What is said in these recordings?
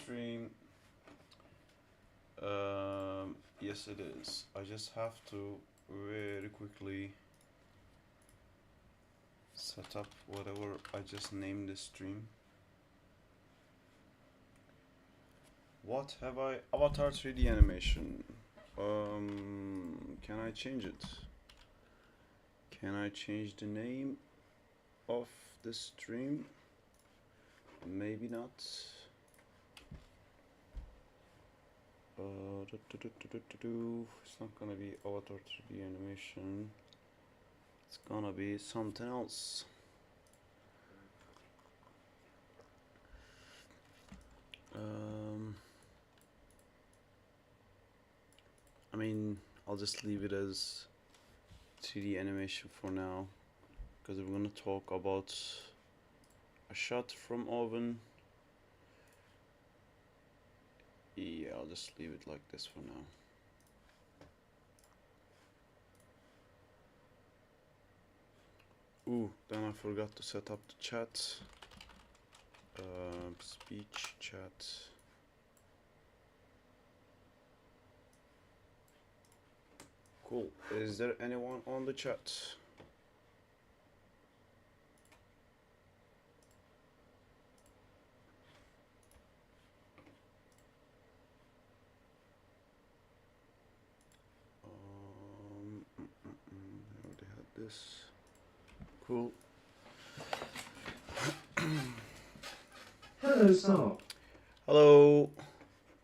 stream? Yes, it is. I just have to very quickly set up whatever I just named this stream. What have I? Avatar 3D animation. Can I change it? Can I change the name of the stream? Maybe not. It's not gonna be Avatar 3D animation. It's gonna be something else. I mean, I'll just leave it as 3D animation for now, because we're gonna talk about a shot from oven. Yeah, I'll just leave it like this for now. Ooh, then I forgot to set up the chat. Speech chat. Cool. Is there anyone on the chat? I already had this. Cool. Hello, sir. Hello.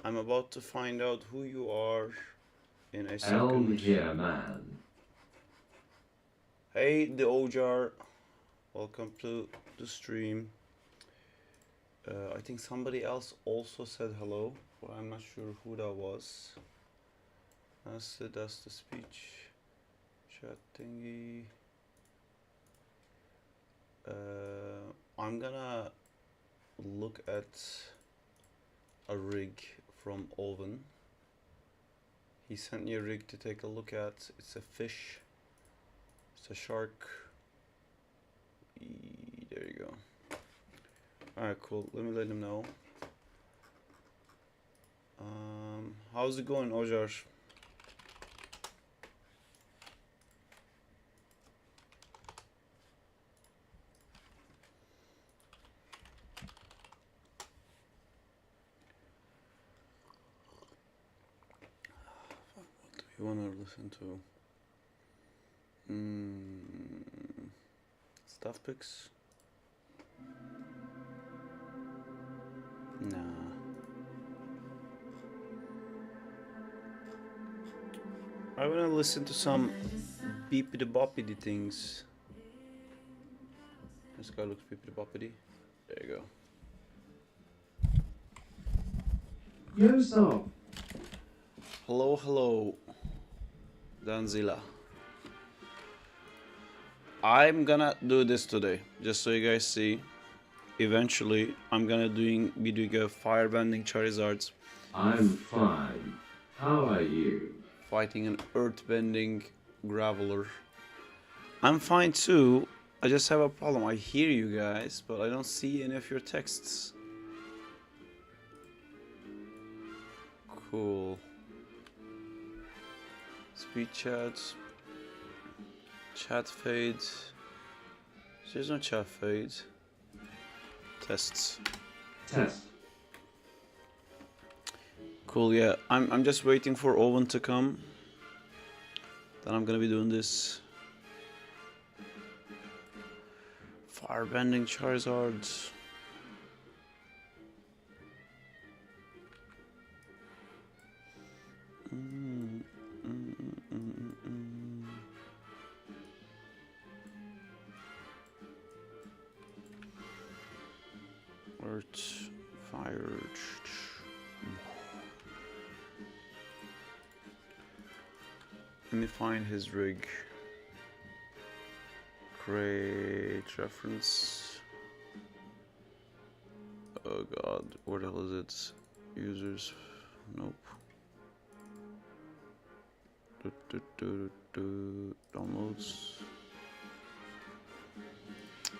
I'm about to find out who you are in a second. Elm here, man. Hey, the Ojar. Welcome to the stream. I think somebody else also said hello, but I'm not sure who that was. That's the speech chat thingy. I'm gonna look at a rig from Oven. He sent me a rig to take a look at. It's a fish. It's a shark. There you go. Alright, cool. Let me let him know. How's it going, Ojar? What do you want to listen to? Stuff picks? Nah. I wanna listen to some beepity boppity things. This guy looks beepity boppity. There you go. Yo, sir. Hello, hello, Danzilla. I'm gonna do this today, just so you guys see. Eventually, I'm gonna be doing a firebending Charizard. I'm fine. How are you? Fighting an earthbending Graveler. I'm fine too. I just have a problem. I hear you guys, but I don't see any of your texts. Cool. Speed chat. Chat fade. There's no chat fade. Tests. Test. Cool, yeah. I'm just waiting for Owen to come. Then I'm gonna be doing this. Firebending Charizard. Earth, fire. Let me find his rig. Create reference. Oh god, where the hell is it? Users. Nope. Downloads.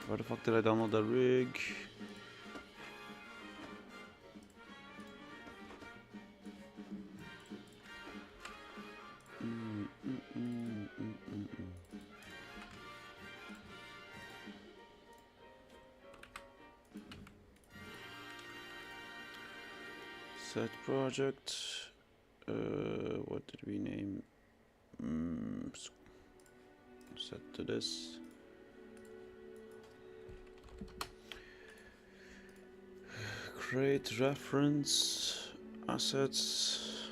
Where the fuck did I download that rig? Set project. What did we name? Set to this. Create reference assets.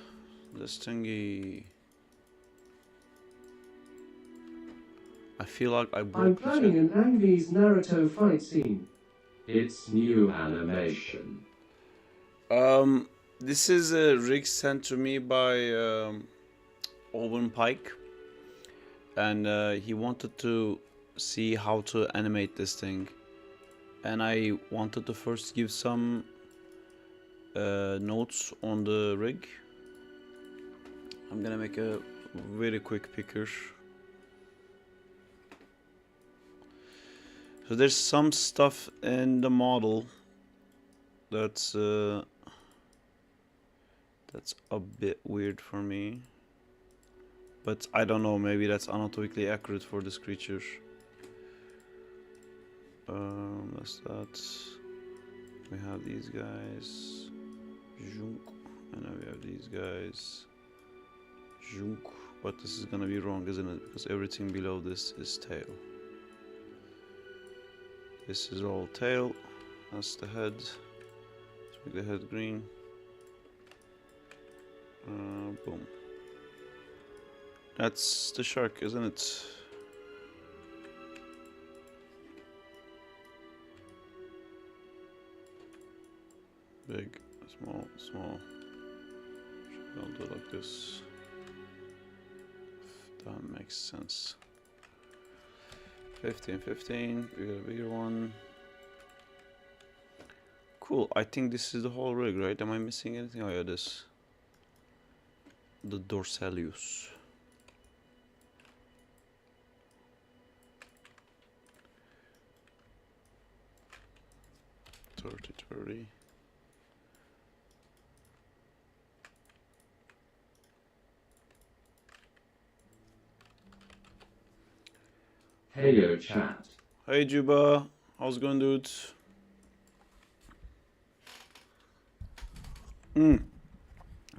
This thingy. I feel like I broke I'm planning an Andes Naruto fight scene. It's new animation. This is a rig sent to me by Owen Pike, and he wanted to see how to animate this thing, and I wanted to first give some notes on the rig. I'm gonna make a very quick picture. So there's some stuff in the model that's a bit weird for me, but I don't know, maybe that's anatomically accurate for this creature. That's that. We have these guys, Junk, and now we have these guys, Junk, but this is gonna be wrong, isn't it? Because everything below this is tail. This is all tail. That's the head. Let's make the head green. Boom. That's the shark, isn't it? Big, small, small. I'll do it like this. If that makes sense. 15, 15. We got a bigger one. Cool. I think this is the whole rig, right? Am I missing anything? Oh yeah, this. The dorsalius. $30. Hey yo chat. Hey Juba, how's it going, dude?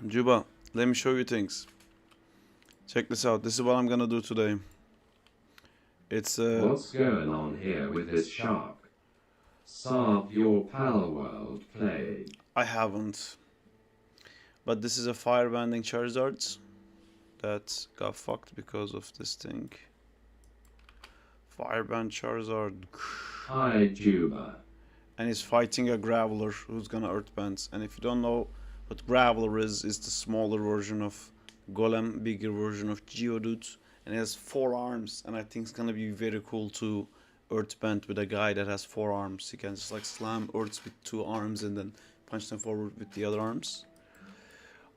Juba, let me show you things. Check this out. This is what I'm gonna do today. It's What's going on here with this shark? Start your Pal World play. I haven't. But this is a firebending Charizard that got fucked because of this thing. Fireband Charizard. Hi Juba. And he's fighting a Graveler who's gonna Earthbend. And if you don't know what Graveler is the smaller version of Golem, bigger version of Geodude. And it has 4 arms, and I think it's gonna be very cool to Earthbend with a guy that has 4 arms. He can just like slam Earths with 2 arms and then punch them forward with the other arms.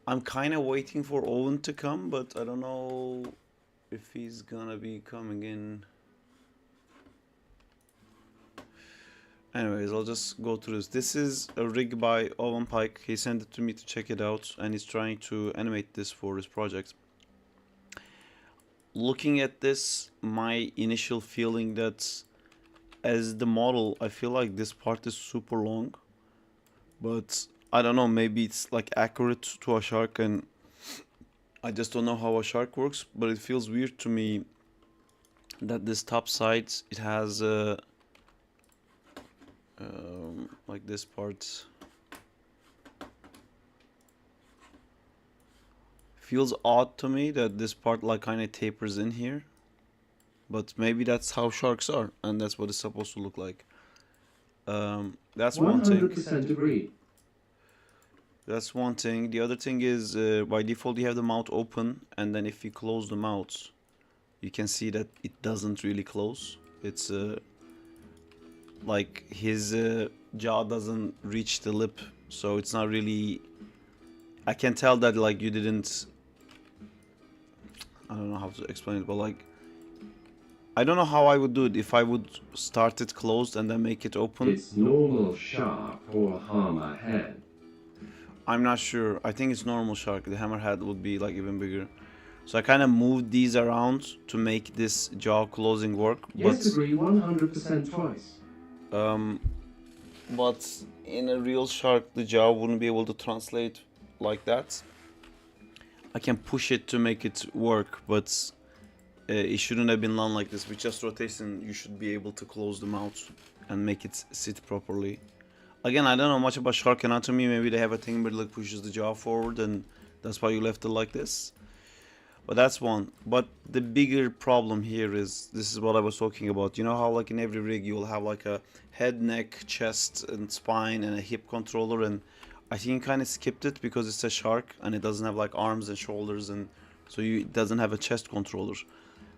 I'm kinda waiting for Owen to come, but I don't know if he's gonna be coming in. Anyways, I'll just go through this. This is a rig by Owen Pike. He sent it to me to check it out, and he's trying to animate this for his project. Looking at this, my initial feeling that as the model, I feel like this part is super long. But I don't know, maybe it's like accurate to a shark, and I just don't know how a shark works. But it feels weird to me that this top side, it has like this part. Feels odd to me that this part like kind of tapers in here, but maybe that's how sharks are, and that's what it's supposed to look like. That's one thing. 100% agree. That's one thing. The other thing is by default you have the mouth open, and then if you close the mouth, you can see that it doesn't really close. It's like his jaw doesn't reach the lip, so it's not really. I can tell that like you didn't. I don't know how to explain it, but like I don't know how I would do it if I would start it closed and then make it open. It's normal shark or hammerhead. I'm not sure. I think it's normal shark. The hammerhead would be like even bigger. So I kind of moved these around to make this jaw closing work. Yes, agree 100% twice. But in a real shark, the jaw wouldn't be able to translate like that, I can push it to make it work, but it shouldn't have been done like this. With just rotation, you should be able to close the mouth and make it sit properly. Again, I don't know much about shark anatomy. Maybe they have a thing where it like pushes the jaw forward, and that's why you left it like this. But that's one. But the bigger problem here is, this is what I was talking about. You know how like in every rig you will have like a head, neck, chest, and spine, and a hip controller, and I think you kind of skipped it because it's a shark and it doesn't have like arms and shoulders, and so it doesn't have a chest controller.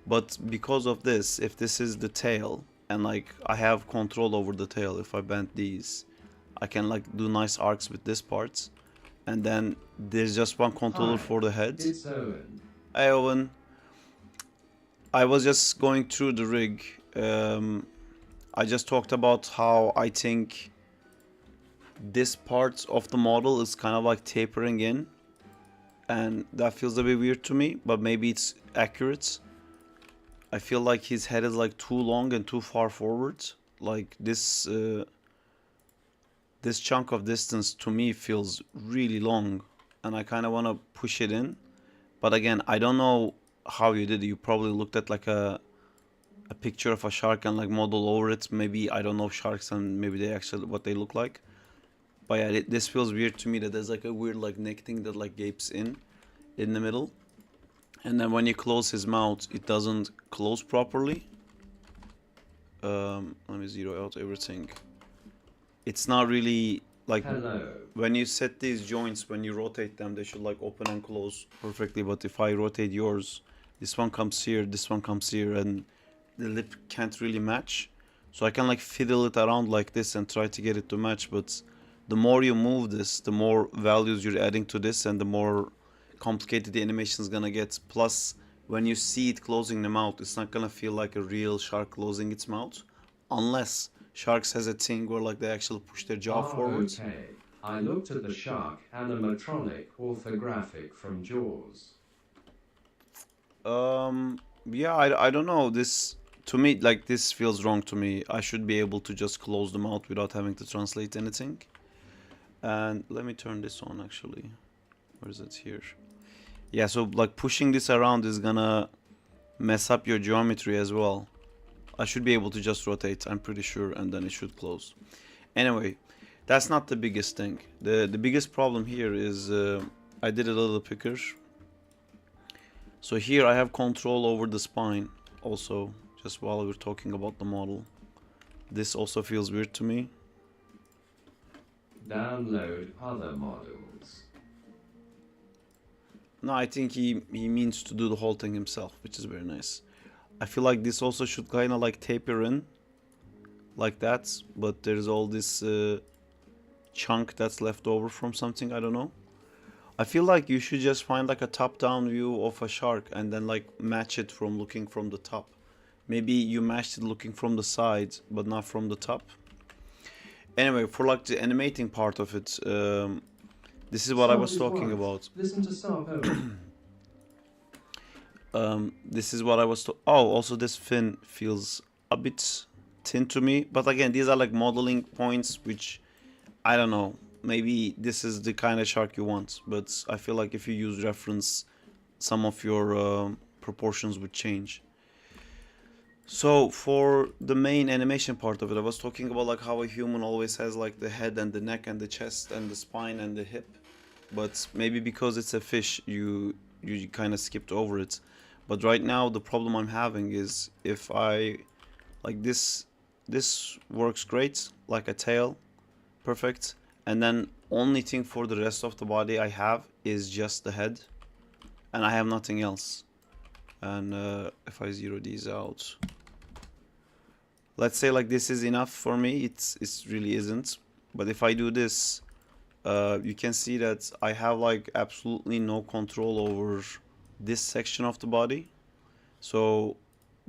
But because of this, if this is the tail and like I have control over the tail, if I bend these, I can like do nice arcs with this part, and then there's just one controller Hi, for the head. it's Owen. Hey Owen, I was just going through the rig. I just talked about how I think this part of the model is kind of like tapering in, and that feels a bit weird to me, but maybe it's accurate. I feel like his head is like too long and too far forward. Like this chunk of distance to me feels really long, and I kind of want to push it in. But again, I don't know how you did it. You probably looked at like a picture of a shark and like model over it. Maybe I don't know sharks and maybe they actually what they look like. But yeah, this feels weird to me that there's like a weird like neck thing that like gapes in the middle. And then when you close his mouth, it doesn't close properly. Let me zero out everything. It's not really like Hello. when you set these joints, when you rotate them, they should like open and close perfectly. But if I rotate yours, this one comes here, this one comes here, and the lip can't really match. So I can like fiddle it around like this and try to get it to match. But the more you move this, the more values you're adding to this, and the more complicated the animation is gonna get. Plus, when you see it closing the mouth, it's not gonna feel like a real shark closing its mouth, unless sharks has a thing where like they actually push their jaw forwards. Okay. I looked at the shark animatronic orthographic from Jaws. Yeah, I don't know. This to me like this feels wrong to me. I should be able to just close the mouth without having to translate anything. And let me turn this on actually. Where is it here? Yeah, so like pushing this around is gonna mess up your geometry as well. I should be able to just rotate, I'm pretty sure, and then it should close. Anyway, that's not the biggest thing. The biggest problem here is I did it a little quicker. So here I have control over the spine also, just while we're talking about the model. This also feels weird to me. Download other models. No, I think he means to do the whole thing himself, which is very nice. I feel like this also should kind of like taper in like that, but there's all this chunk that's left over from something, I don't know. I feel like you should just find like a top-down view of a shark and then like match it from looking from the top. Maybe you matched it looking from the sides, but not from the top. Anyway, for like the animating part of it, this is what I was talking about. Listen to Sark Owen. This is what I was. Oh, also this fin feels a bit thin to me. But again, these are like modeling points, which I don't know. Maybe this is the kind of shark you want, but I feel like if you use reference, some of your proportions would change. So for the main animation part of it, I was talking about like how a human always has like the head and the neck and the chest and the spine and the hip, but maybe because it's a fish, you kind of skipped over it. But right now the problem I'm having is if I like this works great, like a tail, perfect, and then only thing for the rest of the body I have is just the head, and I have nothing else. And if I zero these out, let's say like this is enough for me. It's really isn't. But if I do this, you can see that I have like absolutely no control over this section of the body. So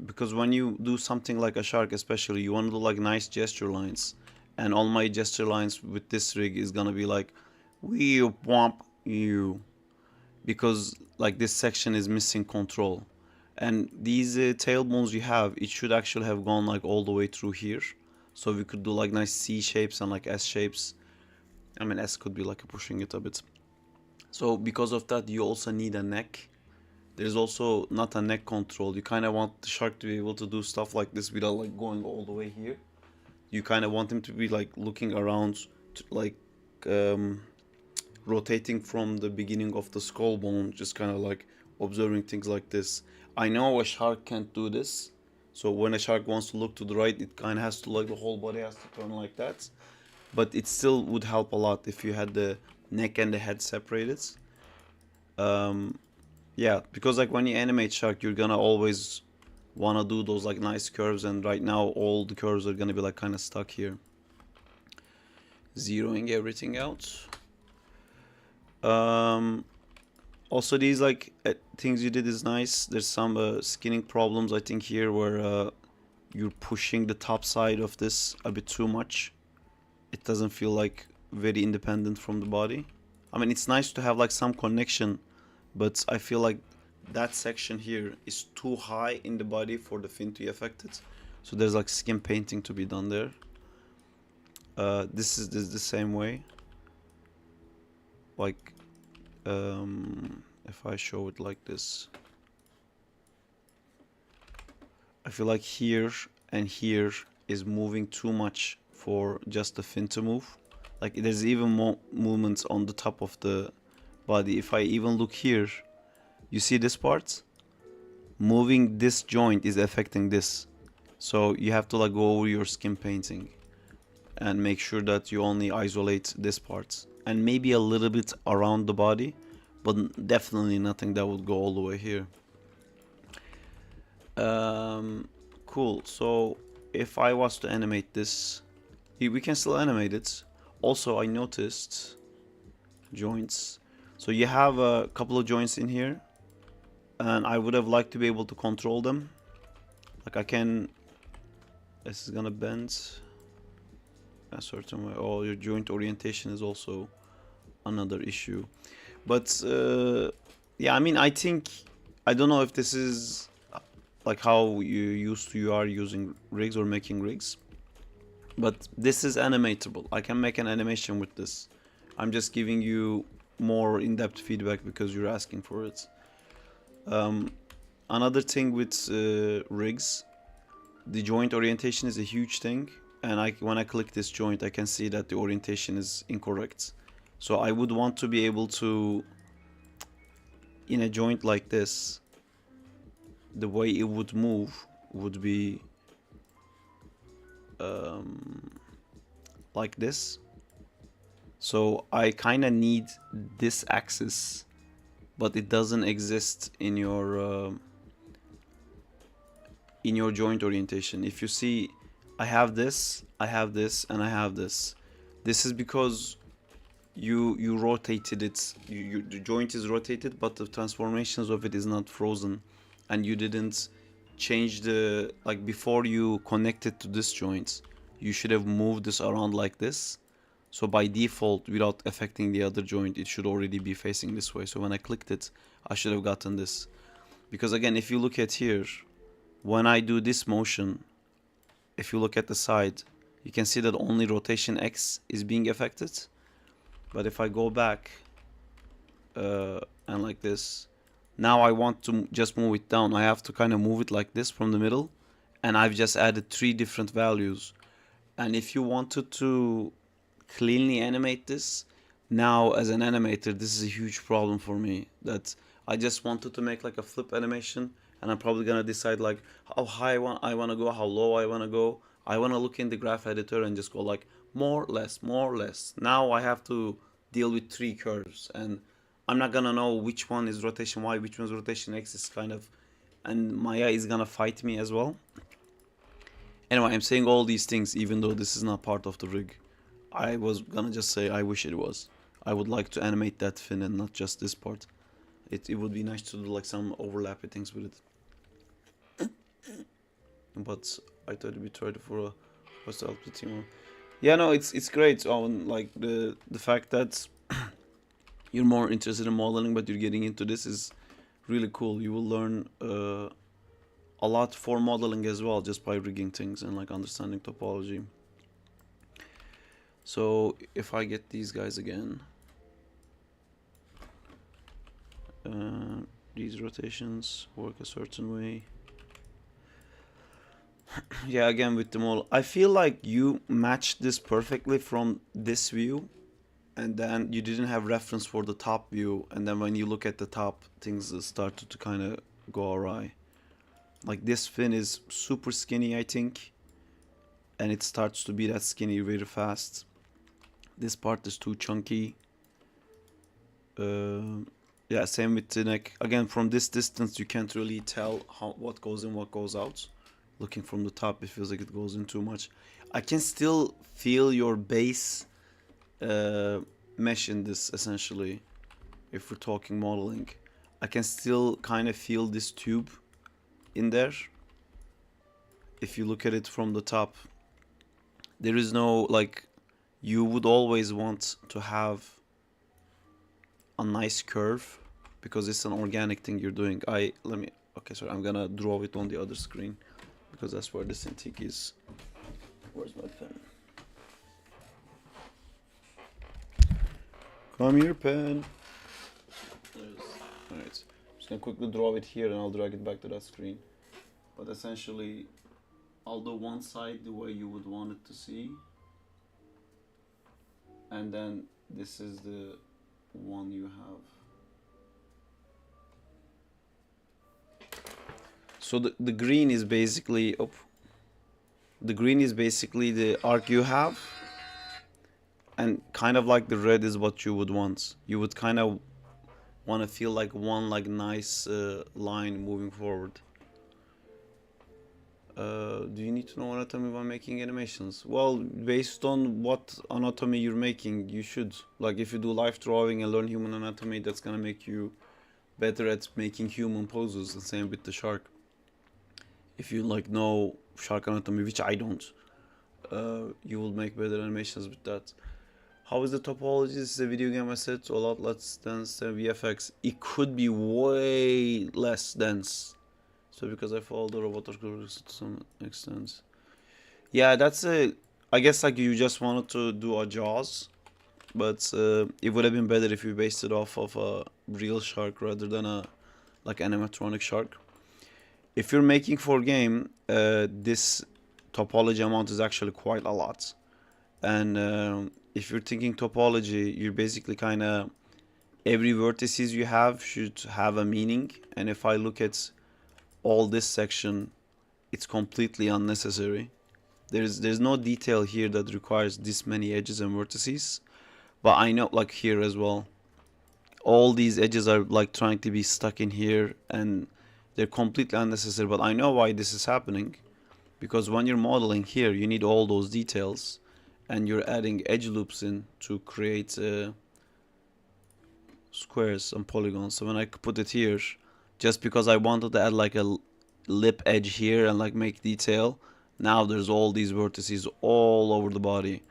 because when you do something like a shark especially, you want to do like nice gesture lines, and all my gesture lines with this rig is gonna be like wee womp you, because like this section is missing control. And these tailbones you have, it should actually have gone like all the way through here, so we could do like nice C shapes and like S shapes. I mean S could be like pushing it a bit, So because of that, you also need a neck. There's also not a neck control. You kind of want the shark to be able to do stuff like this without like going all the way here. You kind of want him to be like looking around, to, like um, rotating from the beginning of the skull bone, just kind of like observing things like this. I know a shark can't do this. So when a shark wants to look to the right, it kind of has to, like, the whole body has to turn like that. But it still would help a lot if you had the neck and the head separated. Um, yeah, because like when you animate shark, you're gonna always wanna do those like nice curves, and right now all the curves are gonna be like kind of stuck here. Zeroing everything out. Um, Also, these like things you did is nice. There's some skinning problems I think here where you're pushing the top side of this a bit too much. It doesn't feel like very independent from the body. I mean, it's nice to have like some connection, but I feel like that section here is too high in the body for the fin to be affected. So there's like skin painting to be done there. This is the same way. Like, if I show it like this, I feel like here and here is moving too much for just the fin to move. Like there's even more movements on the top of the body. If I even look here, you see this part? Moving this joint is affecting this. So you have to like go over your skin painting and make sure that you only isolate this part. And maybe a little bit around the body, but definitely nothing that would go all the way here. Cool. So if I was to animate this, we can still animate it. Also, I noticed joints. So you have a couple of joints in here, and I would have liked to be able to control them. Like I can. This is gonna bend a certain way. Oh, your joint orientation is also another issue. But yeah, I mean, I don't know if this is like how you are using rigs or making rigs, but this is animatable. I can make an animation with this. I'm just giving you more in-depth feedback because you're asking for it. Another thing with rigs, the joint orientation is a huge thing, and when I click this joint, I can see that the orientation is incorrect. So I would want to be able to, in a joint like this, the way it would move would be like this. So I kind of need this axis, but it doesn't exist in your joint orientation. If you see, I have this, and I have this. This is because you rotated it. The joint is rotated, but the transformations of it is not frozen, and you didn't change the, like, before you connect it to this joint, you should have moved this around like this. So by default, without affecting the other joint, it should already be facing this way. So when I clicked it, I should have gotten this. Because again, if you look at here, when I do this motion, if you look at the side, you can see that only rotation X is being affected. But if I go back and like this, now I want to just move it down. I have to kind of move it like this from the middle, and I've just added 3 different values. And if you wanted to cleanly animate this, now as an animator, this is a huge problem for me, that I just wanted to make like a flip animation, and I'm probably gonna decide like how high I want to go, how low I want to go. I want to look in the graph editor and just go like more, less, more, less. Now I have to deal with 3 curves, and I'm not gonna know which one is rotation Y, which one is rotation X. Is kind of, and Maya is gonna fight me as well. Anyway, I'm saying all these things even though this is not part of the rig. I was gonna just say I wish it was. I would like to animate that fin and not just this part. It would be nice to do like some overlapping things with it. But I thought it'd be tried for a what's the output team. Yeah, no, it's great on like the fact that you're more interested in modeling, but you're getting into this is really cool. You will learn a lot for modeling as well, just by rigging things and like understanding topology. So if I get these guys again, these rotations work a certain way. Yeah, again with the model, I feel like you matched this perfectly from this view, and then you didn't have reference for the top view, and then when you look at the top, things started to kind of go awry. Like this fin is super skinny, I think, and it starts to be that skinny very fast. This part is too chunky. Yeah, same with the neck. Again, from this distance, you can't really tell what goes in, what goes out. Looking from the top, it feels like it goes in too much. I can still feel your base mesh in this, essentially. If we're talking modeling, I can still kind of feel this tube in there. If you look at it from the top, there is no, like, you would always want to have a nice curve because it's an organic thing you're doing. Okay, sorry, I'm gonna draw it on the other screen because that's where the Cintiq is. Where's my pen? Come here, pen. Alright, I'm just gonna quickly draw it here and I'll drag it back to that screen. But essentially, I'll do one side the way you would want it to see, and then this is the one you have. So the green is basically the green is basically the arc you have, and kind of like the red is what you would want. You would kind of want to feel like one like nice line moving forward. Do you need to know anatomy while making animations? Well, based on what anatomy you're making, you should. Like if you do life drawing and learn human anatomy, that's gonna make you better at making human poses. The same with the shark. If you like know shark anatomy, which I don't, you will make better animations with that. How is the topology? This is a video game asset, a lot less dense than VFX. It could be way less dense. So because I follow the robot to some extent. Yeah, that's a. I guess like you just wanted to do a Jaws, but it would have been better if you based it off of a real shark rather than a like animatronic shark. If you're making for game, this topology amount is actually quite a lot, and if you're thinking topology, you're basically kind of every vertices you have should have a meaning, and if I look at all this section, it's completely unnecessary. There's no detail here that requires this many edges and vertices, but I know like here as well, all these edges are like trying to be stuck in here and they're completely unnecessary. But I know why this is happening, because when you're modeling here you need all those details and you're adding edge loops in to create squares and polygons. So when I put it here, just because I wanted to add like a lip edge here and like make detail, now there's all these vertices all over the body,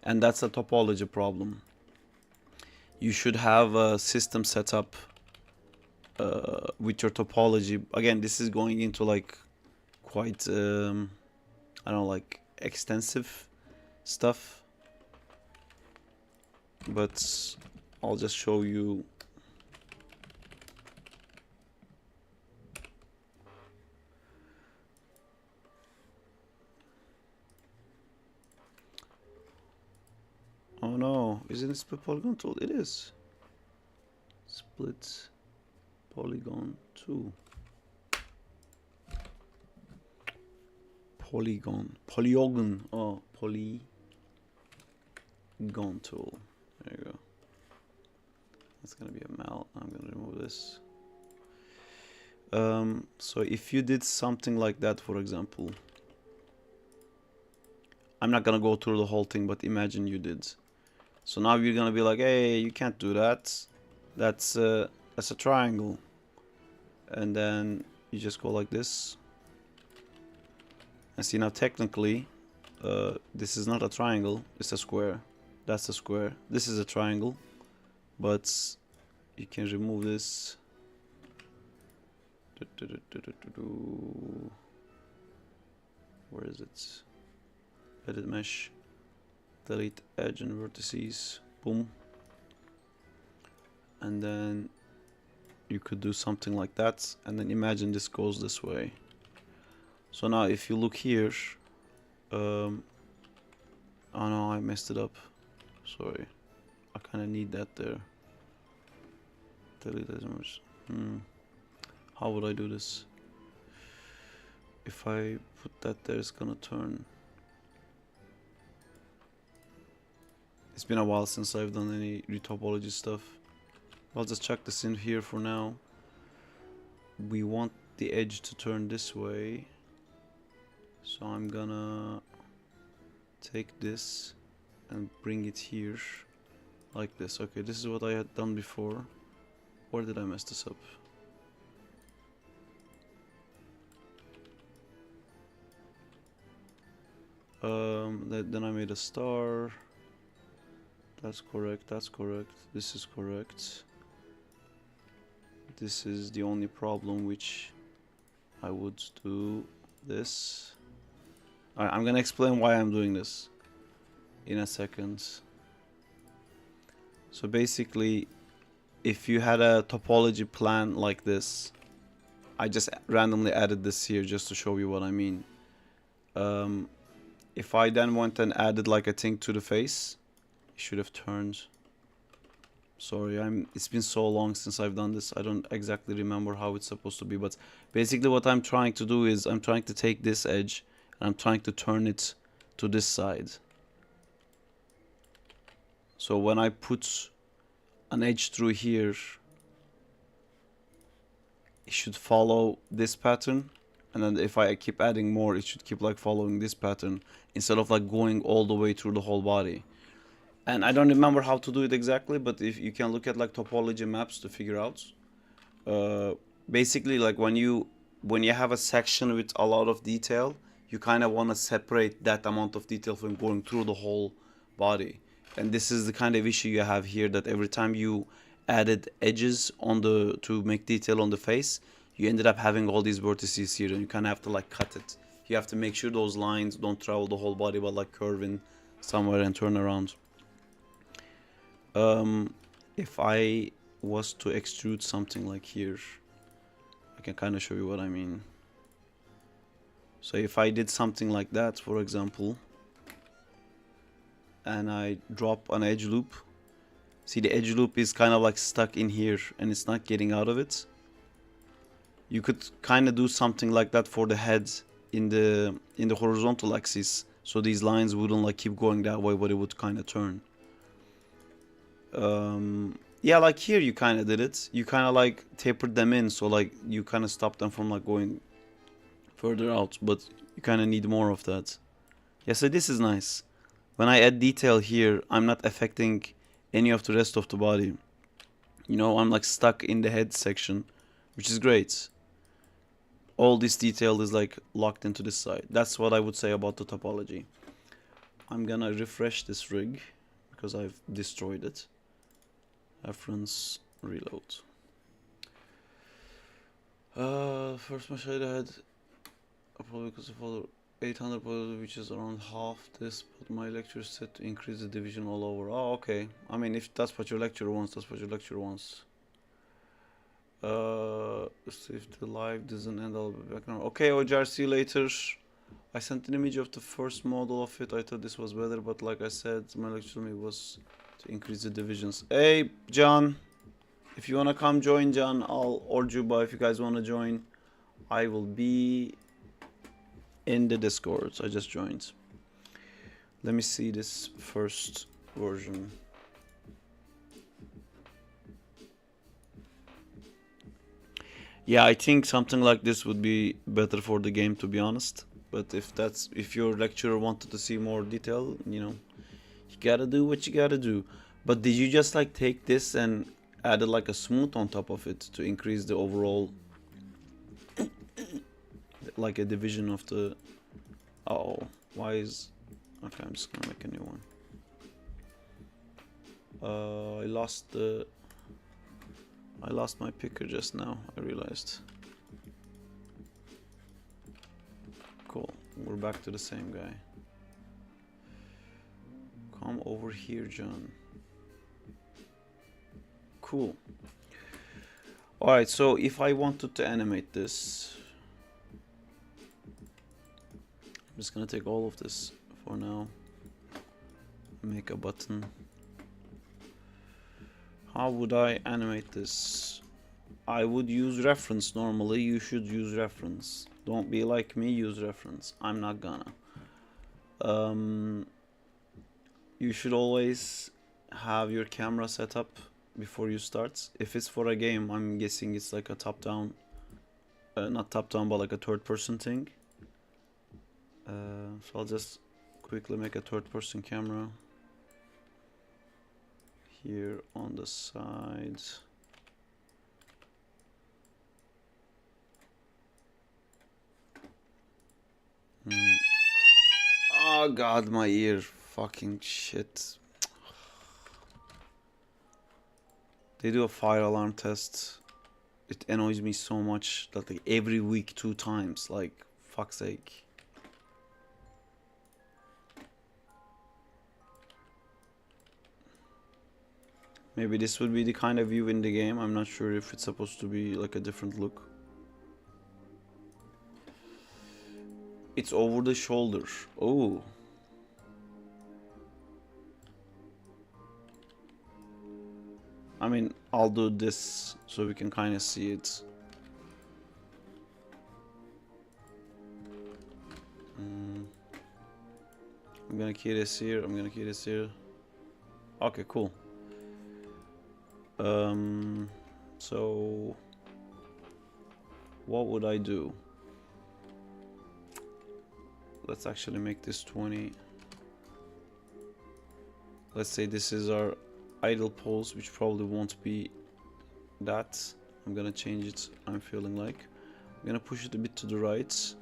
and that's a topology problem. You should have a system set up with your topology. Again, this is going into like quite I don't know, like extensive stuff, but I'll just show you. Oh no, isn't it split polygon tool? It is. Split polygon 2. Polygon. Oh, polygon tool. There you go. That's gonna be a mal. I'm gonna remove this. So if you did something like that, for example, I'm not gonna go through the whole thing, but imagine you did. So now you're gonna be like, hey, you can't do that. That's a triangle. And then you just go like this. And see, now technically, this is not a triangle, it's a square. That's a square. This is a triangle, but you can remove this. Where is it? Edit mesh. Delete edge and vertices. Boom. And then you could do something like that, and then imagine this goes this way. So now if you look here, oh no, I messed it up. Sorry, I kind of need that there. Delete as much. How would I do this? If I put that there, it's gonna turn. It's been a while since I've done any retopology stuff. I'll just chuck this in here for now. We want the edge to turn this way. So I'm gonna take this and bring it here like this. Okay, this is what I had done before. Or did I mess this up? Then I made a star. That's correct, that's correct. This is correct. This is the only problem, which I would do this. Alright, I'm gonna explain why I'm doing this in a second. So basically, if you had a topology plan like this, I just randomly added this here just to show you what I mean. If I then went and added like a thing to the face, it should have turned. Sorry, it's been so long since I've done this. I don't exactly remember how it's supposed to be, but basically what I'm trying to do is I'm trying to take this edge and I'm trying to turn it to this side. So when I put an edge through here, it should follow this pattern, and then if I keep adding more, it should keep like following this pattern instead of like going all the way through the whole body. And I don't remember how to do it exactly, but if you can look at like topology maps to figure out. Basically, like when you have a section with a lot of detail, you kind of want to separate that amount of detail from going through the whole body. And this is the kind of issue you have here, that every time you added edges on to make detail on the face, you ended up having all these vertices here, and you kind of have to like cut it. You have to make sure those lines don't travel the whole body, but like curve in somewhere and turn around. If I was to extrude something like here, I can kind of show you what I mean. So if I did something like that, for example, and I drop an edge loop, see the edge loop is kind of like stuck in here and it's not getting out of it. You could kind of do something like that for the head in the horizontal axis, so these lines wouldn't like keep going that way, but it would kind of turn. Yeah, like here you kind of did it. You kind of like tapered them in, so like you kind of stopped them from like going further out, but you kind of need more of that. Yeah, so this is nice. When I add detail here, I'm not affecting any of the rest of the body. You know, I'm like stuck in the head section, which is great. All this detail is like locked into this side. That's what I would say about the topology. I'm gonna refresh this rig because I've destroyed it. Reference, reload. First mesh I had probably because of all 800, which is around half this, but my lecture is set to increase the division all over. Oh, okay. I mean, if that's what your lecturer wants, that's what your lecturer wants. So if the live doesn't end, I'll be back now. Okay, Ojar, see you later. I sent an image of the first model of it. I thought this was better, but like I said, my lecture was to increase the divisions. Hey, John, if you wanna come join, John, or Juba, if you guys wanna join, I will be in the Discord. I just joined. Let me see this first version. Yeah, I think something like this would be better for the game, to be honest. But if your lecturer wanted to see more detail, you know, you gotta do what you gotta do. But did you just like take this and added like a smooth on top of it to increase the overall, like a division of the... Oh, why is... Okay, I'm just gonna make a new one. I lost my picker just now, I realized. Cool, we're back to the same guy. Come over here, John. Cool. Alright, so if I wanted to animate this, I'm just gonna take all of this for now. Make a button. How would I animate this? I would use reference normally. You should use reference. Don't be like me, use reference. I'm not gonna. You should always have your camera set up before you start. If it's for a game, I'm guessing it's like a top-down, not top-down, but like a third-person thing. So I'll just quickly make a third-person camera here on the side. Oh god, my ear. Fucking shit. They do a fire alarm test. It annoys me so much that like every week 2 times. Like, fuck's sake. Maybe this would be the kind of view in the game. I'm not sure if it's supposed to be like a different look. It's over the shoulder. Oh. I mean, I'll do this so we can kind of see it. I'm gonna key this here. I'm gonna key this here. Okay, cool. So what would I do? Let's actually make this 20. Let's say this is our idle pose, which probably won't be that. I'm gonna change it. I'm feeling like I'm gonna push it a bit to the right,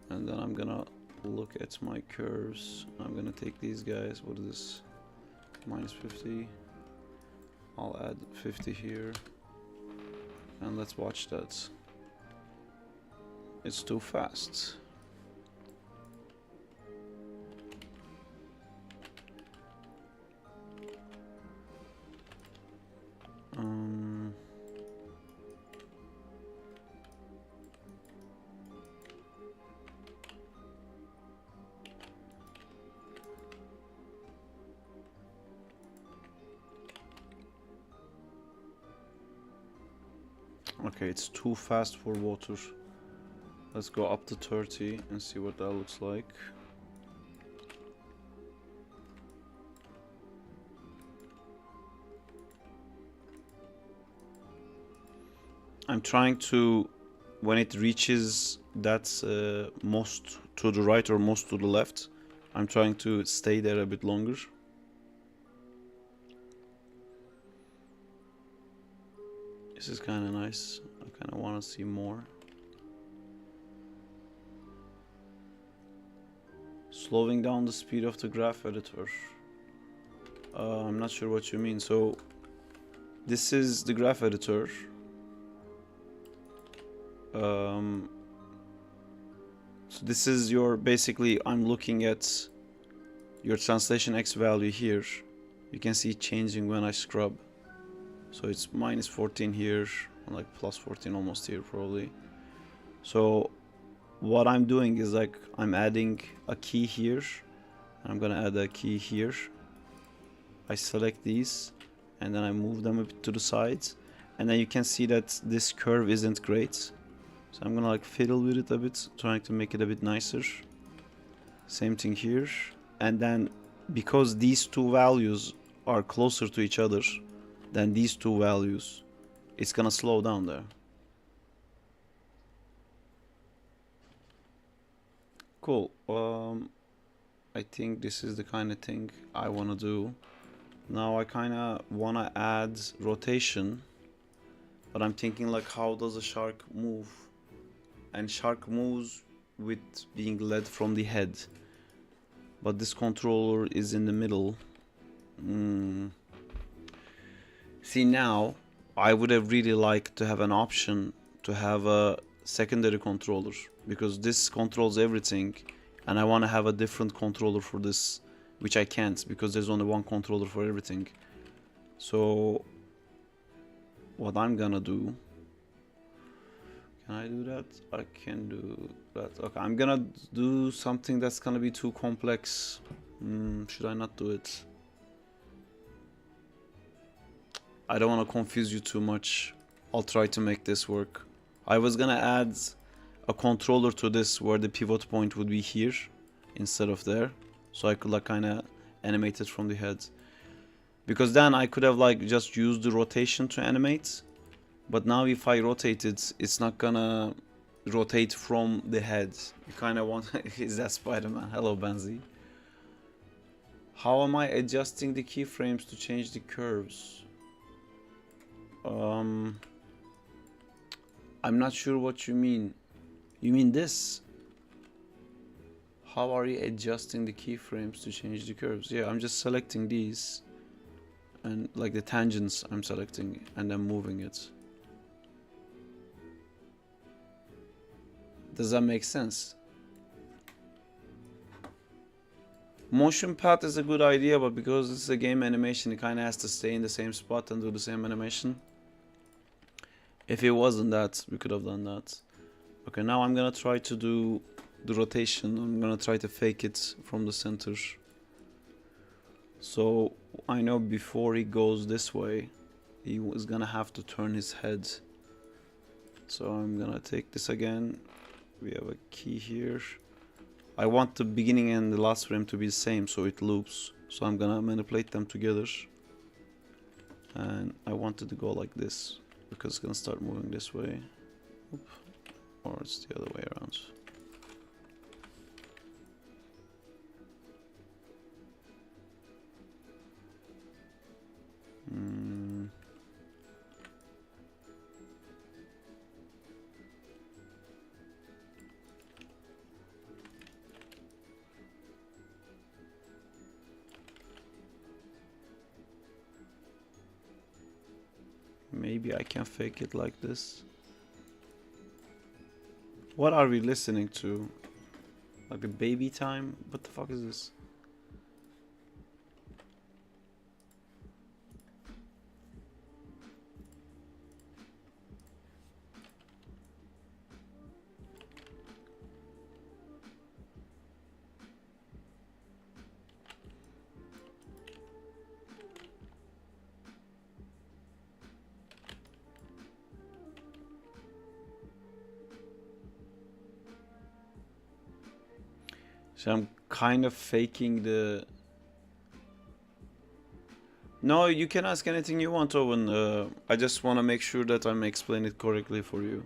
and then I'm gonna look at my curves. I'm gonna take these guys. What is this? -50. I'll add 50 here, and let's watch that. It's too fast. Okay, it's too fast for water. Let's go up to 30 and see what that looks like. I'm trying to, when it reaches that most to the right or most to the left, I'm trying to stay there a bit longer. This is kind of nice. I kind of want to see more. Slowing down the speed of the graph editor. I'm not sure what you mean. So this is the graph editor. So this is your, basically I'm looking at your translation X value here. You can see it changing when I scrub. So it's -14 here, like +14 almost here probably. So what I'm doing is like I'm adding a key here. I'm gonna add a key here. I select these and then I move them a bit to the sides, and then you can see that this curve isn't great. So I'm gonna like fiddle with it a bit, trying to make it a bit nicer. Same thing here. And then because these two values are closer to each other than these two values, it's gonna slow down there. Cool. I think this is the kind of thing I wanna do. Now I kinda wanna add rotation, but I'm thinking like, how does a shark move? And shark moves with being led from the head, but this controller is in the middle. See, now I would have really liked to have an option to have a secondary controller, because this controls everything and I want to have a different controller for this, which I can't because there's only one controller for everything. So what I'm gonna do Can I do that? I can do that. Okay, I'm gonna do something that's gonna be too complex. Should I not do it? I don't want to confuse you too much. I'll try to make this work. I was gonna add a controller to this where the pivot point would be here instead of there, so I could like kind of animate it from the head, because then I could have like just used the rotation to animate, but now if I rotate it, it's not gonna rotate from the head. You kind of want is that Spider-Man? Hello Benzi. How am I adjusting the keyframes to change the curves? I'm not sure what you mean. You mean this? How are you adjusting the keyframes to change the curves? Yeah, I'm just selecting these and like the tangents I'm selecting and then moving it. Does that make sense? Motion path is a good idea, but because it's a game animation, it kind of has to stay in the same spot and do the same animation. If it wasn't that, we could have done that. Okay, now I'm gonna try to do the rotation. I'm gonna try to fake it from the center. So I know before he goes this way, he was gonna have to turn his head. So I'm gonna take this again. We have a key here. I want the beginning and the last frame to be the same, so it loops. So I'm gonna manipulate them together. And I want it to go like this, because it's gonna start moving this way. Oop. Or it's the other way around. Maybe I can fake it like this. What are we listening to? Like a baby time? What the fuck is this? So I'm kind of faking the... No, you can ask anything you want, Owen. I just want to make sure that I'm explaining it correctly for you.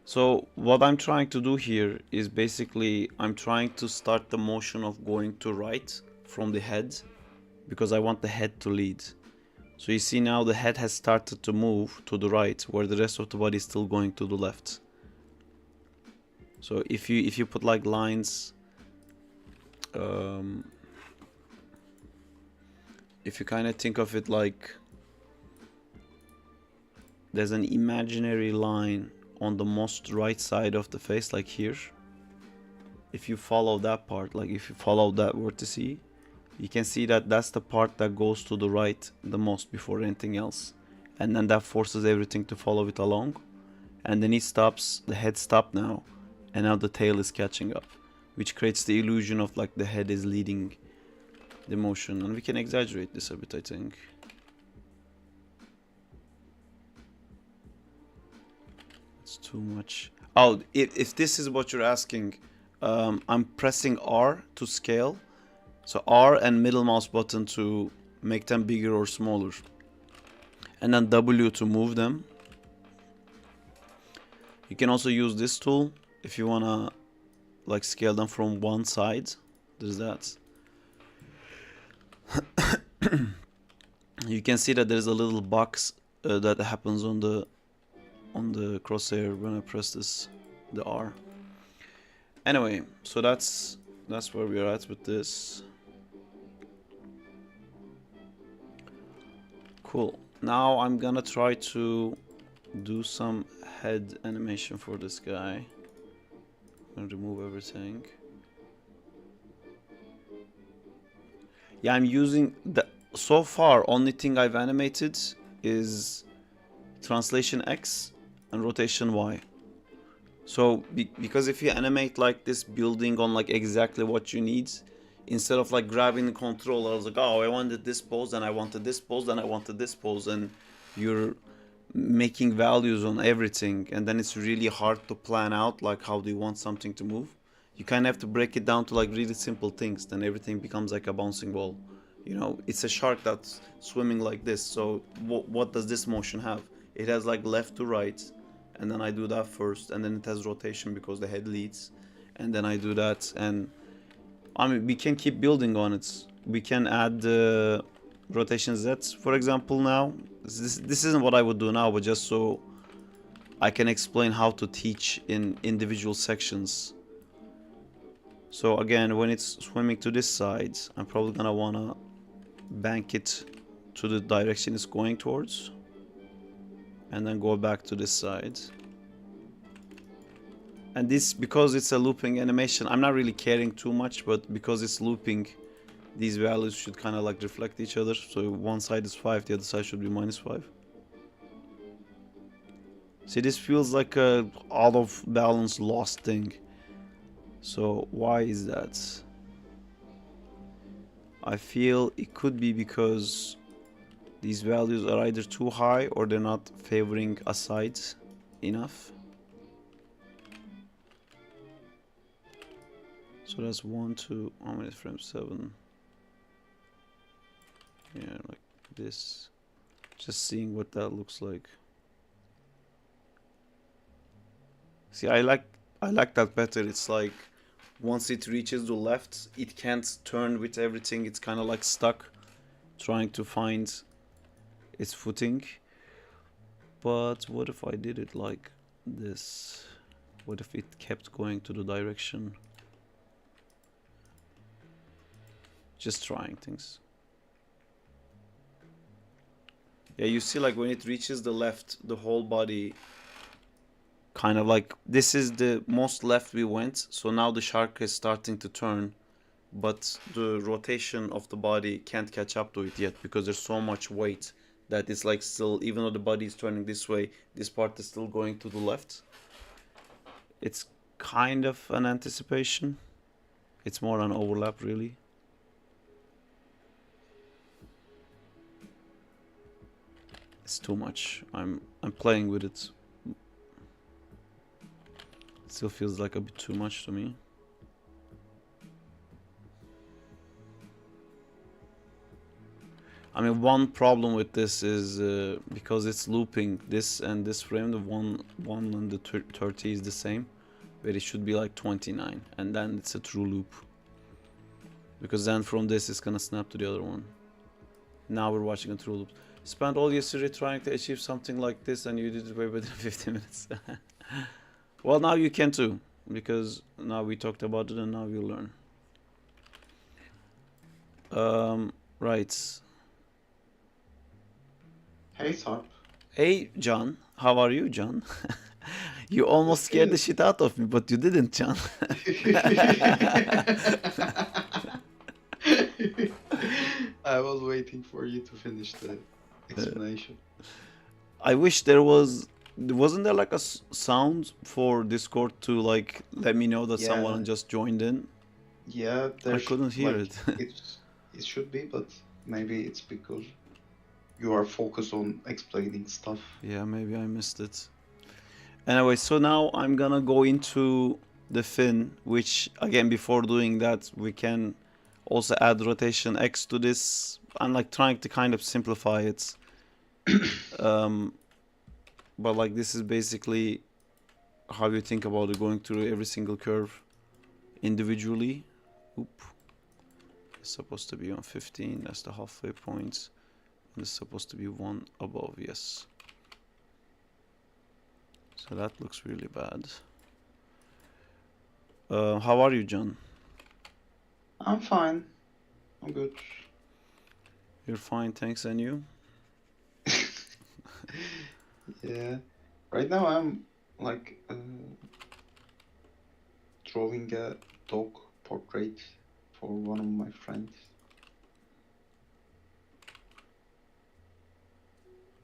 So what I'm trying to do here is basically I'm trying to start the motion of going to right from the head, because I want the head to lead. So you see now the head has started to move to the right, where the rest of the body is still going to the left. So if you put like lines, if you kind of think of it like there's an imaginary line on the most right side of the face, like here. If you follow that part, like if you follow that vertex, you can see that that's the part that goes to the right the most before anything else, and then that forces everything to follow it along, and then it stops, the head stopped now, and now the tail is catching up, which creates the illusion of like the head is leading the motion. And we can exaggerate this a bit, I think. It's too much. Oh, if this is what you're asking, I'm pressing R to scale. So R and middle mouse button to make them bigger or smaller. And then W to move them. You can also use this tool if you wanna like scale them from one side. There's that. You can see that there's a little box that happens on the crosshair when I press this, the R. Anyway, so that's where we are at with this. Cool. Now I'm gonna try to do some head animation for this guy. I'm gonna remove everything. Yeah, I'm using the... So far, only thing I've animated is Translation X and rotation Y. So because if you animate like this building on like exactly what you need, instead of like grabbing the controller, I was like, oh, I wanted this pose, and I wanted this pose, and I wanted this pose, and you're making values on everything, and then it's really hard to plan out like how do you want something to move. You kind of have to break it down to like really simple things, then everything becomes like a bouncing ball. You know, it's a shark that's swimming like this, so what does this motion have? It has like left to right, and then I do that first, and then it has rotation because the head leads, and then I do that. And I mean, we can keep building on it. We can add rotation Z, for example. Now this isn't what I would do now, but just so I can explain how to teach in individual sections. So again, when it's swimming to this side, I'm probably gonna wanna bank it to the direction it's going towards, and then go back to this side. And this, because it's a looping animation, I'm not really caring too much, but because it's looping, these values should kind of like reflect each other. So one side is 5, the other side should be -5. See, this feels like a out of balance lost thing. So why is that? I feel it could be because these values are either too high or they're not favoring a side enough. So that's 1, 2, how many frames? 7. Yeah, like this. Just seeing what that looks like. See, I like that better. It's like once it reaches the left, it can't turn with everything. It's kind of like stuck, trying to find its footing. But what if I did it like this? What if it kept going to the direction? Just trying things. Yeah, you see, like when it reaches the left, the whole body kind of like, this is the most left we went, so now the shark is starting to turn, but the rotation of the body can't catch up to it yet because there's so much weight that it's like still, even though the body is turning this way, this part is still going to the left. It's kind of an anticipation. It's more an overlap, really. It's too much. I'm playing with it. It still feels like a bit too much to me. I mean, one problem with this is because it's looping this and this frame, the one and the 30 is the same, but it should be like 29, and then it's a true loop. Because then from this it's gonna snap to the other one. Now we're watching a true loop. Spent all yesterday trying to achieve something like this, and you did it way within 50 minutes. Well, now you can too, because now we talked about it and now you learn. Right. Hey, Sarp. Hey, John. How are you, John? You almost scared the shit out of me, but you didn't, John. I was waiting for you to finish the explanation. I wish there was... Wasn't there like a sound for Discord to like let me know that Yeah. someone just joined in? Yeah, I couldn't hear it. it should be, but maybe it's because you are focused on explaining stuff. Yeah, maybe I missed it. Anyway, so now I'm gonna go into the fin, which again, before doing that, we can also add rotation X to this. I'm like trying to kind of simplify it. But like this is basically how you think about it, going through every single curve individually. Oop. It's supposed to be on 15, that's the halfway point. And it's supposed to be 1 above, yes. So that looks really bad. How are you, John? I'm fine. I'm good. You're fine, thanks, and you? Yeah. Right now I'm like drawing a dog portrait for one of my friends.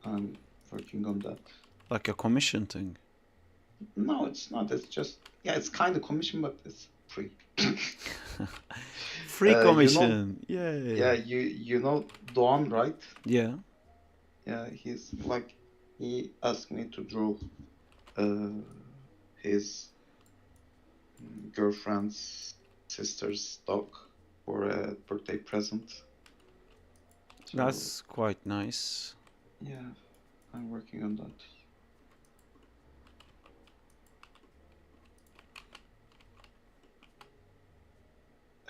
I'm working on that. Like a commission thing. No, it's not. It's just, yeah, it's kind of commission, but it's free. Free You know, commission. yeah, Yay. you know Doğan, right? Yeah. Yeah, he's like, he asked me to draw his girlfriend's sister's dog for a birthday present. So That's quite nice. yeah, I'm working on that.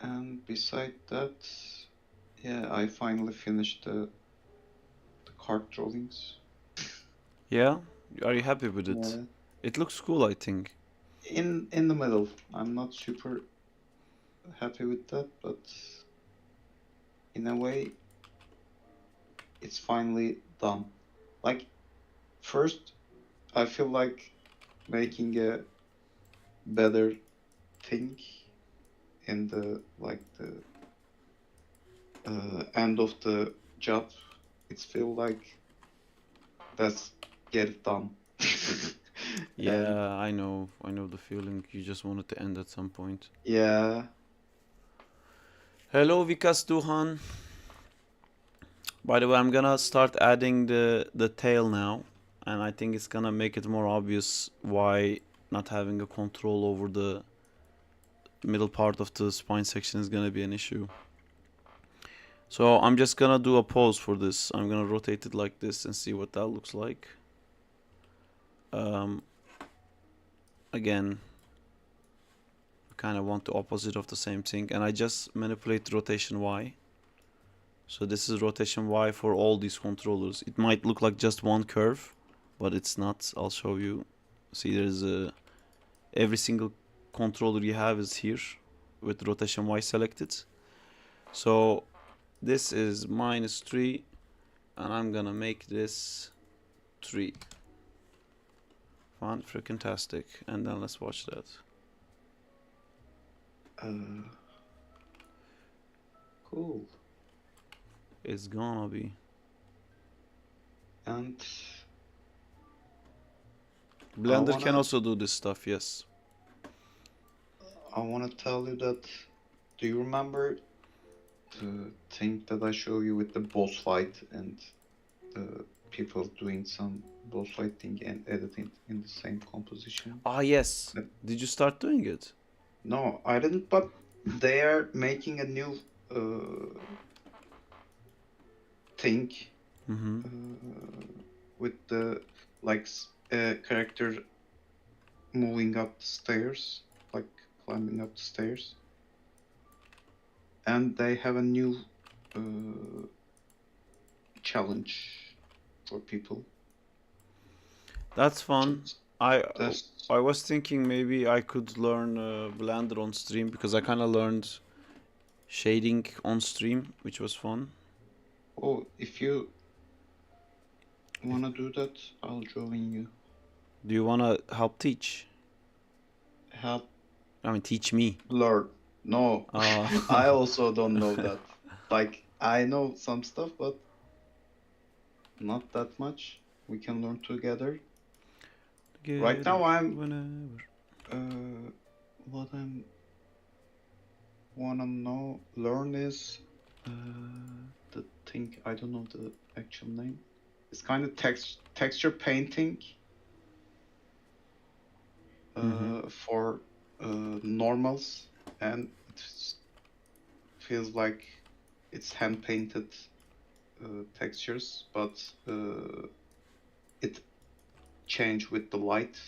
And beside that, yeah, I finally finished the card drawings. Yeah? Are you happy with it? Yeah. It looks cool, I think. In the middle. I'm not super happy with that, but in a way, it's finally done. Like, first, I feel like making a better thing in the end of the job. It's feel like let's get it done. Yeah, I know. I know the feeling. You just want it to end at some point. Yeah. Hello, Vikas Duhan. By the way, I'm gonna start adding the tail now, and I think it's gonna make it more obvious why not having a control over the middle part of the spine section is gonna be an issue. So I'm just gonna do a pose for this. I'm gonna rotate it like this and see what that looks like. Again, kind of want the opposite of the same thing, and I just manipulate rotation Y. So this is rotation Y for all these controllers. It might look like just one curve, but it's not. I'll show you. See, there's every single controller you have is here with rotation Y selected. So this is -3, and I'm gonna make this 3. Fun, freaking tastic. And then let's watch that. Cool. It's gonna be. And Blender can also do this stuff, yes. I want to tell you that, do you remember the thing that I show you with the boss fight and the people doing some boss fighting and editing in the same composition? Ah, yes. Yep. Did you start doing it? No, I didn't, but they are making a new thing with the character moving up the stairs, like climbing up the stairs, and they have a new challenge for people. That's fun. I was thinking maybe I could learn Blender on stream, because I kind of learned shading on stream, which was fun. Oh, if you wanna do that, I'll join you. Do you want to help teach? Help I mean, teach me. learn. No, I also don't know that. Like, I know some stuff, but not that much. We can learn together. Right now, what I'm wanna learn is the thing. I don't know the actual name. It's kind of texture painting for normals, and it feels like it's hand painted textures, but it change with the light.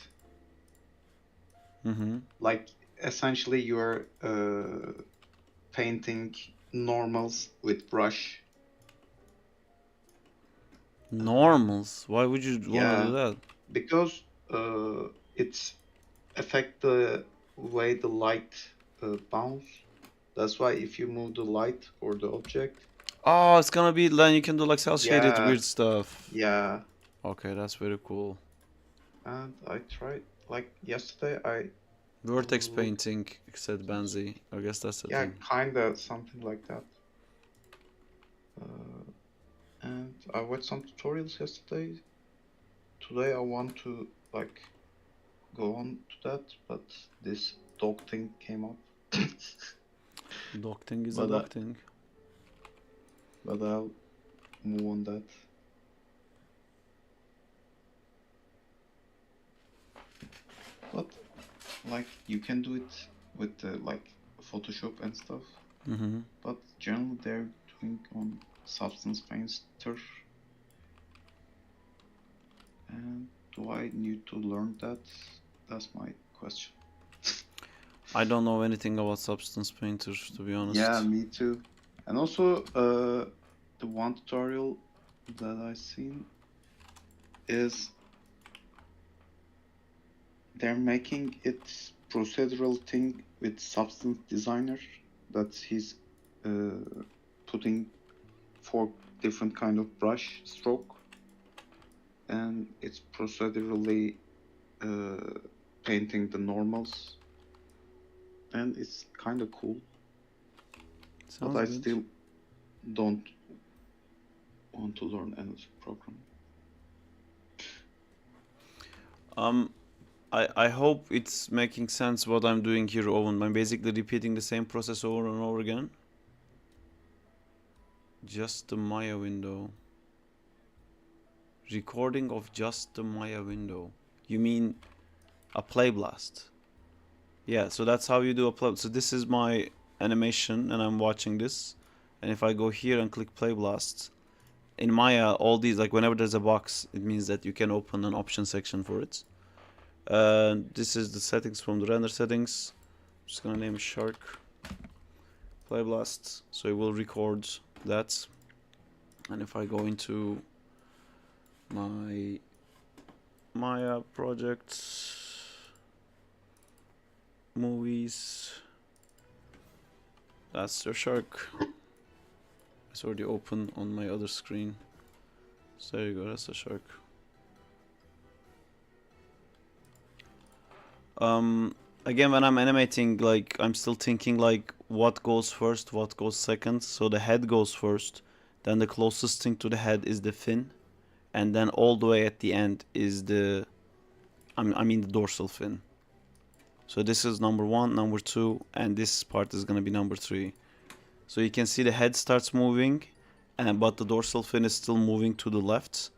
Like, essentially you're painting normals with brush. Normals? Why would you want to do that? Because it's affect the way the light bounce. That's why if you move the light or the object. Oh, it's gonna be, then you can do like cell shaded weird stuff. Yeah. Okay, that's very cool. And I tried, like yesterday, Vertex painting, said Banzi. I guess that's the thing. Yeah, kinda something like that. And I watched some tutorials yesterday today I want to like go on to that, but this dog thing came up. Dog thing is a But dog thing. but I'll move on that. But like you can do it with the like Photoshop and stuff. Mm-hmm. But generally they're doing on Substance Painter. And do I need to learn that? That's my question. I don't know anything about Substance Painter, to be honest. Yeah, me too. And also, the one tutorial that I seen is they're making it procedural thing with Substance Designer that he's putting 4 different kind of brush stroke, and it's procedurally painting the normals, and it's kind of cool. Sounds but I good. still don't want to learn another program. I hope it's making sense what I'm doing here, Owen. I'm basically repeating the same process over and over again. Just the Maya window. Recording of just the Maya window. You mean a play blast? Yeah, so that's how you do a play. So this is my animation and I'm watching this. And if I go here and click play blast, in Maya, all these, like whenever there's a box, it means that you can open an option section for it. This is the settings from the render settings. I'm just gonna name shark play blast, so it will record that. And if I go into my Maya projects, movies, that's the shark. It's already open on my other screen. So there you go, that's the shark. Again, when I'm animating, like I'm still thinking like what goes first, what goes second. So the head goes first, then the closest thing to the head is the fin, and then all the way at the end is the I mean the dorsal fin. So this is number 1, number 2, and this part is gonna be number 3. So you can see the head starts moving, but the dorsal fin is still moving to the left.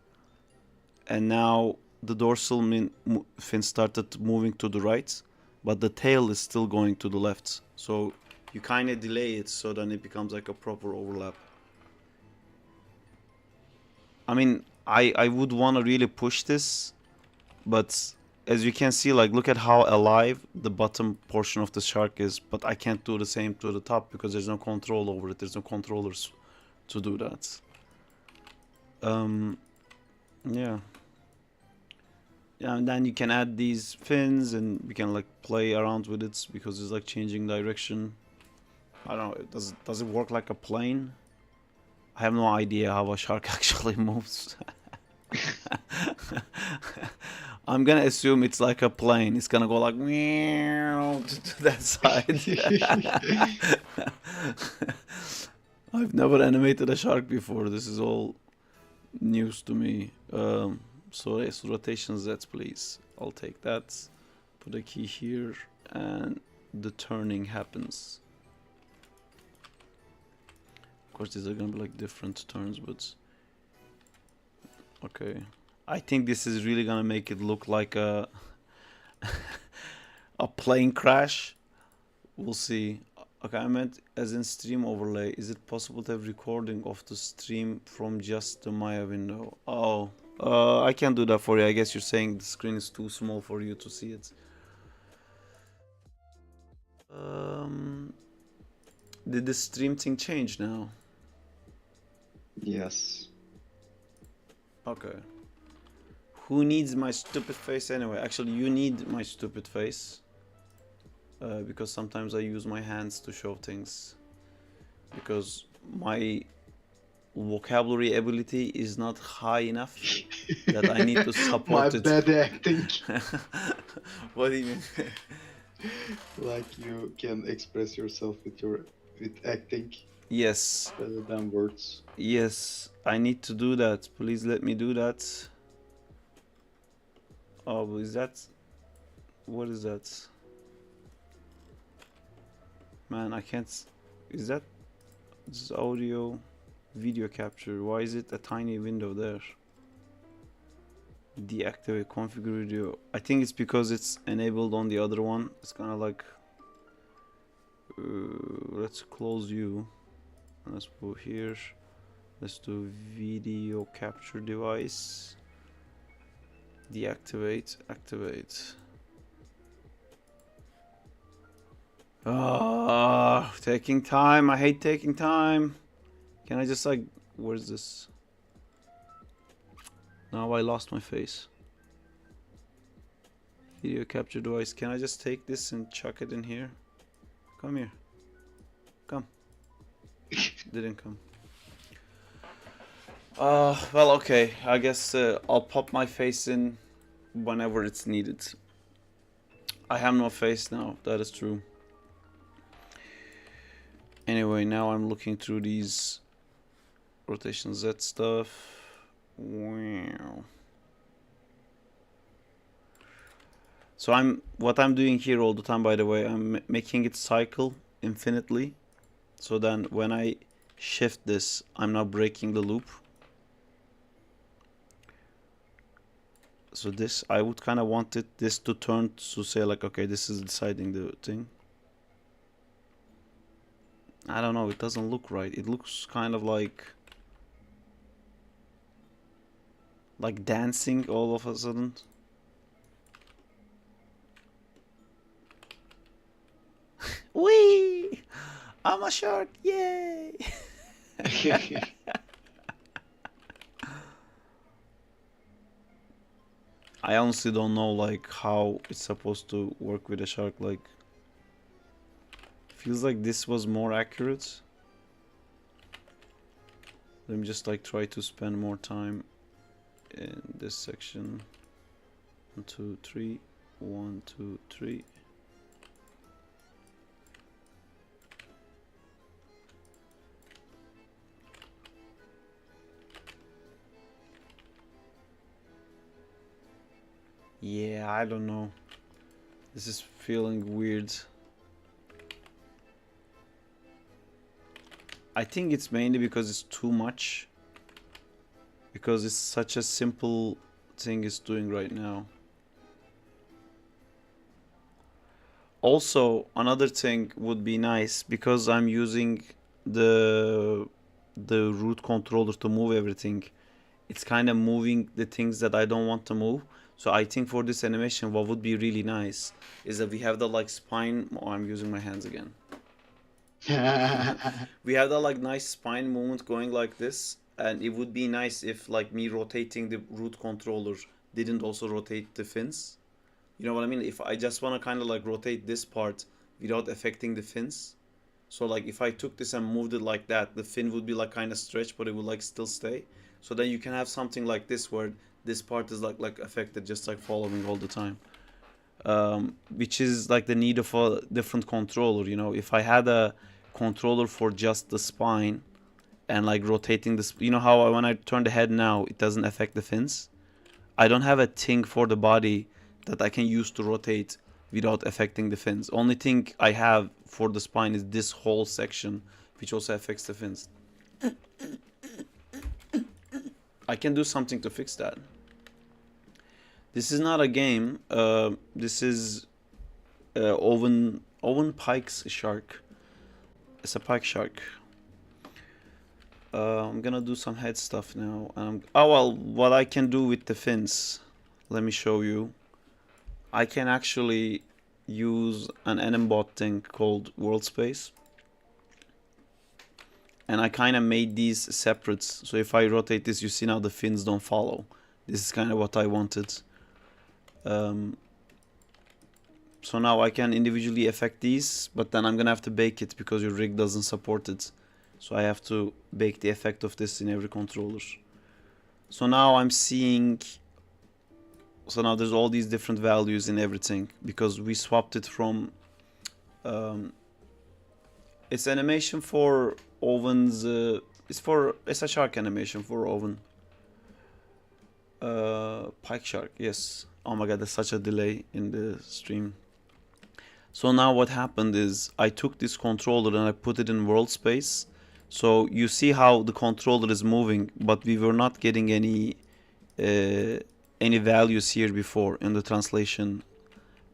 And now the dorsal fin started moving to the right, but the tail is still going to the left. So you kind of delay it so then it becomes like a proper overlap. I mean, I would want to really push this, but as you can see, like look at how alive the bottom portion of the shark is, but I can't do the same to the top because there's no control over it. There's no controllers to do that. Yeah. Yeah, and then you can add these fins and we can like play around with it because it's like changing direction. I don't know, does it work like a plane? I have no idea how a shark actually moves. I'm gonna assume it's like a plane. It's gonna go like meow to that side. I've never animated a shark before. This is all news to me. So yes, rotation Z, please. I'll take that. Put a key here, and the turning happens. Of course, these are gonna be like different turns, but okay. I think this is really gonna make it look like a a plane crash. We'll see. Okay, I meant as in stream overlay. Is it possible to have recording of the stream from just the Maya window? Oh. I can do that for you. I guess you're saying the screen is too small for you to see it. Did the stream thing change now? Yes. Okay. Who needs my stupid face anyway? Actually, you need my stupid face. Because sometimes I use my hands to show things. Because my vocabulary ability is not high enough that I need to support it. My bad acting. What do you mean? Like you can express yourself with acting Yes. better than words. Yes, I need to do that. Please let me do that. Oh, is that... What is that? Man, I can't... Is that... This is audio video capture. Why is it a tiny window there? Deactivate configure video. I think it's because it's enabled on the other one. It's kind of like... let's close you. And let's go here. Let's do video capture device. Deactivate, activate. Ah, taking time. I hate taking time. Can I just like, where's this? Now I lost my face. Video capture device. Can I just take this and chuck it in here? Come here. Come. Didn't come. Well, okay. I guess I'll pop my face in whenever it's needed. I have no face now. That is true. Anyway, now I'm looking through these rotation Z stuff. Wow. So what I'm doing here all the time, by the way, I'm making it cycle infinitely. So then when I shift this, I'm not breaking the loop. So this, I would kind of want this to turn to say like, okay, this is deciding the thing. I don't know, it doesn't look right. It looks kind of like dancing all of a sudden. Wee! I'm a shark, yay! I honestly don't know like how it's supposed to work with a shark. Like, feels like this was more accurate. Let me just like try to spend more time in this section. 1, 2, 3. 1, 2, 3. Yeah, I don't know. This is feeling weird. I think it's mainly because it's too much. Because it's such a simple thing it's doing right now. Also, another thing would be nice, because I'm using the root controller to move everything. It's kind of moving the things that I don't want to move. So I think for this animation, what would be really nice is that we have the like spine. Oh, I'm using my hands again. We have that like nice spine movement going like this, and it would be nice if like me rotating the root controller didn't also rotate the fins. You know what I mean? If I just want to kind of like rotate this part without affecting the fins. So like if I took this and moved it like that, the fin would be like kind of stretched, but it would like still stay. So then you can have something like this where this part is like affected, just like following all the time. Which is like the need of a different controller, you know. If I had a controller for just the spine and like rotating this, you know how when I turn the head now, it doesn't affect the fins? I don't have a thing for the body that I can use to rotate without affecting the fins. Only thing I have for the spine is this whole section, which also affects the fins. I can do something to fix that. This is not a game. This is Owen Pike's shark. It's a pike shark. I'm gonna do some head stuff now. Oh well, what I can do with the fins, let me show you. I can actually use an NMBot thing called World Space. And I kind of made these separate. So if I rotate this, you see now the fins don't follow. This is kind of what I wanted. So now I can individually affect these, but then I'm gonna have to bake it because your rig doesn't support it. So I have to bake the effect of this in every controller. So now I'm seeing... So now there's all these different values in everything because we swapped it from... it's animation for Owen's... it's a shark animation for Owen. Pike Shark, yes. Oh my god, there's such a delay in the stream. So now what happened is I took this controller and I put it in world space. So you see how the controller is moving, but we were not getting any values here before in the translation.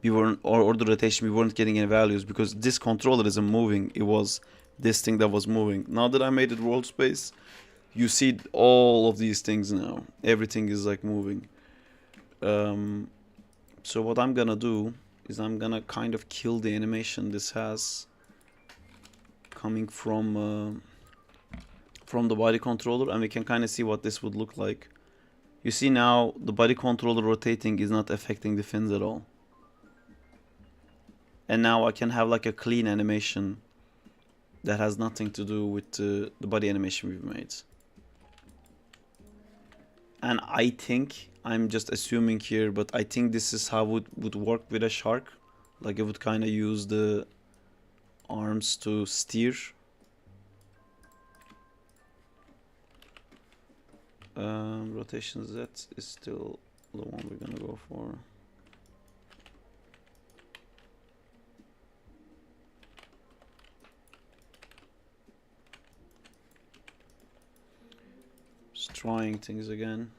We weren't, or the rotation, we weren't getting any values because this controller isn't moving. It was this thing that was moving. Now that I made it world space, you see all of these things now. Everything is like moving. So what I'm gonna do is I'm gonna kind of kill the animation this has coming from the body controller, and we can kind of see what this would look like. You see now the body controller rotating is not affecting the fins at all. And now I can have like a clean animation that has nothing to do with the body animation we've made. And I think, I'm just assuming here, but I think this is how it would work with a shark. Like it would kind of use the arms to steer. Rotation Z is still the one we're gonna go for. Just trying things again.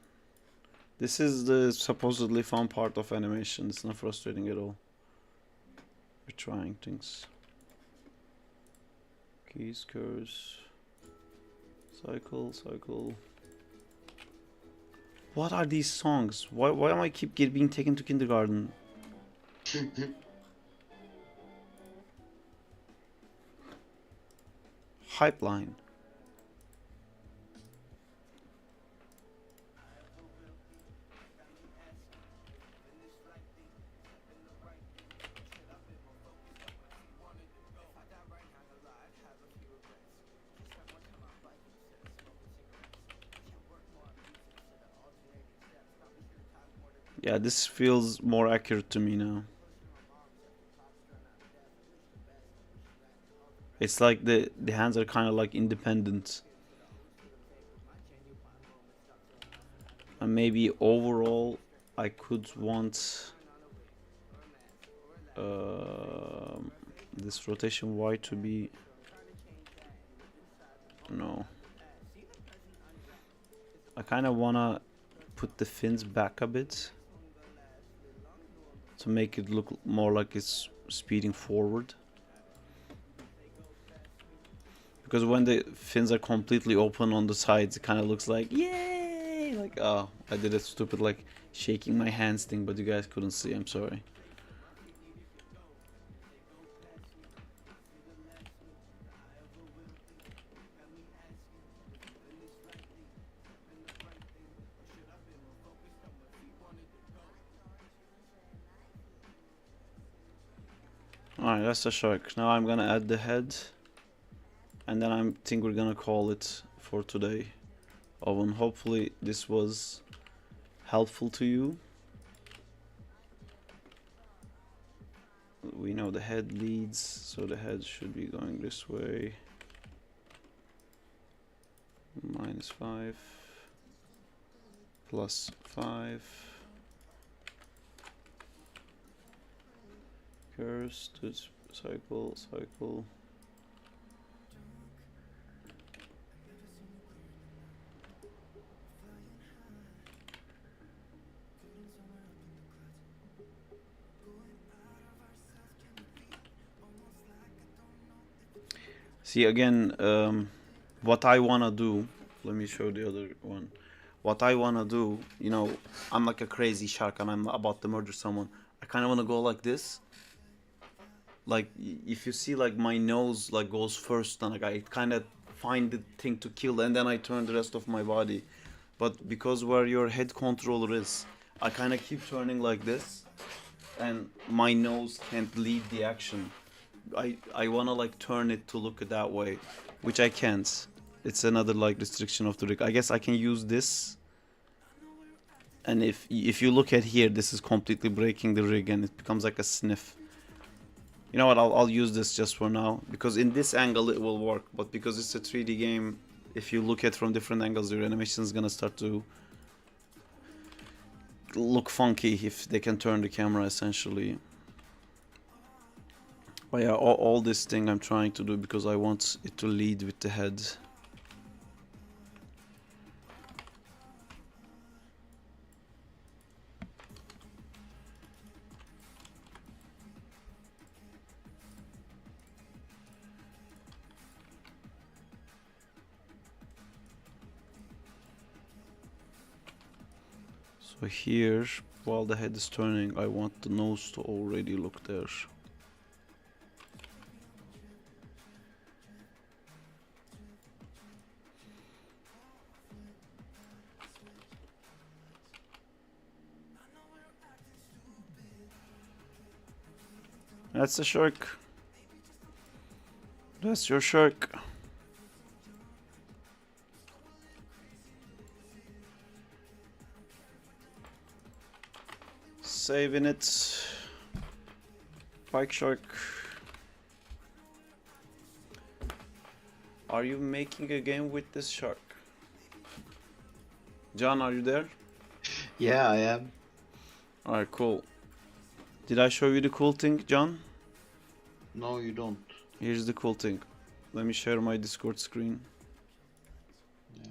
This is the supposedly fun part of animation. It's not frustrating at all. We're trying things. Keys, curves, cycle, cycle. What are these songs? Why am I being taken to kindergarten? Hype line. Yeah, this feels more accurate to me now. It's like the hands are kind of like independent. And maybe overall I could want this rotation Y to be, no. I kind of wanna put the fins back a bit to make it look more like it's speeding forward. Because when the fins are completely open on the sides, it kind of looks like, yay! Like, oh, I did a stupid, like, shaking my hands thing, but you guys couldn't see, I'm sorry. Alright, that's the shark. Now I'm gonna add the head. And then I think we're gonna call it for today. Owen, hopefully this was helpful to you. We know the head leads, so the head should be going this way. -5 +5. Curves to cycle, cycle. See again, what I wanna do, let me show the other one. What I wanna do, you know, I'm like a crazy shark and I'm about to murder someone. I kinda wanna go like this. Like, if you see like my nose like goes first, and like I kinda find the thing to kill and then I turn the rest of my body. But because where your head controller is, I kinda keep turning like this and my nose can't lead the action. I wanna like turn it to look that way, which I can't. It's another like restriction of the rig. I guess I can use this, and if you look at here, this is completely breaking the rig and it becomes like a sniff. You know what, I'll use this just for now, because in this angle it will work, but because it's a 3D game, if you look at from different angles, your animation is gonna start to look funky if they can turn the camera essentially. But yeah, all this thing I'm trying to do because I want it to lead with the head. So here, while the head is turning, I want the nose to already look there. That's a shark. That's your shark. Saving it. Pike shark. Are you making a game with this shark? John, are you there? Yeah, I am. Alright, cool. Did I show you the cool thing, John? No, you don't. Here's the cool thing. Let me share my Discord screen. Yeah.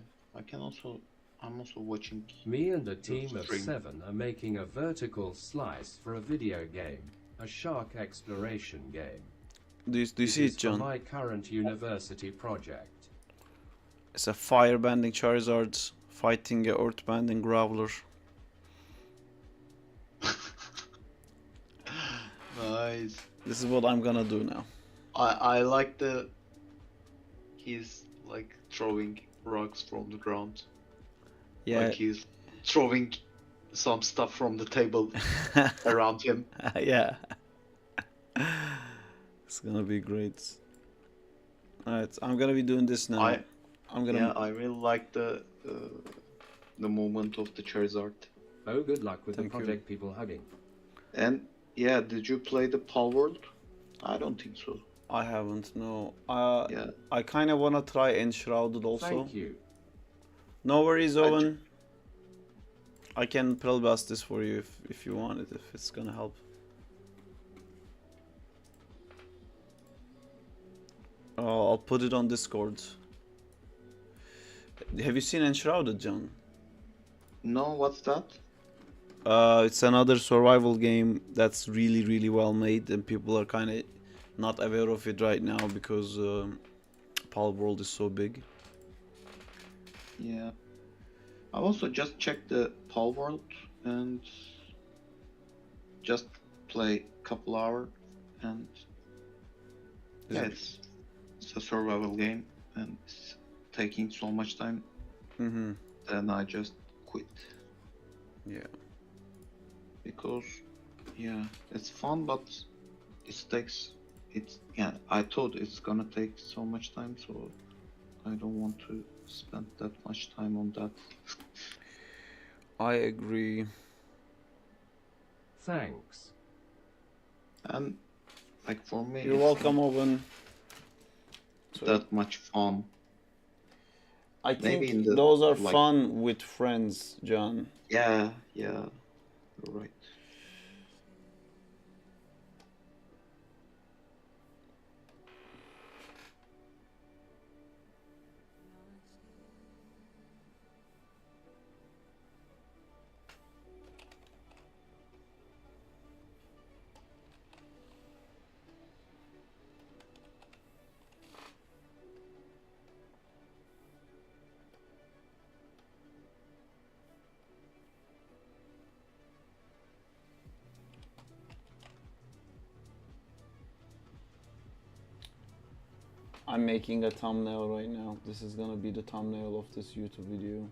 I'm also watching. Me and a team of stream. 7 are making a vertical slice for a video game, a shark exploration game. Do you see is it, for John? my current university project. It's a fire-bending Charizard fighting a earth-bending Graveler. Nice. This is what I'm gonna do now. I like he's like throwing rocks from the ground. Yeah, Like he's throwing some stuff from the table around him. yeah. It's gonna be great. Alright, I'm gonna be doing this now. Yeah, I really like the movement of the Charizard. Oh, good luck with Thank the you. project, people hugging. And yeah, did you play the Pal World? I don't think so. I haven't, no. Yeah. I kind of wanna try Enshrouded also. Thank you. No worries, Owen. I can bust this for you if you want it, if it's gonna help. Oh, I'll put it on Discord. Have you seen Enshrouded, John? No, what's that? It's another survival game that's really well made, and people are kind of not aware of it right now because Pal World is so big. Yeah. I also just checked the Pal World and just play couple hour and Is yeah, it- it's a survival game and it's taking so much time. Mm-hmm. Then I just quit Yeah. because yeah, it's fun, but I thought it's gonna take so much time, so I don't want to spend that much time on that. I agree. Thanks. And like for me, You're it's welcome, not Owen. that much fun. I Maybe think in the, those are like- fun with friends, John. Yeah, you're right. I'm making a thumbnail right now. This is gonna be the thumbnail of this YouTube video.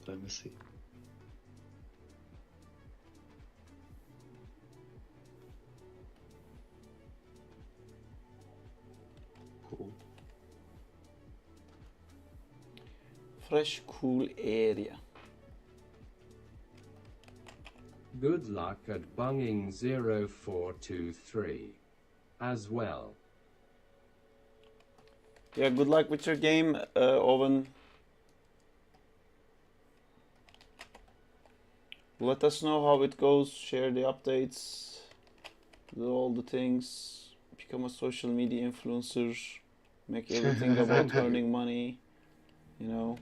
Let me see. Cool. Fresh, cool area. Good luck at bunging 0423. As well. Yeah, good luck with your game, Owen. Let us know how it goes. Share the updates. Do all the things. Become a social media influencer. Make everything about earning money. You know.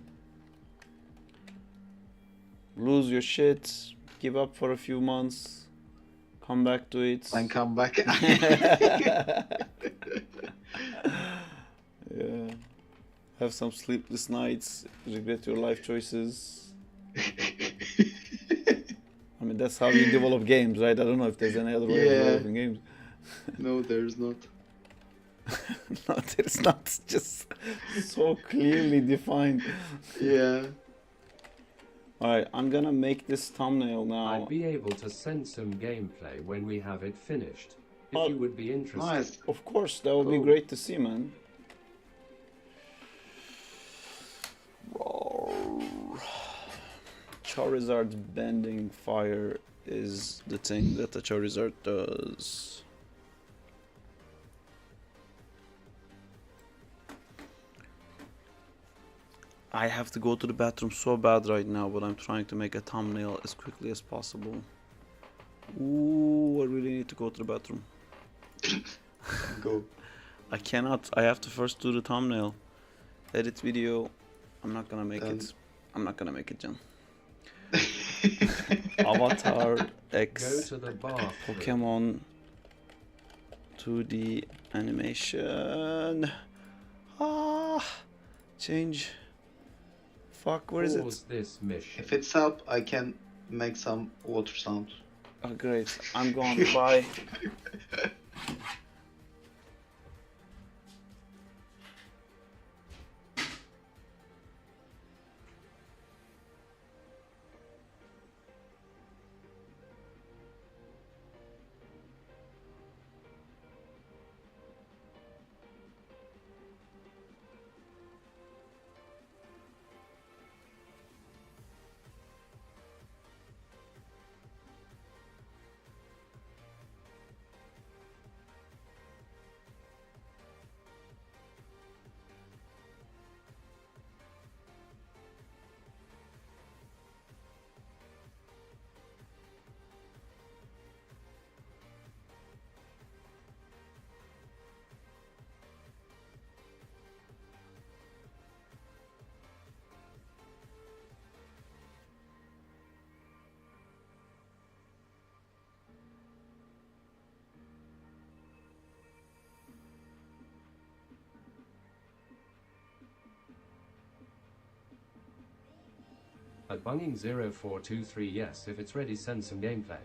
Lose your shit. Give up for a few months. Come back to it. And come back. Yeah. Have some sleepless nights. Regret your life choices. I mean, that's how you develop games, right? I don't know if there's any other way of Yeah. developing games. No, there's not. No, it's not just so clearly defined. Yeah. Alright, I'm gonna make this thumbnail now. I'd be able to send some gameplay when we have it finished, if Oh, you would be interested. Nice. Of course, that would be Cool. great to see, man. Charizard's bending fire is the thing that the Charizard does. I have to go to the bathroom so bad right now, but I'm trying to make a thumbnail as quickly as possible. Ooh, I really need to go to the bathroom. Go. I cannot. I have to first do the thumbnail. Edit video. I'm not gonna make Done. it. I'm not gonna make it, John. Avatar Go X to the bathroom. Pokemon 2D animation. Change. Fuck, where is Pause it? this mission. If it's up, I can make some water sound. Oh, great. I'm gone. Bye. At bunging 0423, yes, if it's ready, send some gameplay.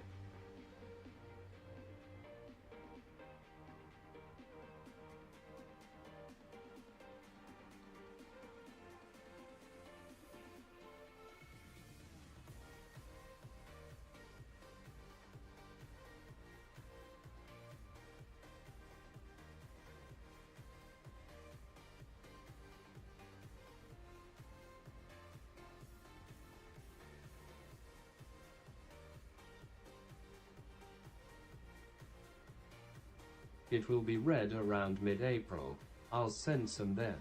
It will be read around mid-April. I'll send some then.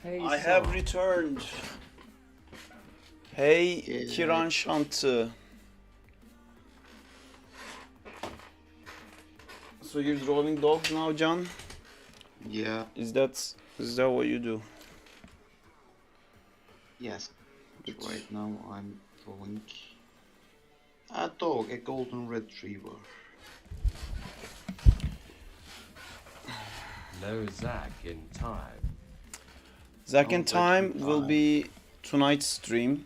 Hey, I have Saab. returned. Hey, Yeah. Kiran Shantı. So you're drawing dogs now, John? Yeah. Is that what you do? Yes. Right now I'm drawing a dog, a golden retriever. No Zach in time. Zach Oh, in that's Time in will time. be tonight's stream.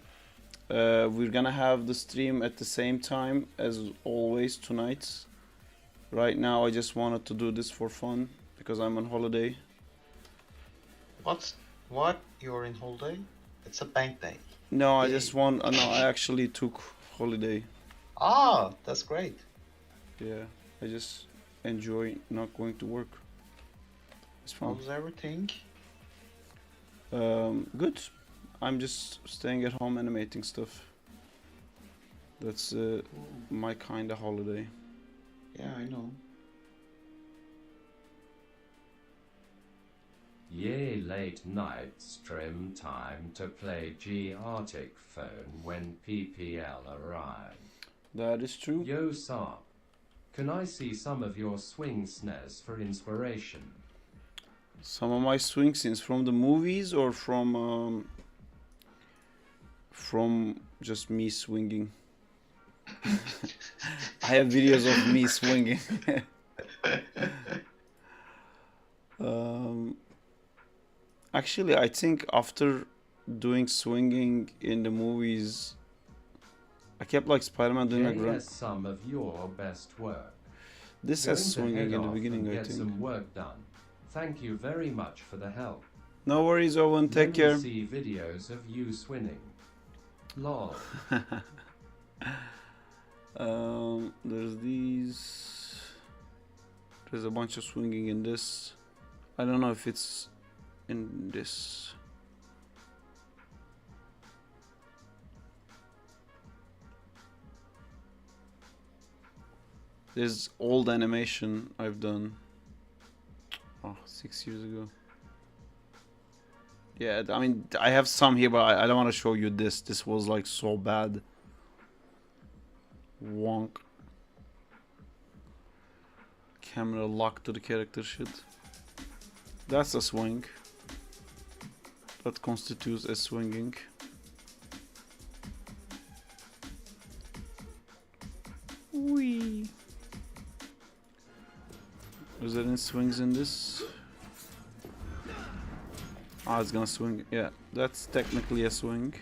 We're gonna have the stream at the same time as always tonight. Right now I just wanted to do this for fun because I'm on holiday. What? You're in holiday? It's a bank day. No, I Yay. just want. No, I actually took holiday. Ah, that's great. Yeah, I just enjoy not going to work. It's fun. How's everything? Good. I'm just staying at home animating stuff. That's my kind of holiday. Yeah, I know. Yay, late night stream time to play G Arctic phone when PPL arrive. That is true. Yo, Saab. Can I see some of your swing snares for inspiration? Some of my swing scenes from the movies or from just me swinging. I have videos of me swinging. Actually, I think after doing swinging in the movies, I kept like Spider-Man doing like Jay run. has some of your best work. This Going has to swinging head in the off beginning, and I get think. some work done. Thank you very much for the help. No worries, Owen. Take Let care. me see videos of you swinging. Lol. There's these. There's a bunch of swinging in this. I don't know if it's in this. There's old animation I've done. Oh, 6 years ago. Yeah, I mean, I have some here, but I don't want to show you this. This was like so bad. Wonk. Camera locked to the character shit. That's a swing. That constitutes a swinging. Wee. Is there any swings in this? Ah, it's gonna swing. Yeah, that's technically a swing.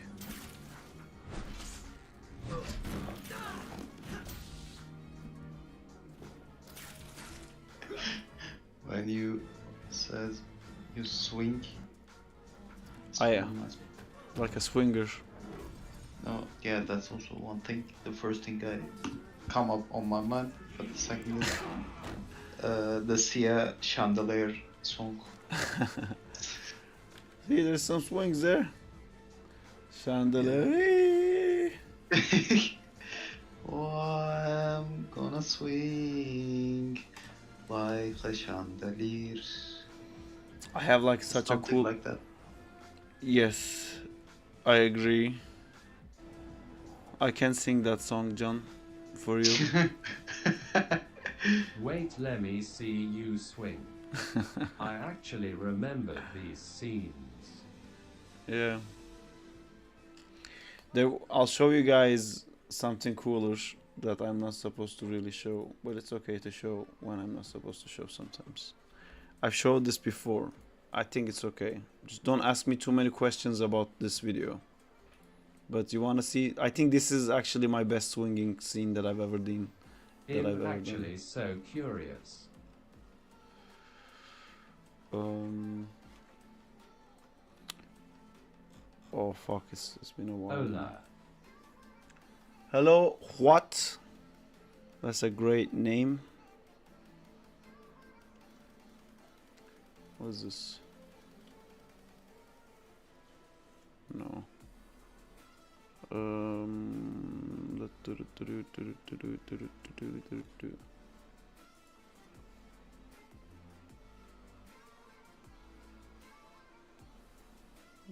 When you says you swing. Ah, yeah. so nice. Like a swinger. No, yeah, that's also one thing. The first thing I come up on my mind, but the second is the Sia Chandelier song. See, there's some swings there. Chandelier. Oh, I'm gonna swing like a chandelier. I have like such a Something cool. like that. Yes, I agree. I can sing that song, John, for you. Wait, let me see you swing. I actually remember these scenes. Yeah. There, I'll show you guys something cooler that I'm not supposed to really show, but it's okay to show when I'm not supposed to show sometimes. I've showed this before. I think it's okay. Just don't ask me too many questions about this video. But you want to see? I think this is actually my best swinging scene that I've ever done. I'm actually so curious. Oh fuck! It's been a while. Hola. Hello, what? That's a great name. What is this? No.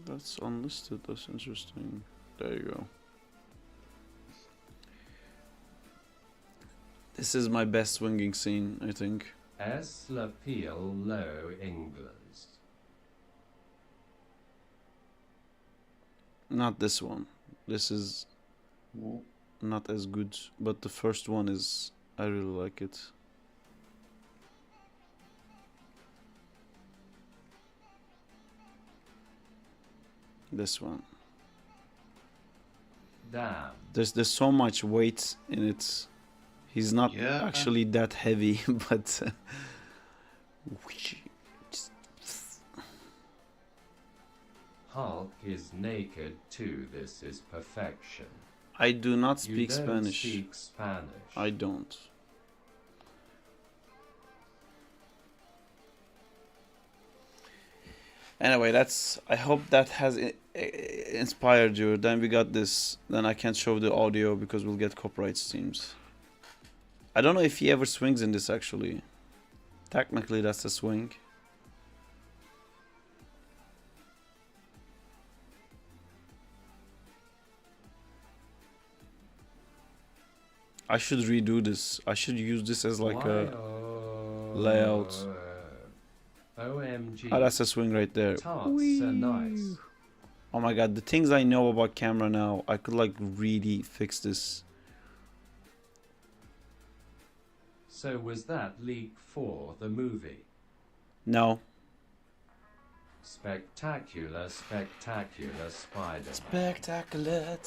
That's unlisted. That's interesting. There you go. This is my best swinging scene, I think. Es la piel lo inglés. Not this one. This is Well, not as good, but the first one is. I really like it. This one. Damn. There's so much weight in it. He's not Yeah. actually that heavy, but Hulk is naked too. This is perfection. I do not You speak don't Spanish. speak Spanish. I don't. Anyway, that's. I hope that has inspired you. Then we got this. Then I can't show the audio because we'll get copyright streams. I don't know if he ever swings in this actually. Technically, that's a swing. I should redo this. I should use this as like a layout. OMG. Oh, that's a swing right there. Tarts are nice. Oh my god, the things I know about camera now, I could like really fix this. So was that leak for the movie? No. Spectacular, spectacular Spider-Man. Spectacular.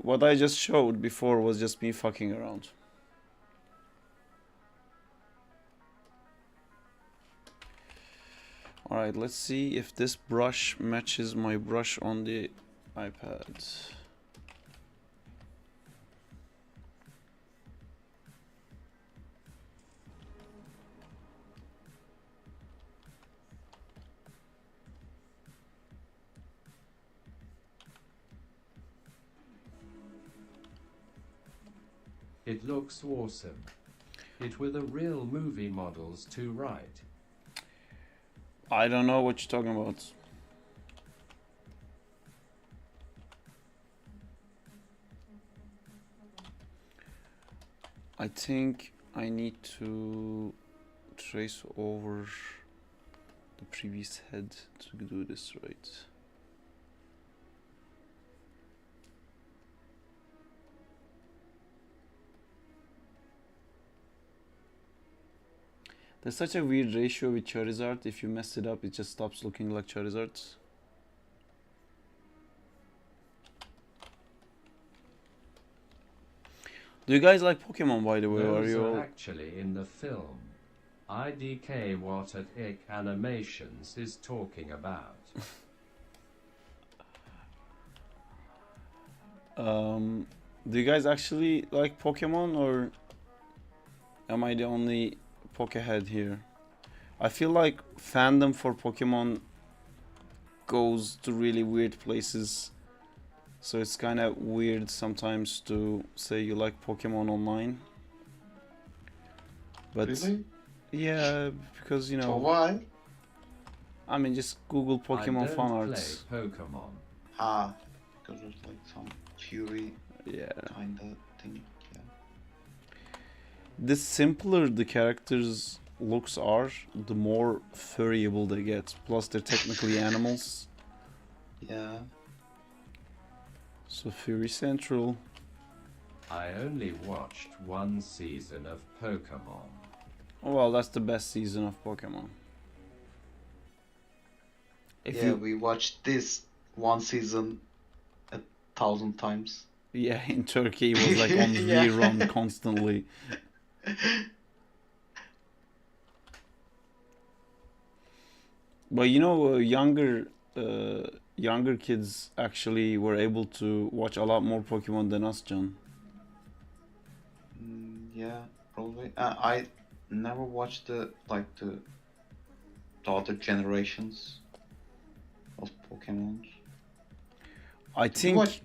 What I just showed before was just me fucking around. Alright, let's see if this brush matches my brush on the iPad. It looks awesome. It were the real movie models too, right? I don't know what you're talking about. I think I need to trace over the previous head to do this right. There's such a weird ratio with Charizard. If you mess it up, it just stops looking like Charizard. Do you guys like Pokemon, by the way? Or are Those you are all... actually in the film. IDK what at IC Animations is talking about. Do you guys actually like Pokemon, or am I the only Pokehead here? I feel like fandom for Pokemon goes to really weird places. So it's kind of weird sometimes to say you like Pokemon online. But really? yeah, because you For know, why? I mean, just Google Pokemon I fan don't arts. play Pokemon. Ah, because it's like some Fury Yeah. kinda thing. Yeah. The simpler the characters' looks are, the more furryable they get. Plus, they're technically animals. Yeah. So Fury Central. I only watched one season of Pokemon. Oh, well, that's the best season of Pokemon. If Yeah, we watched this one season 1,000 times. yeah, in Turkey it was like on Yeah. rerun constantly. But you know, younger kids actually were able to watch a lot more Pokemon than us, John. Yeah, probably. I never watched the other generations of Pokemon. I you think watch-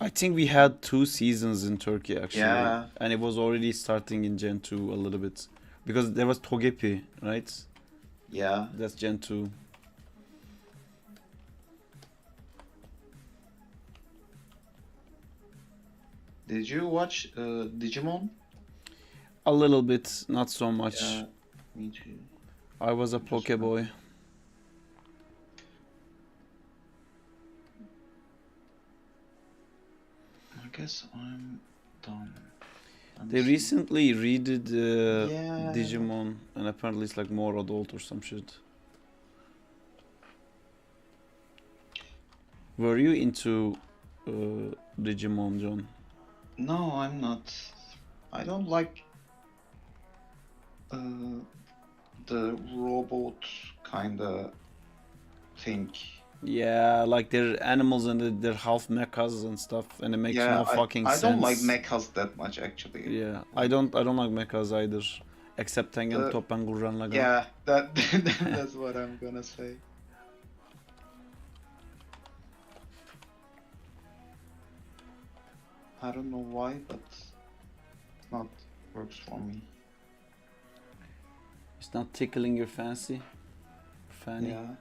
I think we had 2 seasons in Turkey actually, Yeah. and it was already starting in Gen 2 a little bit because there was Togepi, right? Yeah. That's Gen 2. Did you watch Digimon? A little bit, not so much. Yeah, me too. I was a Just Pokeboy. I guess I'm done. They recently redid Yeah. Digimon, and apparently it's like more adult or some shit. Were you into Digimon, John? No, I'm not. I don't like the robot kinda thing. Yeah, like they're animals and they're half mechas and stuff, and it makes Yeah, no fucking I sense. don't like mechas that much actually. Yeah, I don't like mechas either, except Tengen The- Toppan Gurren Lagann. Yeah, that's what I'm gonna say. I don't know why, but it's not works for me. It's not tickling your fancy, fanny. Yeah.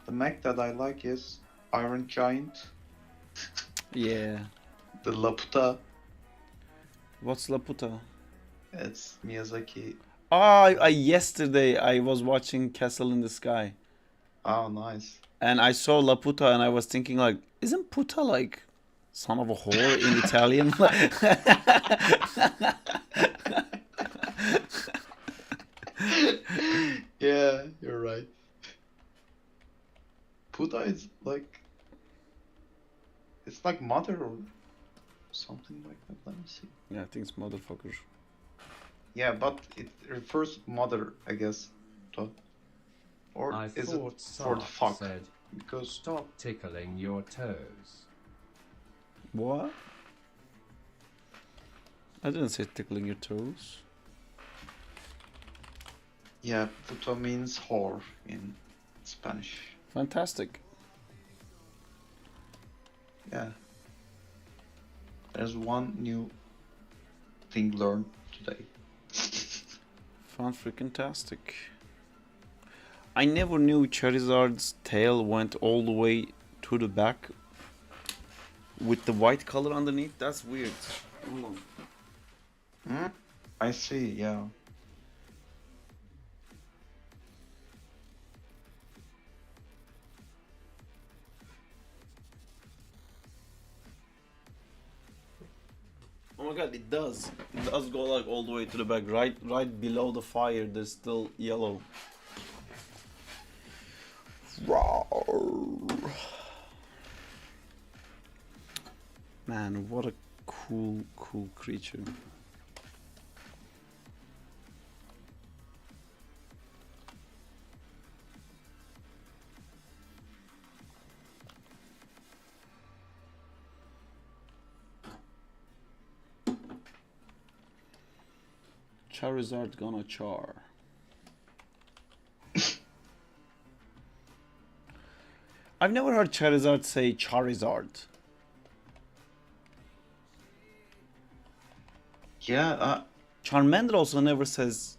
The mech that I like is Iron Giant, Yeah. the Laputa. What's Laputa? It's Miyazaki. Oh, yesterday I was watching Castle in the Sky, Oh, nice. and I saw Laputa, and I was thinking like, isn't puta like son of a whore in Italian? Yeah, you're right. Puta is like, it's like mother or something like that. Let me see. Yeah, I think it's motherfucker. Yeah, but it refers mother, I guess. Or I is thought it for the Sark fuck? said, Because stop tickling your toes. What? I didn't say tickling your toes. yeah, puta means whore in Spanish. Fantastic. Yeah. There's one new thing learned today. Fun freaking tastic. I never knew Charizard's tail went all the way to the back with the white color underneath. That's weird. Hold on. Hmm? I see, yeah. Oh my god, it does. It does go like all the way to the back. Right below the fire, there's still yellow. Roar. Man, what a cool creature. Charizard gonna char. I've never heard Charizard say Charizard. Yeah, Charmander also never says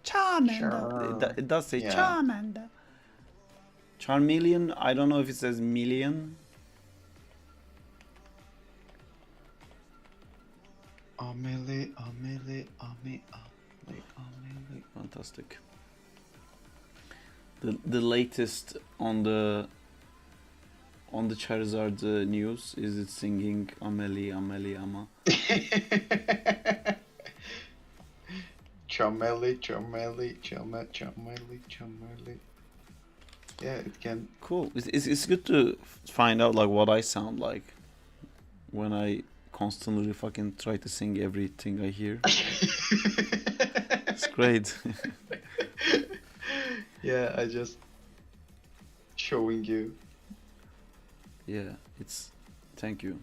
Charmander. Char- It does say yeah. Charmander. Charmeleon, I don't know if it says million. Amelie. Fantastic. The latest on the Charizard news is it singing Amelie Ama. Chameli. Yeah, it can. Cool. It's good to find out like what I sound like when I constantly fucking try to sing everything I hear. It's great. Yeah, I just showing you. Yeah, it's. Thank you.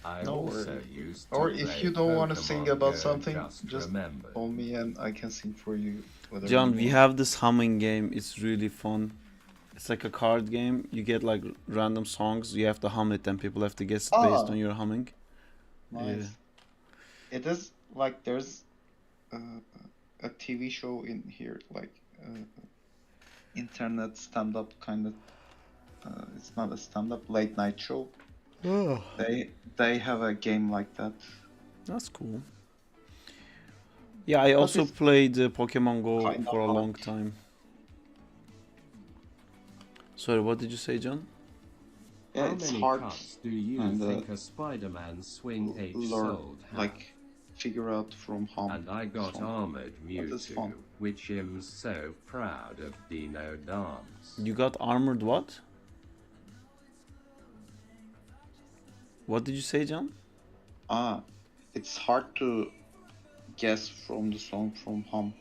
I No also worries. used to Or if play you don't want to sing Pokemon about Go, something, just remember. call me and I can sing for you. whatever John, you we want. have this humming game. It's really fun. It's like a card game. You get like random songs. You have to hum it, and people have to guess it based Ah. on your humming. Nice. It is like there's a TV show in here, like internet stand-up kind of It's not a stand-up late night show. Oh, They have a game like that. that's cool. Yeah, I But also it's played Pokemon Go kind of for a long hard. time. Sorry, what did you say, John? Yeah, How it's many hard cuts do you and think a Spider-Man swing H learn, sold have? like, figure out from home. And I got So, armored but it's fun. Mewtwo, which I'm so proud of Dino Dance. You got armored what? What did you say, John? It's hard to guess from the song from hum.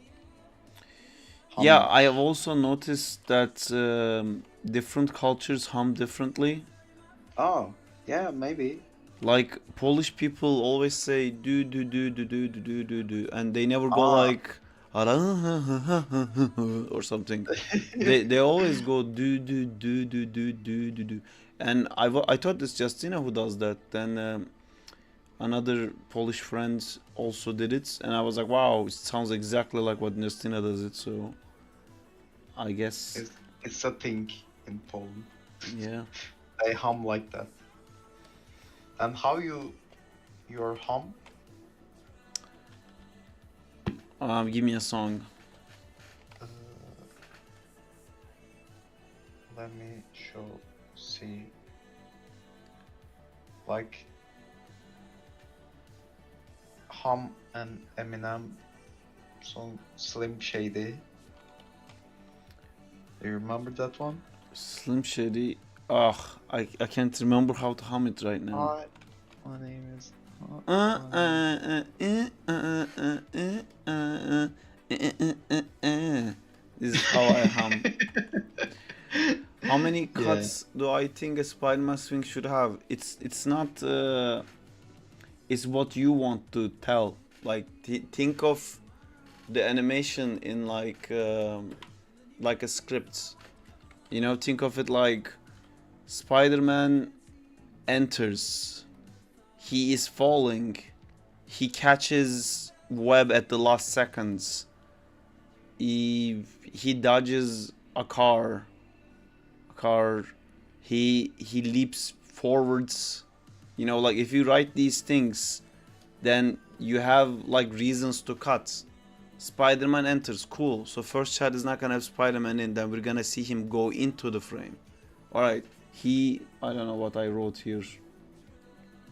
Yeah, Humming. I have also noticed that different cultures hum differently. Oh, yeah, maybe. Like Polish people always say do do do do do do do do do, and they never go Ah, like or something. They always go do do do do do do do do. And I thought it's Justina who does that. Then another Polish friend also did it, and I was like, wow, it sounds exactly like what Justina does it. So I guess it's a thing in Poland. yeah. They hum like that. And how your hum? Give me a song. Uh, let me see. Like hum and Eminem song Slim Shady. Do you remember that one? Slim Shady. Ugh, I can't remember how to hum it right now. Hi, my name is. This is how I hum. How many Yeah. cuts do I think a Spider-Man swing should have? It's not. It's what you want to tell. Like think of the animation in like a script. You know, think of it like Spider-Man enters. He is falling. He catches web at the last seconds. He dodges a car. He leaps forwards. You know, like if you write these things, then you have like reasons to cut. Spider-Man enters, cool. So first shot is not gonna have Spider-Man in, then we're gonna see him go into the frame. Alright, I don't know what I wrote here.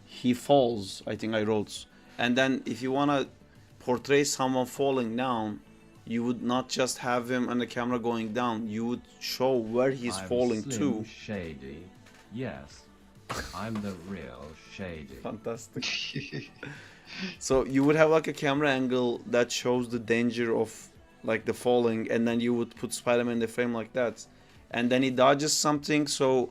He falls, I think I wrote. And then if you wanna portray someone falling down, you would not just have him on the camera going down, you would show where he's I'm falling Slim to. Shady. Yes, I'm the real Shady. Fantastic. So you would have like a camera angle that shows the danger of like the falling, and then you would put Spider-Man in the frame like that, and then he dodges something, so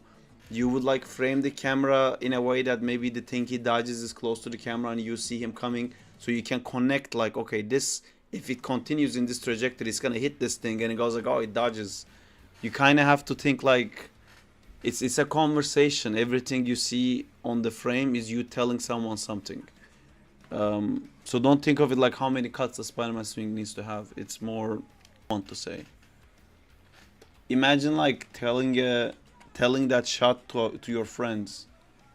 you would like frame the camera in a way that maybe the thing he dodges is close to the camera and you see him coming, so you can connect like, okay, this, if it continues in this trajectory, it's gonna hit this thing, and it goes like, oh, it dodges. You kind of have to think like it's a conversation. Everything you see on the frame is you telling someone something. So don't think of it like how many cuts a Spider-Man swing needs to have. It's more want to say. Imagine like telling that shot to your friends.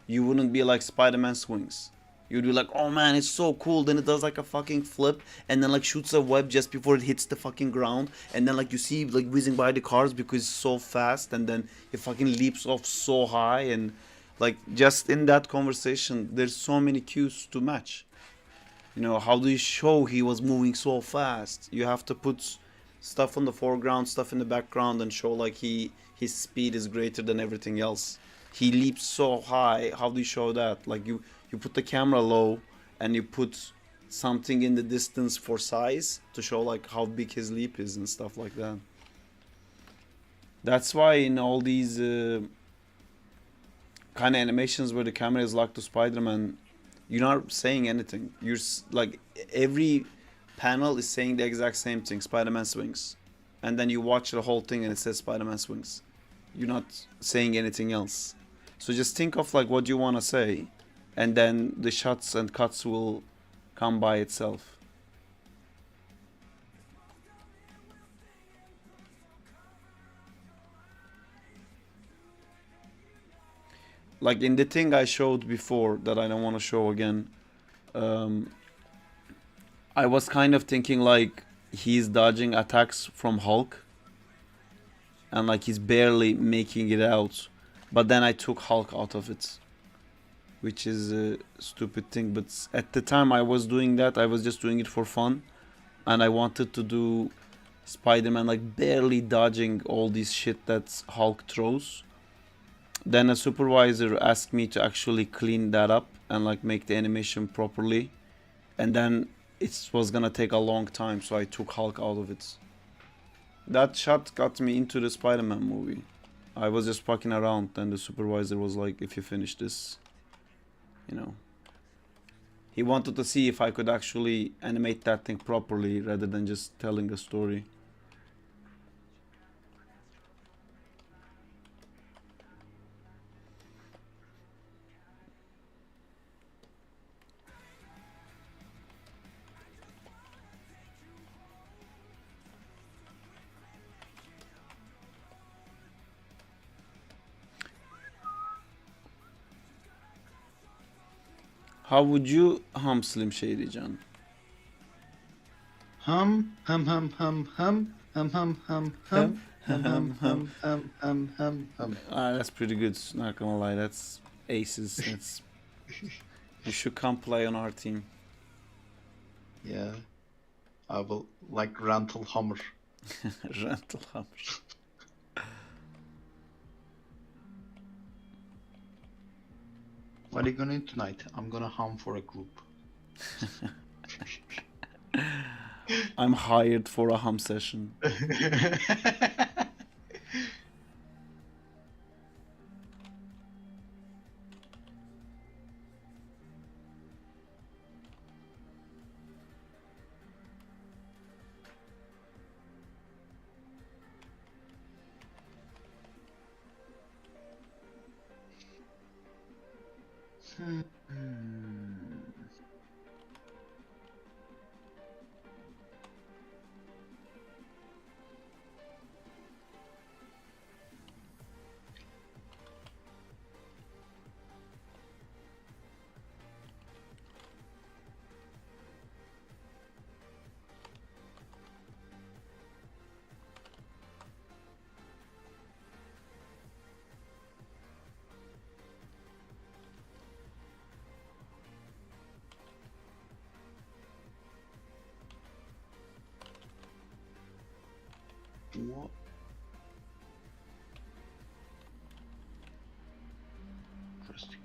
You wouldn't be like Spider-Man swings. You'd be like, oh man, it's so cool. Then it does like a fucking flip and then like shoots a web just before it hits the fucking ground. And then like you see like whizzing by the cars because it's so fast. And then it fucking leaps off so high. And like just in that conversation, there's so many cues to match. You know, how do you show he was moving so fast? You have to put stuff on the foreground, stuff in the background, and show like his speed is greater than everything else. He leaps so high. How do you show that? Like you put the camera low and you put something in the distance for size to show like how big his leap is and stuff like that. That's why in all these kind of animations where the camera is locked to Spider-Man, you're not saying anything. You're like every panel is saying the exact same thing. Spider-Man swings, and then you watch the whole thing and it says Spider-Man swings. You're not saying anything else. So just think of like what you want to say, and then the shots and cuts will come by itself. like in the thing I showed before that I don't want to show again, I was kind of thinking like he's dodging attacks from Hulk and like he's barely making it out, but then I took Hulk out of it, which is a stupid thing. But at the time I was doing that, I was just doing it for fun, and I wanted to do Spider-Man like barely dodging all this shit that Hulk throws. Then a supervisor asked me to actually clean that up and like make the animation properly, and then it was gonna take a long time, so I took Hulk out of it. That shot got me into the Spider-Man movie. I was just fucking around, and the supervisor was like, if you finish this, you know. He wanted to see if I could actually animate that thing properly rather than just telling a story. How would you hum Slim Shady, John? Hum, hum, hum, hum, hum, hum, hum, hum, hum, hum, hum, hum, hum, hum, hum. That's pretty good. Not gonna lie, that's aces. That's you should come play on our team. Yeah, I will like rental Hummer. Rental Hammer. What are you gonna do tonight? I'm gonna hum for a group. I'm hired for a hum session. What? Interesting.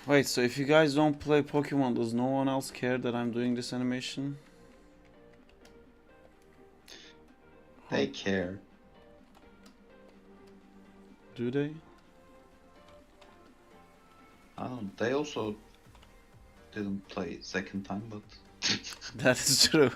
Wait, so if you guys don't play Pokemon, does no one else care that I'm doing this animation? They care. Do they? I don't. They also didn't play second time, but That is true.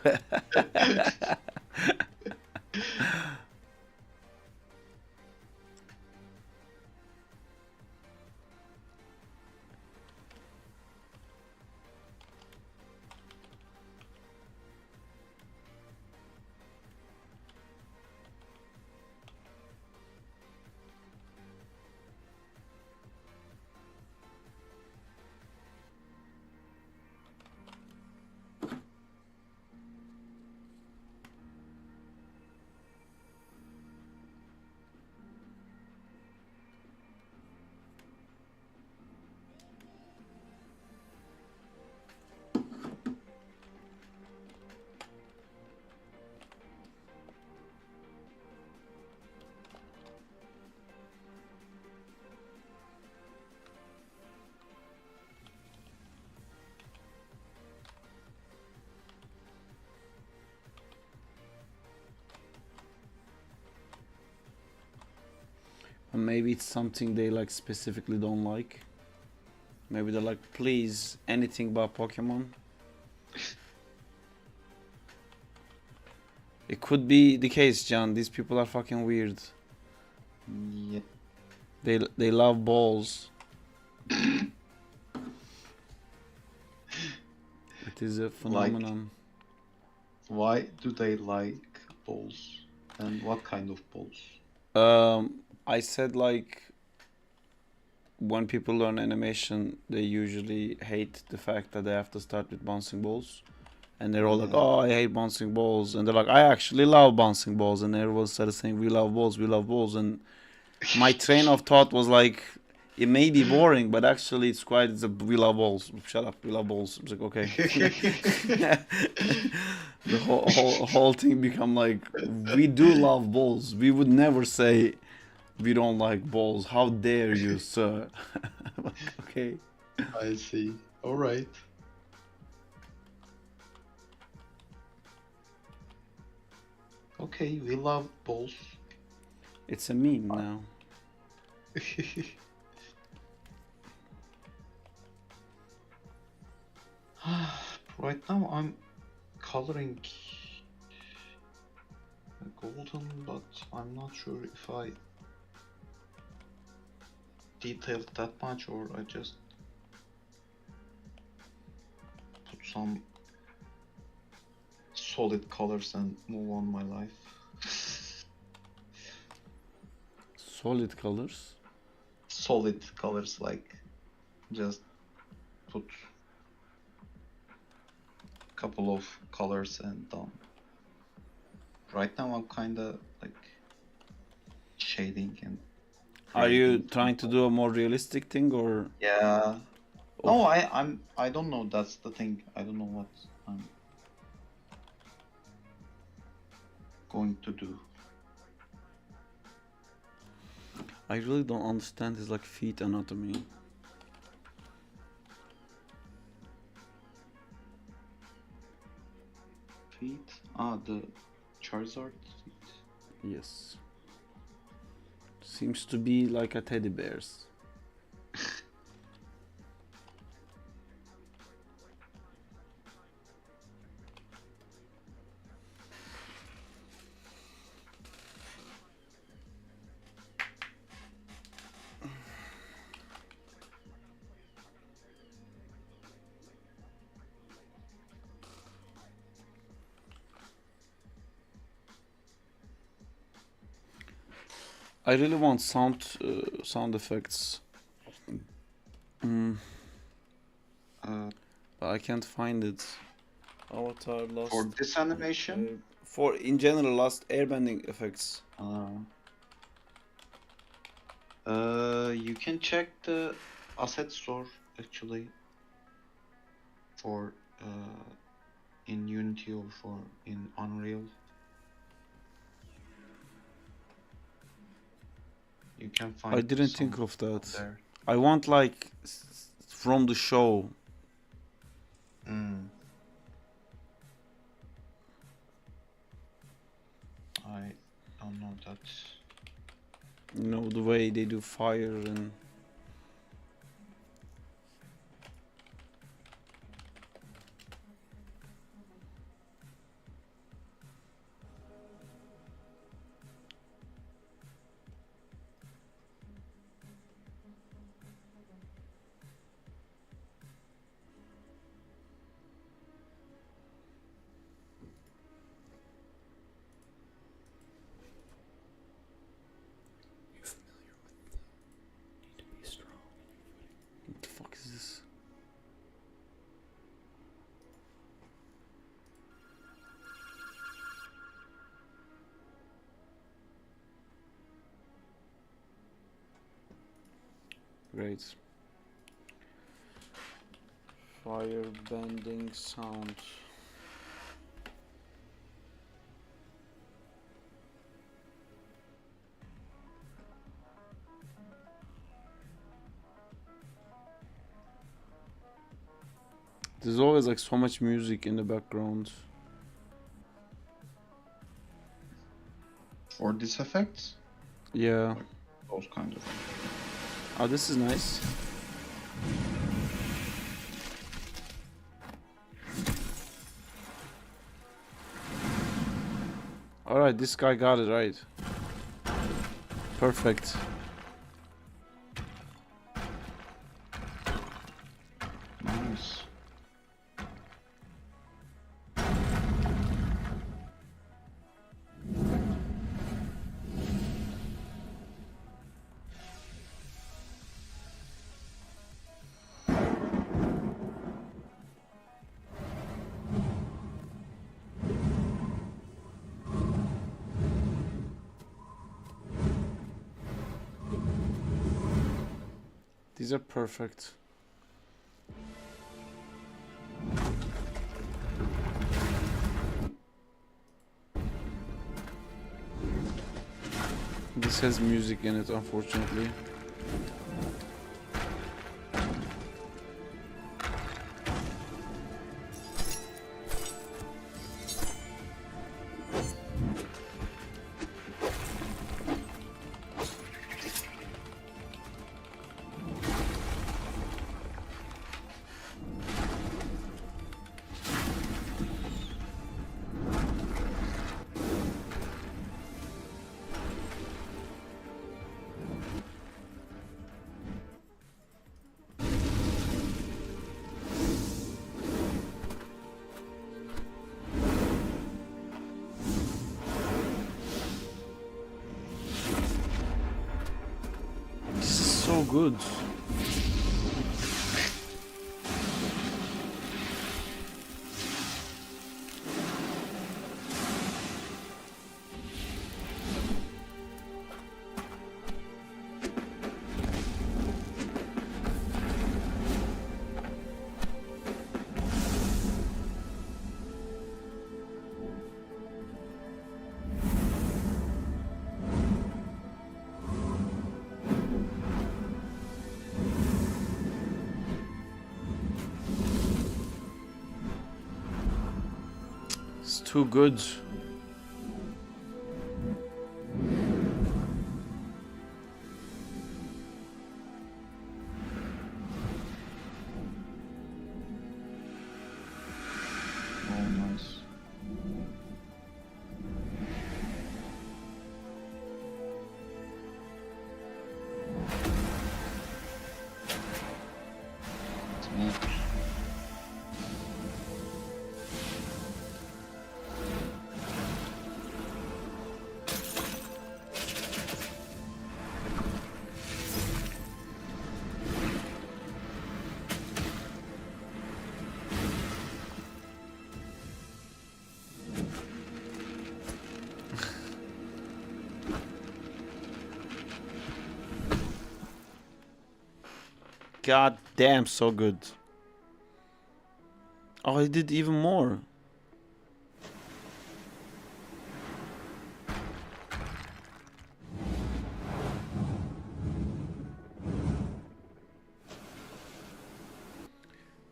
Maybe it's something they like specifically don't like. Maybe they're like, please, anything but Pokemon. It could be the case, John. These people are fucking weird. Yeah. They love balls. It is a phenomenon. Why do they like balls? And what kind of balls? I said like when people learn animation, they usually hate the fact that they have to start with bouncing balls. And they're all like, Yeah. oh, I hate bouncing balls. And they're like, I actually love bouncing balls. And everyone started saying, we love balls, we love balls. And my train of thought was like, it may be boring, but actually it's quite, we love balls. Shut up, we love balls. It's like, okay. The whole thing become like, we do love balls. We would never say we don't like balls. How dare you, sir? Okay. I see. All right. Okay, we love balls. It's a meme now. Right now I'm coloring golden, but I'm not sure if I detailed that much or I just put some solid colors and move on my life. Solid colors. Solid colors, like just put couple of colors and done. Right now I'm kinda like shading and Are you creating trying to do a more realistic thing or? yeah. Oh. No, I don't know, that's the thing. I don't know what I'm going to do. I really don't understand his like feet anatomy. Feet? Ah, the Charizard feet. Yes. Seems to be like a teddy bear's. I really want sound effects. But I can't find it. Avatar lost. For this animation? For in general, lost airbending effects. You can check the asset store actually for in Unity or for in Unreal. You can find. I didn't some think of that. there. I want like from the show. I don't know that. You know the way they do fire and. What the fuck is this? Great. Fire bending sound. There's always like so much music in the background. For this effect? Yeah. Those kind of. Oh, this is nice. Alright, this guy got it right. Perfect. Nice. These are perfect. This has music in it, unfortunately. This is so good. It's too good. Oh, nice. Smooth. God damn, so good. Oh, I did even more.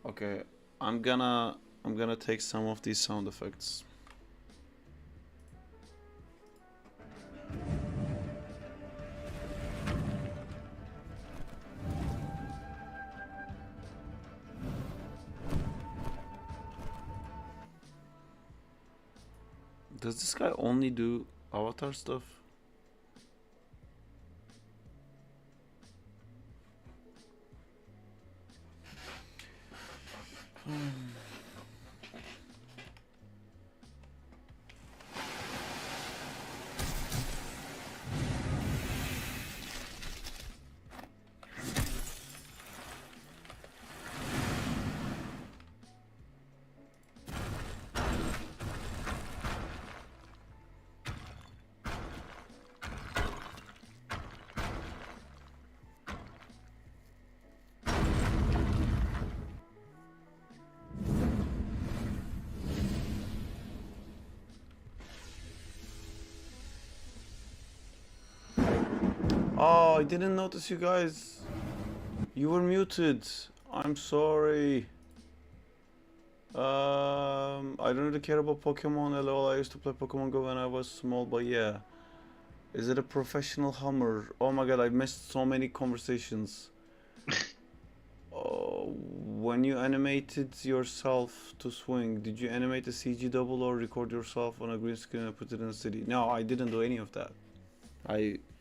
Okay, I'm gonna take some of these sound effects. Does this guy only do Avatar stuff? Oh, I didn't notice you guys. You were muted. I'm sorry. I don't really care about Pokemon. LOL. I used to play Pokemon Go when I was small, but yeah. Is it a professional Hummer? Oh my god, I missed so many conversations. Oh. when you animated yourself to swing, did you animate a CG double or record yourself on a green screen and put it in the city? No, I didn't do any of that.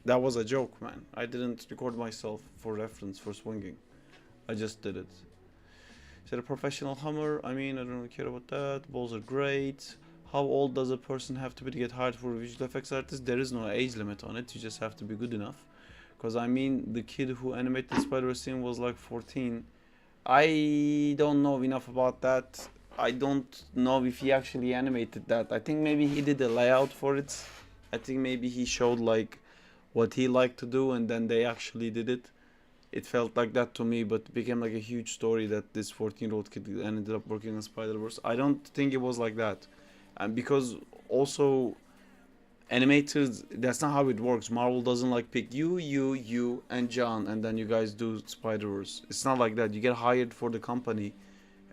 That was a joke, man. I didn't record myself for reference for swinging. I just did it. Is it a professional hammer? I mean, I don't really care about that. Balls are great. How old does a person have to be to get hired for a visual effects artist? There is no age limit on it. You just have to be good enough. Because I mean, the kid who animated the spider scene was like 14. I don't know enough about that. I don't know if he actually animated that. I think maybe he did a layout for it. I think maybe he showed like what he liked to do and then they actually did it. It felt like that to me, but it became like a huge story that this 14-year-old kid ended up working on Spider-Verse. I don't think it was like that. And because also animators, that's not how it works. Marvel doesn't like pick you, and John, and then you guys do Spider-Verse. It's not like that. You get hired for the company,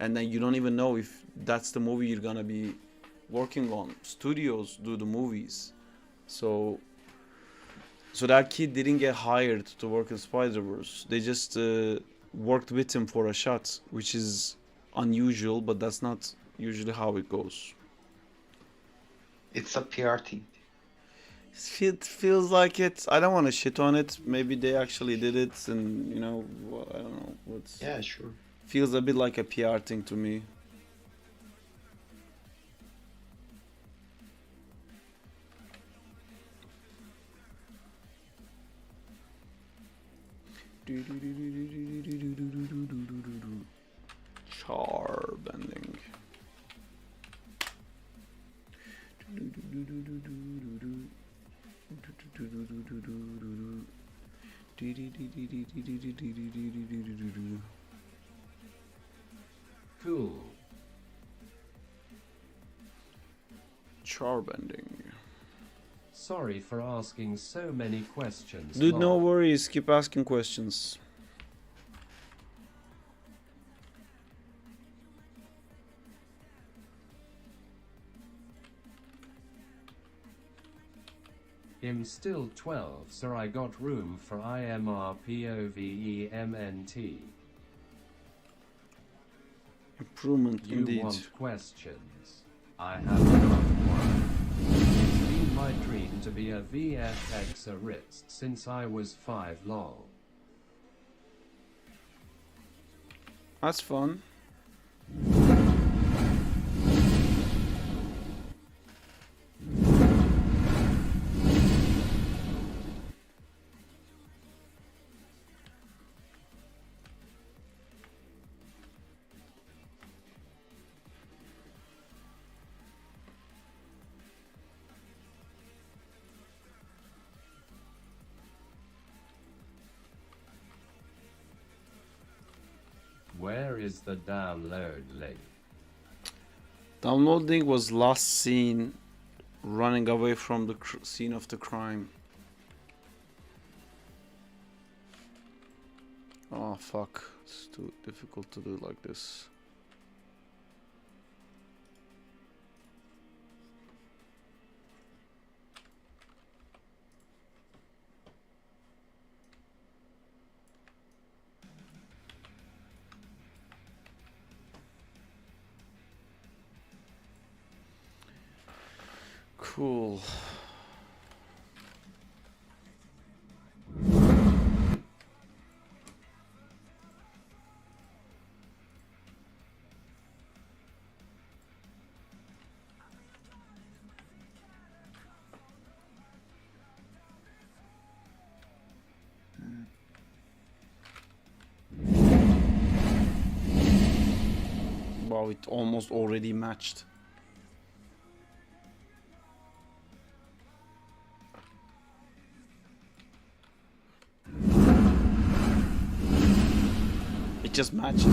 and then you don't even know if that's the movie you're gonna be working on. Studios do the movies, so that kid didn't get hired to work in Spider-Verse. They just worked with him for a shot, which is unusual, but that's not usually how it goes. It's a PR team. It feels like it. I don't want to shit on it. Maybe they actually did it, and you know, I don't know. What's Yeah, sure. feels a bit like a PR thing to me. Char bending. Cool. Char bending. Sorry for asking so many questions. Dude, no lol. worries. Keep asking questions. I'm still 12, so I got room for IMRPOVEMNT. Improvement You indeed. want questions? I have got one. It's been my dream to be a VFX artist since I was 5 lol. That's fun. Where is the download link? Downloading was last seen running away from the scene of the crime. Oh fuck, it's too difficult to do it like this. Cool. Wow, it almost already matched. It just matches.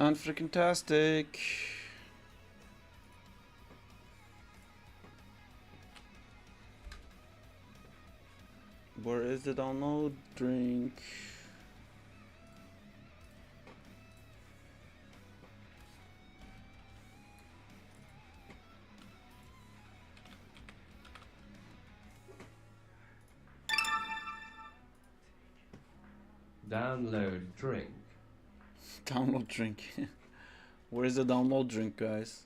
Fan-freaking-tastic. Where is the download drink? Download drink. Download drink. Where is the download drink, guys?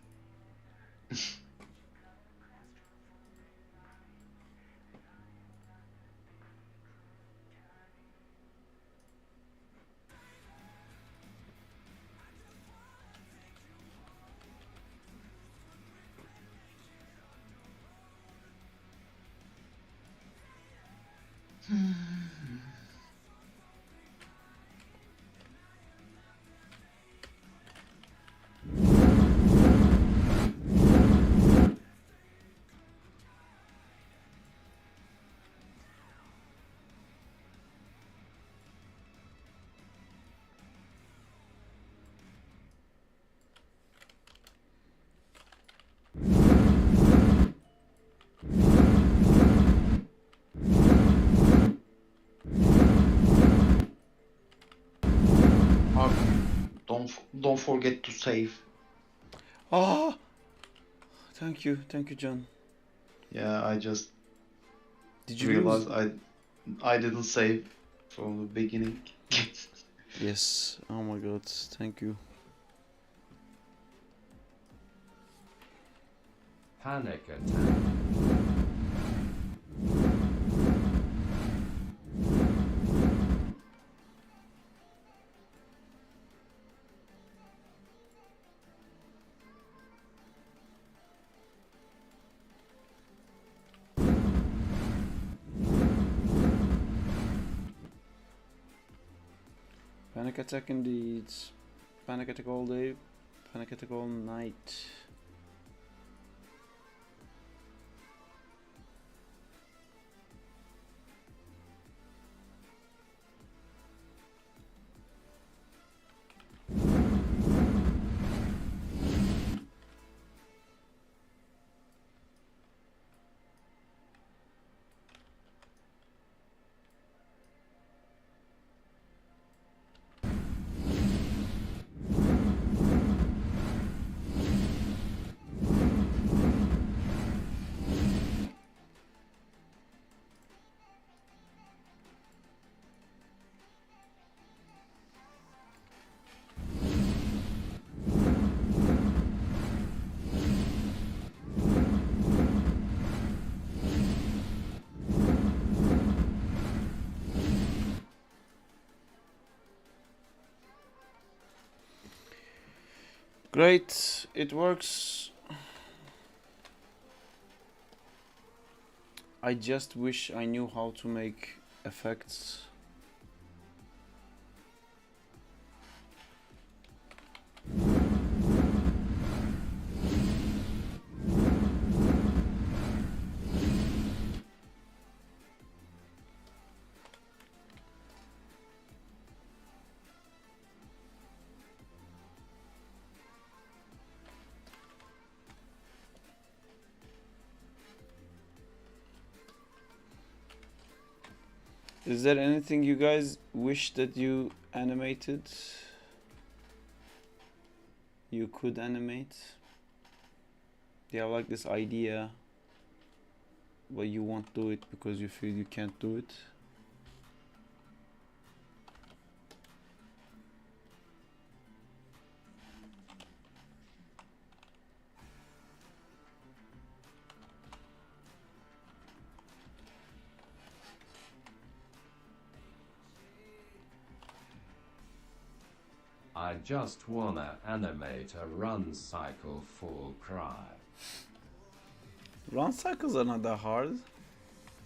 Don't forget to save. Ah! Thank you, John. Yeah, I just Did you realized lose? I didn't save from the beginning. Yes. Oh my god, thank you. Panic attack. Panic attack indeed. Panic attack all day. Panic attack all night. Great, it works. I just wish I knew how to make effects. Is there anything you guys wish that you animated? You could animate? Do you have like this idea, but you won't do it because you feel you can't do it? I just wanna animate a run cycle full cry. Run cycles are not that hard.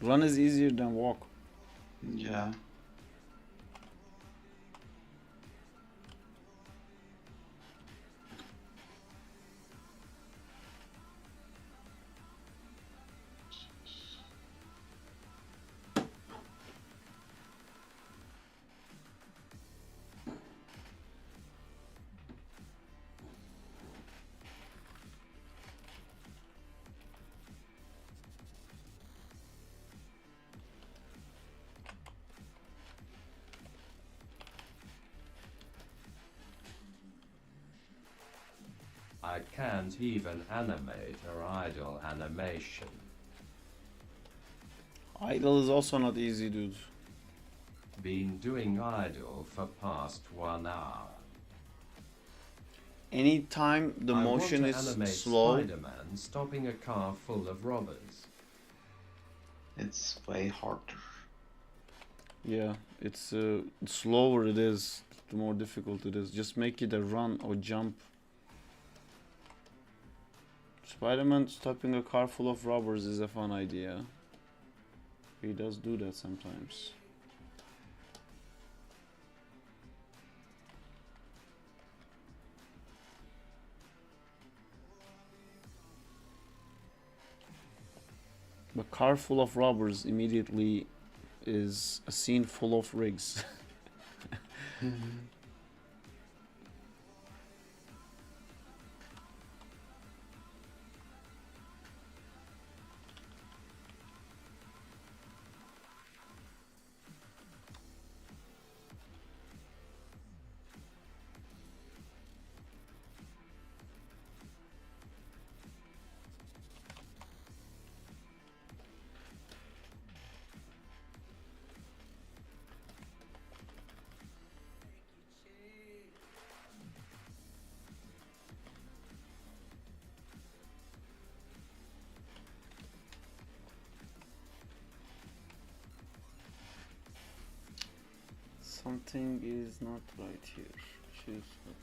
Run is easier than walk. Yeah. I can't even animate or idle animation. Idle is also not easy, dude. Been doing idle for past 1 hour. Anytime the I motion want to is animate slow, Spider-Man stopping a car full of robbers. It's way harder. yeah, it's slower it is, the more difficult it is. Just make it a run or jump. Spider-Man stopping a car full of robbers is a fun idea. He does do that sometimes. A car full of robbers immediately is a scene full of rigs. Something is not right here. Choose not.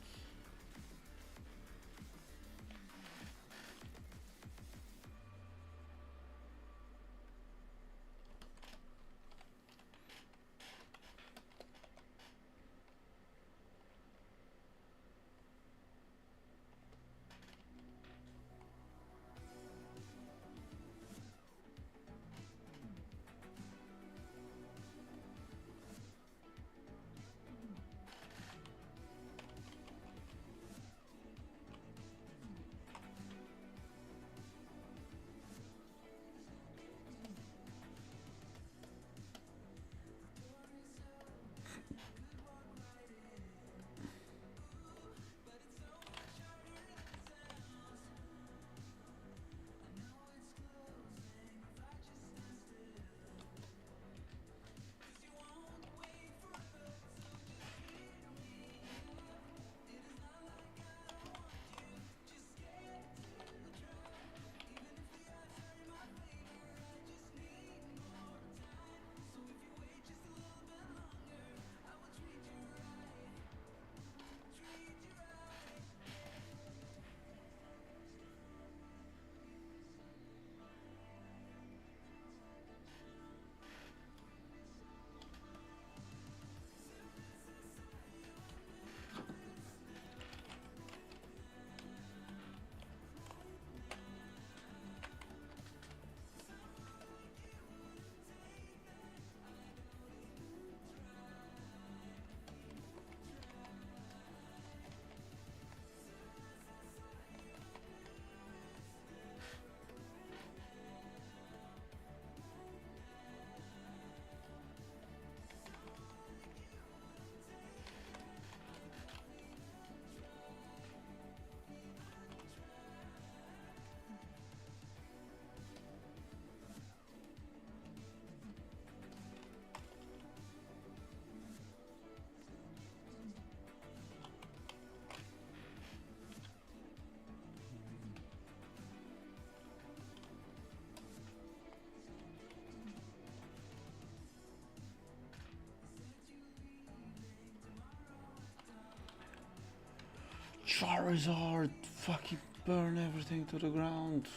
Charizard, fucking burn everything to the ground.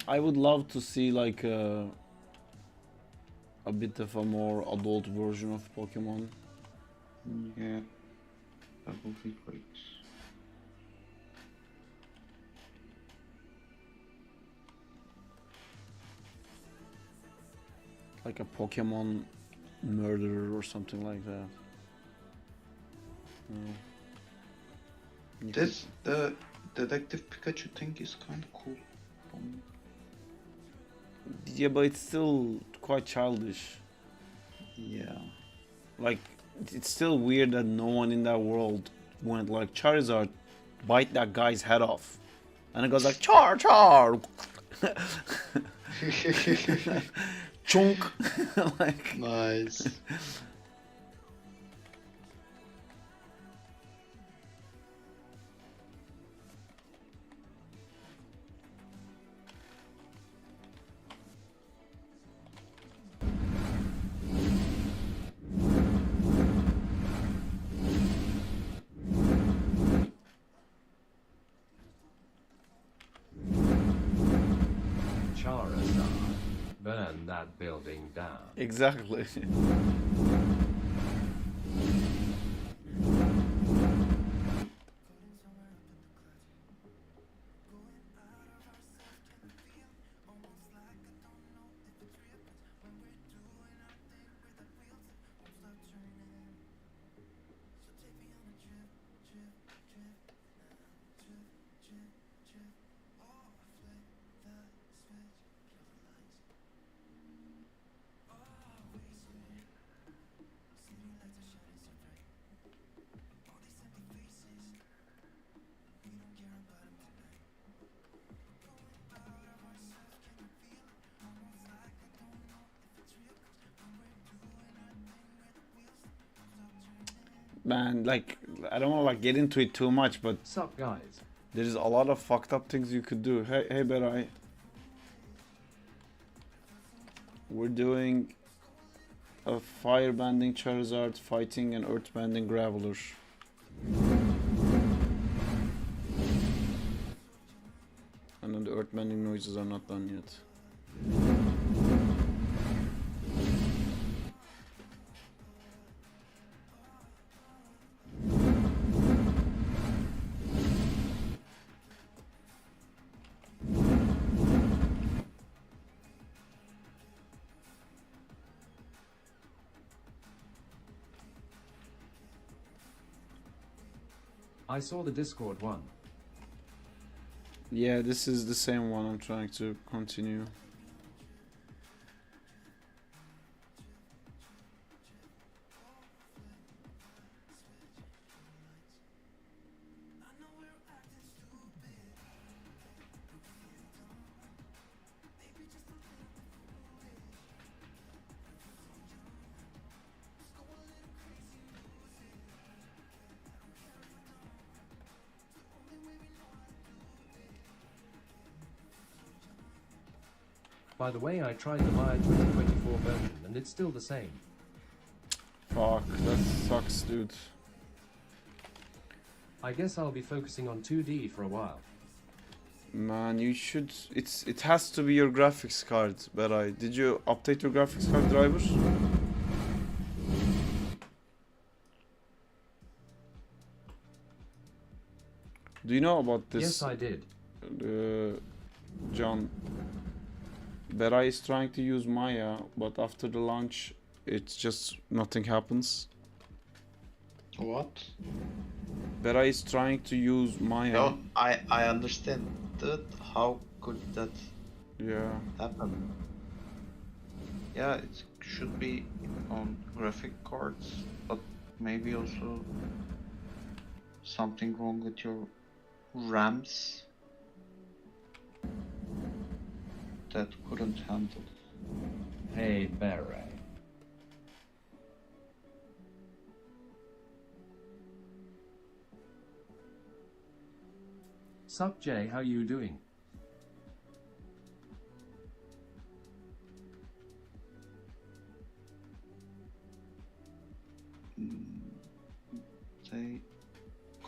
I would love to see like a bit of a more adult version of Pokemon. Yeah, that would be great. Like a Pokemon murderer or something like that. This the Detective Pikachu thing is kind of cool. Yeah, but it's still quite childish. Yeah. Like, it's still weird that no one in that world went like, Charizard, bite that guy's head off. And it goes like, char, char. Chunk. Like, Nice. Charizard. Burn that building down. exactly. Man, like, I don't want to like get into it too much, but Sup guys? there's a lot of fucked up things you could do. Hey, Berai. We're doing a firebending Charizard fighting an earthbending Graveler. And then the earthbending noises are not done yet. I saw the Discord one. Yeah, this is the same one I'm trying to continue. By the way, I tried the Maya 2024 version and it's still the same. Fuck, that sucks, dude. I guess I'll be focusing on 2D for a while. Man, you should. It has to be your graphics card. But did you update your graphics card drivers? Do you know about this? Yes, I did. John. Berai is trying to use Maya, but after the launch, it's just nothing happens. What? Berai is trying to use Maya. No, I understand that. How could that Yeah. happen? Yeah, it should be on graphic cards, but maybe also something wrong with your RAMs that couldn't handle. Hey, Barry. Sup, Jay, how you doing? They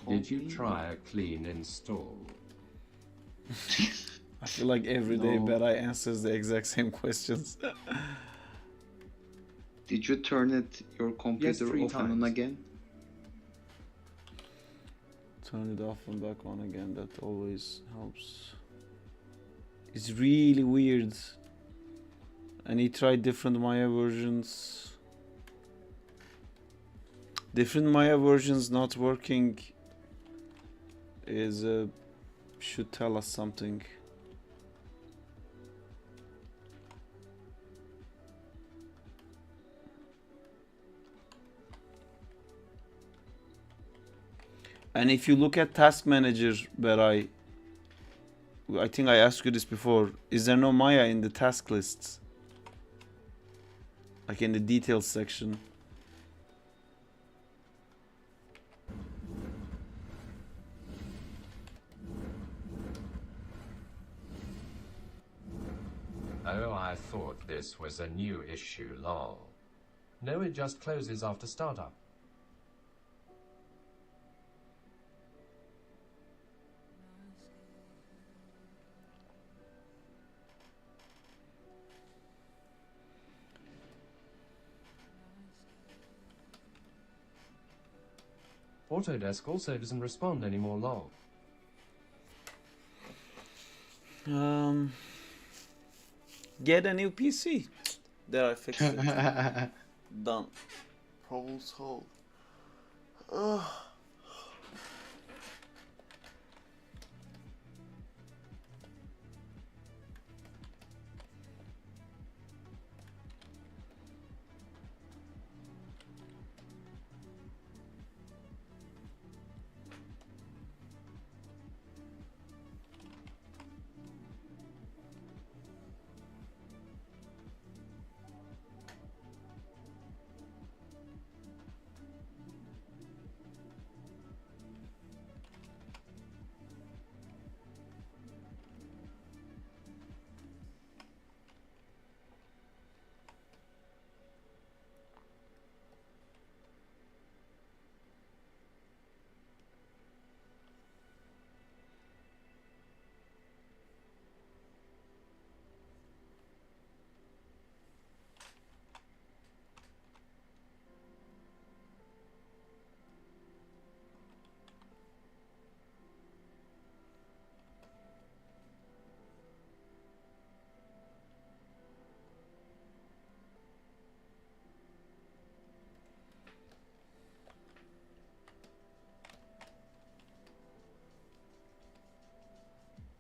Did you called me, try a clean install? I feel like every day No. Berai answers the exact same questions. Did you turn your computer 3 off and on times. again? Turn it off and back on again. That always helps. It's really weird. And he tried different Maya versions. Different Maya versions not working is should tell us something. And if you look at Task Manager, where I think I asked you this before, is there no Maya in the task lists? Like in the details section. Oh, I thought this was a new issue, lol. No, it just closes after startup. Autodesk also doesn't respond anymore, lol. Get a new PC. There, I fixed it. Done. Problem solved. Ugh.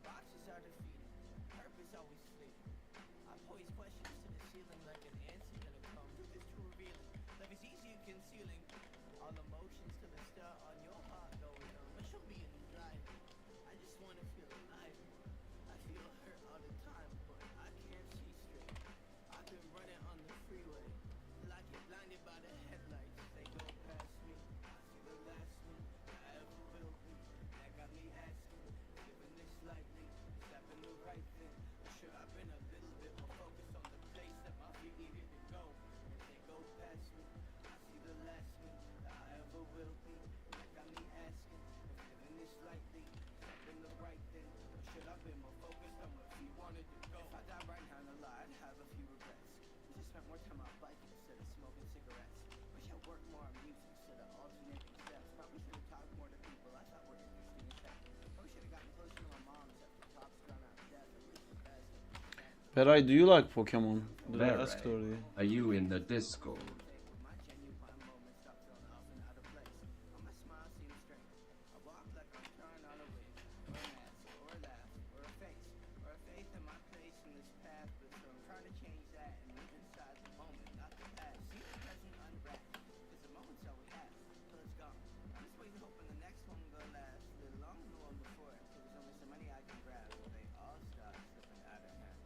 Boxes are defeated. Purpose always fleeting. I pose questions to the ceiling like an answer gonna come. Truth is too revealing. Life is easy and concealing. All emotions till they start on your heart going on. But show me a new life. I just wanna feel alive. I feel hurt all the time, but I can't see straight. I've been running on the freeway. Till I get blinded by the headlights. They go past me. I see the last one I ever will be. That got me asking, living this lightly. Is that been the right thing? Or should I've been a little bit more focused on the place that my feet needed to go? If they go past me, I see the last one that I ever will be. That got me asking, if living this lightly, is that been the right thing? Or should I've been more focused on where feet wanted to go? If I die right now in the lie, I'd have a few regrets. Wish I spent more time out biking instead of smoking cigarettes. Wish I worked more on music instead of alternating steps. Probably should have talked more to people I thought were interesting and tech. Probably should have gotten closer to my mom except the cops gone out of death. At least the best. Peray, do you like Pokemon? Did I Very. ask already? Are you in the Discord? With my genuine moments stop feeling off and out of place. When my smile seems strange, I walk like I'm trying on a wave, or a mask, or a laugh, or a face, or a faith in my place in this path. But so I'm trying to change that and live inside the moment, not the past. See the present unwrapped, 'cause the moment's all we have till it's gone. I'm just waiting, hoping the next one will last a little longer than the one before. 'Cause there's only so many I can grab, but they all start slipping out of hand.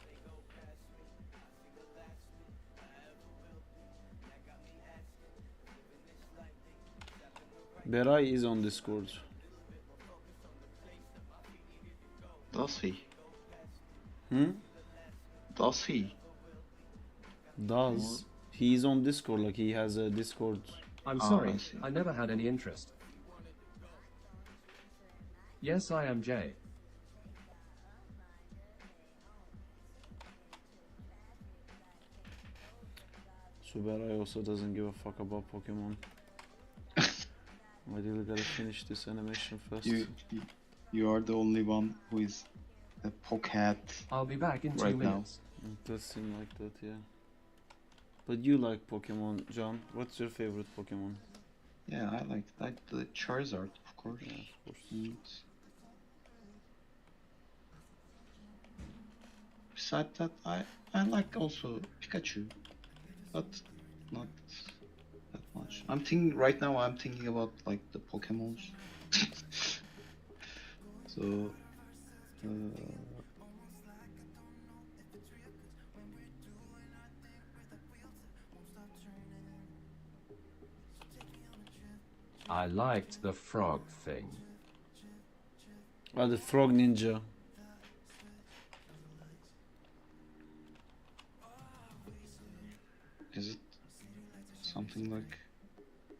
They go past me, I see the last one I ever will be. That got me asking, living this lightly, is that been the right Beray is on Discord. Does he? Hmm? Does he? Does. He is on Discord, like he has a Discord. I'm Oh, sorry, I see. I never had any interest. Yes, I am Jay. So Beray also doesn't give a fuck about Pokemon. I really gotta finish this animation first. You are the only one who is a pokehead. I'll be back in 2 Right now. minutes. It does seem like that, yeah. But you like Pokemon, John. What's your favorite Pokemon? Yeah, I like the Charizard, of course. Yeah, of course. And besides that, I like also Pikachu, but not that much. I'm thinking right now. I'm thinking about like the Pokemons So, I liked the frog thing. Oh, the frog ninja. is it something like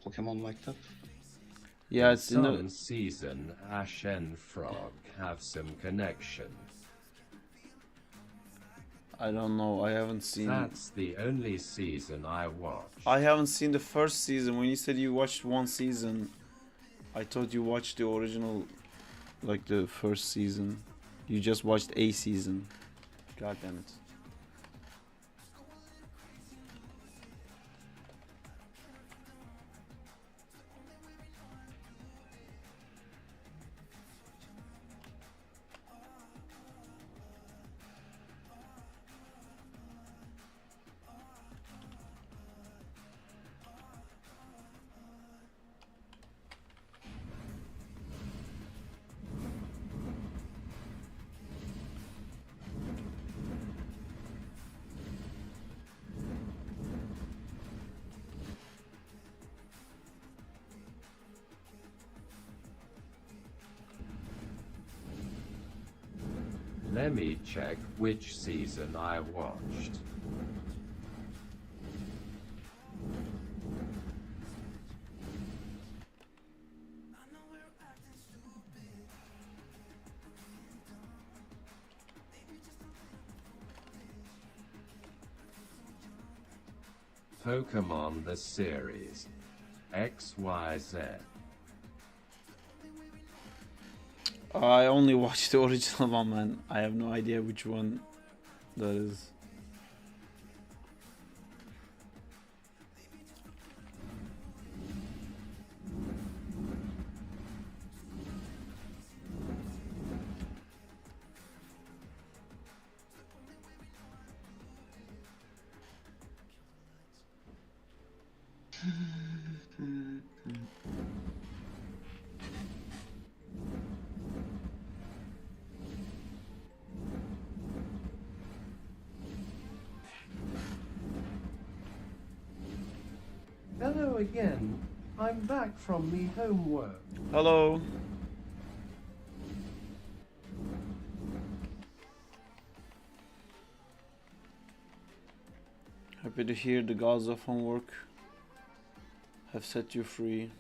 Pokemon like that? Yeah, In it's in the. some season, Ash and Frog have some connection. I don't know. I haven't seen. That's the only season I watched. I haven't seen the first season. When you said you watched one season, I thought you watched the original, like the first season. You just watched a season. God damn it. Let me check which season I watched. Pokemon the series. XYZ. I only watched the original one, man. I have no idea which one that is. Hello again. I'm back from me homework. Hello. Happy to hear the gods of homework have set you free.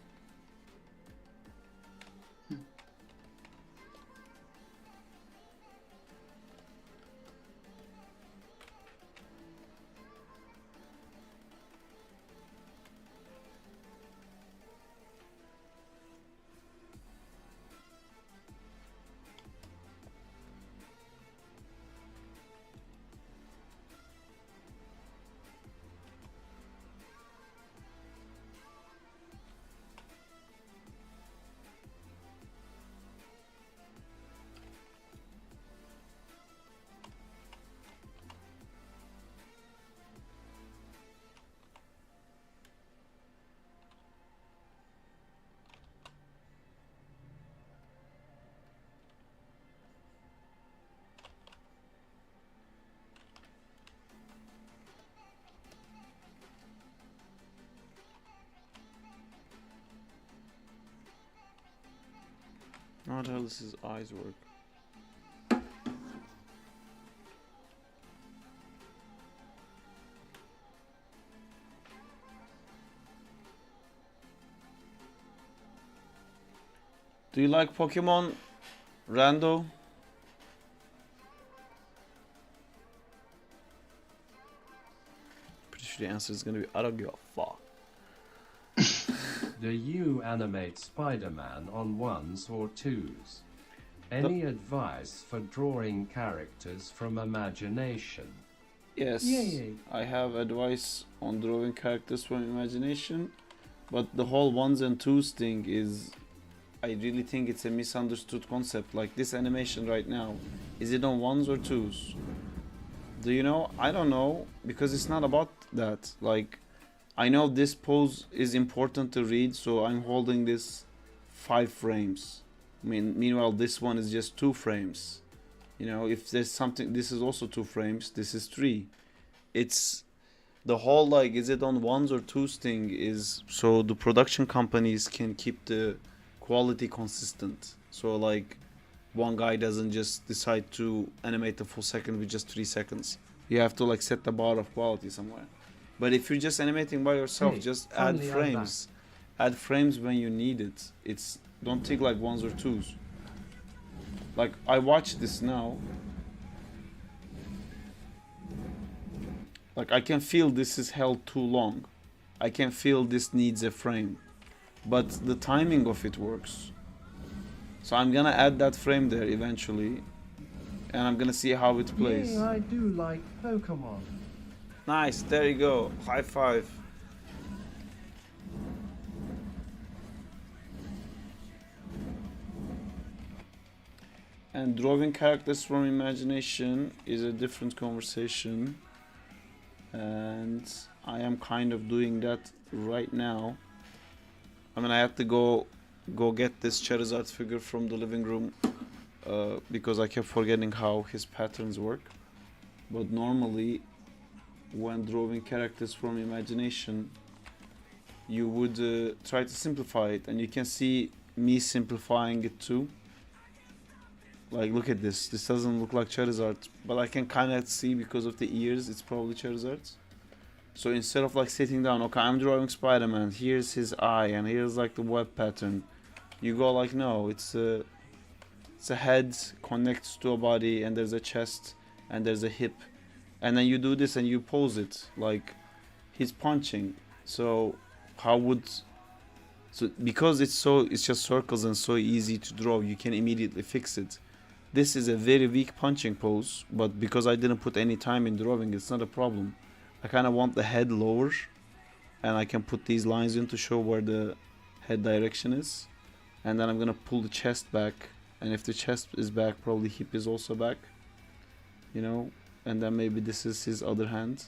How the hell does his eyes work? Do you like Pokemon, Rando? Pretty sure the answer is gonna be I don't give a fuck. Do you animate Spider-Man on ones or twos? Any advice for drawing characters from imagination? Yes, Yay. I have advice on drawing characters from imagination, but the whole ones and twos thing is, I really think it's a misunderstood concept. Like this animation right now, is it on ones or twos? Do you know? I don't know, because it's not about that. Like, I know this pose is important to read, so I'm holding this 5 frames. Meanwhile, this one is just 2 frames. You know, if there's something, this is also 2 frames. This is 3. It's the whole like, is it on ones or twos thing is so the production companies can keep the quality consistent. So like, one guy doesn't just decide to animate the full second with just 3 seconds. You have to like set the bar of quality somewhere. But if you're just animating by yourself, Hey, just add finally I'm frames. Add frames when you need it. It's don't take like ones or twos. Like I watch this now. Like I can feel this is held too long. I can feel this needs a frame. But the timing of it works. So I'm gonna add that frame there eventually. And I'm gonna see how it plays. Yeah, I do like Pokemon. Nice, there you go. High five. And drawing characters from imagination is a different conversation. And I am kind of doing that right now. I mean, I had to go get this Charizard figure from the living room because I kept forgetting how his patterns work. But normally, when drawing characters from imagination, you would try to simplify it, and you can see me simplifying it too. Like, look at this. This doesn't look like Charizard, but I can kind of see because of the ears, it's probably Charizard. So instead of like sitting down, okay, I'm drawing Spider-Man, here's his eye, and here's like the web pattern. You go like, no, it's a head connects to a body, and there's a chest, and there's a hip. And then you do this and you pose it, like he's punching. So because it's just circles and so easy to draw, you can immediately fix it. This is a very weak punching pose, but because I didn't put any time in drawing, it's not a problem. I kind of want the head lower, and I can put these lines in to show where the head direction is. And then I'm gonna pull the chest back, and if the chest is back, probably hip is also back, you know. And then maybe this is his other hand.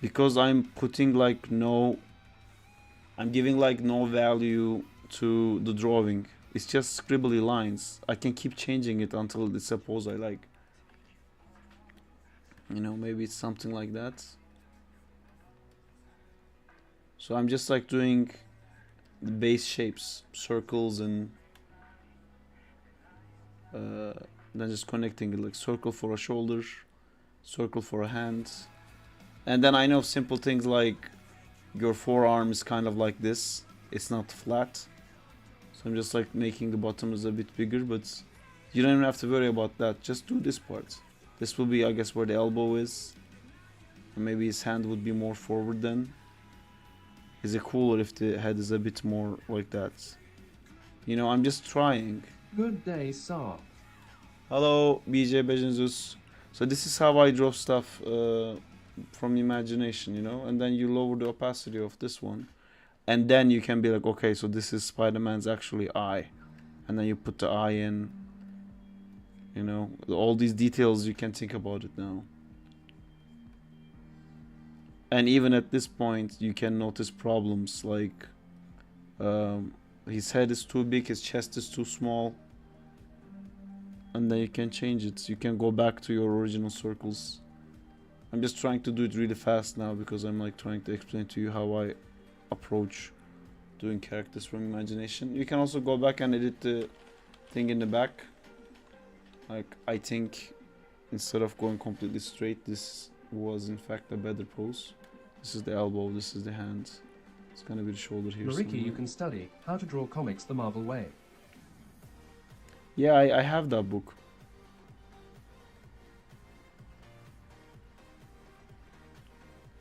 Because I'm putting like I'm giving like no value to the drawing. It's just scribbly lines. I can keep changing it until it's a pose I like. You know, maybe it's something like that. So I'm just like doing the base shapes, circles, and then just connecting it, like circle for a shoulder, circle for a hand. And then I know simple things like your forearm is kind of like this. It's not flat. So I'm just like making the bottoms a bit bigger, but you don't even have to worry about that. Just do this part. This will be, I guess, where the elbow is. And maybe his hand would be more forward then. Is it cooler if the head is a bit more like that? You know, I'm just trying. Good day, Sarp. Hello, BJ Bejenzus. So this is how I draw stuff from imagination, you know? And then you lower the opacity of this one. And then you can be like, okay, so this is Spider-Man's actually eye. And then you put the eye in. You know, all these details, you can think about it now. And even at this point, you can notice problems like his head is too big, his chest is too small. And then you can change it. You can go back to your original circles. I'm just trying to do it really fast now because I'm like trying to explain to you how I approach doing characters from imagination. You can also go back and edit the thing in the back. Like, I think instead of going completely straight, this was in fact a better pose. This is the elbow, this is the hand. It's gonna be the shoulder here. Mariki, somewhere. you can study how to draw comics the Marvel way. Yeah, I have that book.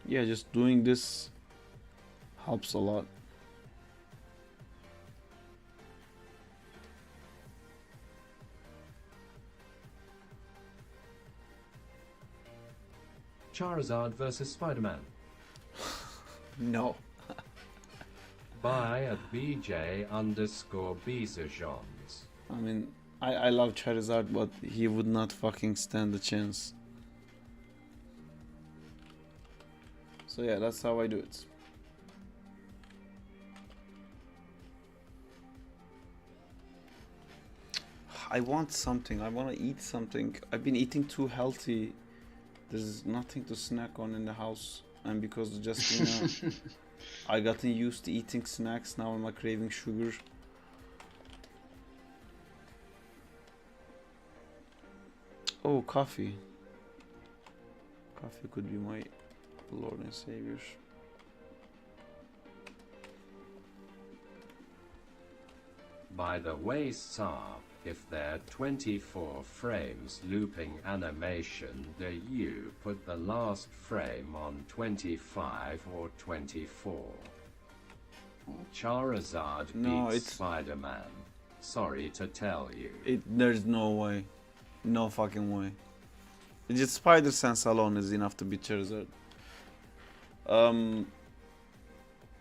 Yeah, just doing this helps a lot. Charizard versus Spider-Man. No. By at BJ_Bisejons. I mean, I love Charizard, but he would not fucking stand a chance. So yeah, that's how I do it. I want something. I want to eat something. I've been eating too healthy. There's nothing to snack on in the house, and because of Justina, I gotten used to eating snacks. Now I'm craving sugar. Oh, coffee. Coffee could be my Lord and Savior. By the way, Saab, if they're 24 frames looping animation, do you put the last frame on 25 or 24? Charizard No, beats it's- Spider-Man. Sorry to tell you. There's no way. No fucking way. Just spider sense alone is enough to beat Charizard.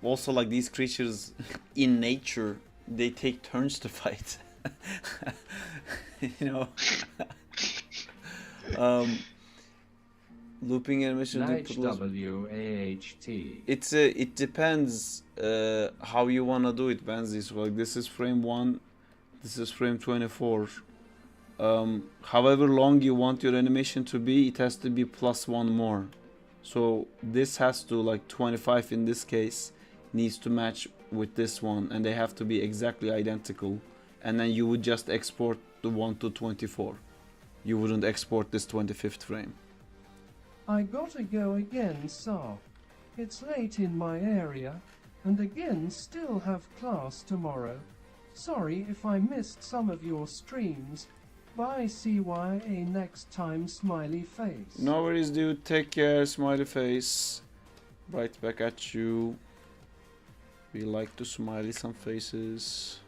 Also, like, these creatures in nature, they take turns to fight. You know. Looping animation. WAHT. It depends how you wanna do it, Benzi. So, like, this is frame 1, this is frame 24. However long you want your animation to be, it has to be +1 more. So this has to, like, 25 in this case, needs to match with this one, and they have to be exactly identical. And then you would just export the 1 to 24. You wouldn't export this 25th frame. I gotta go again, Saab. It's late in my area, and again still have class tomorrow. Sorry if I missed some of your streams. Bye CYA next time, smiley face. No worries, dude. Take care, smiley face. Right back at you. We like to smiley some faces.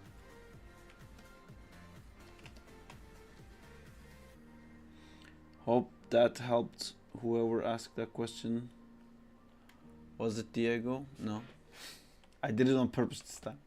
Hope that helped whoever asked that question. Was it Diego? No. I did it on purpose this time.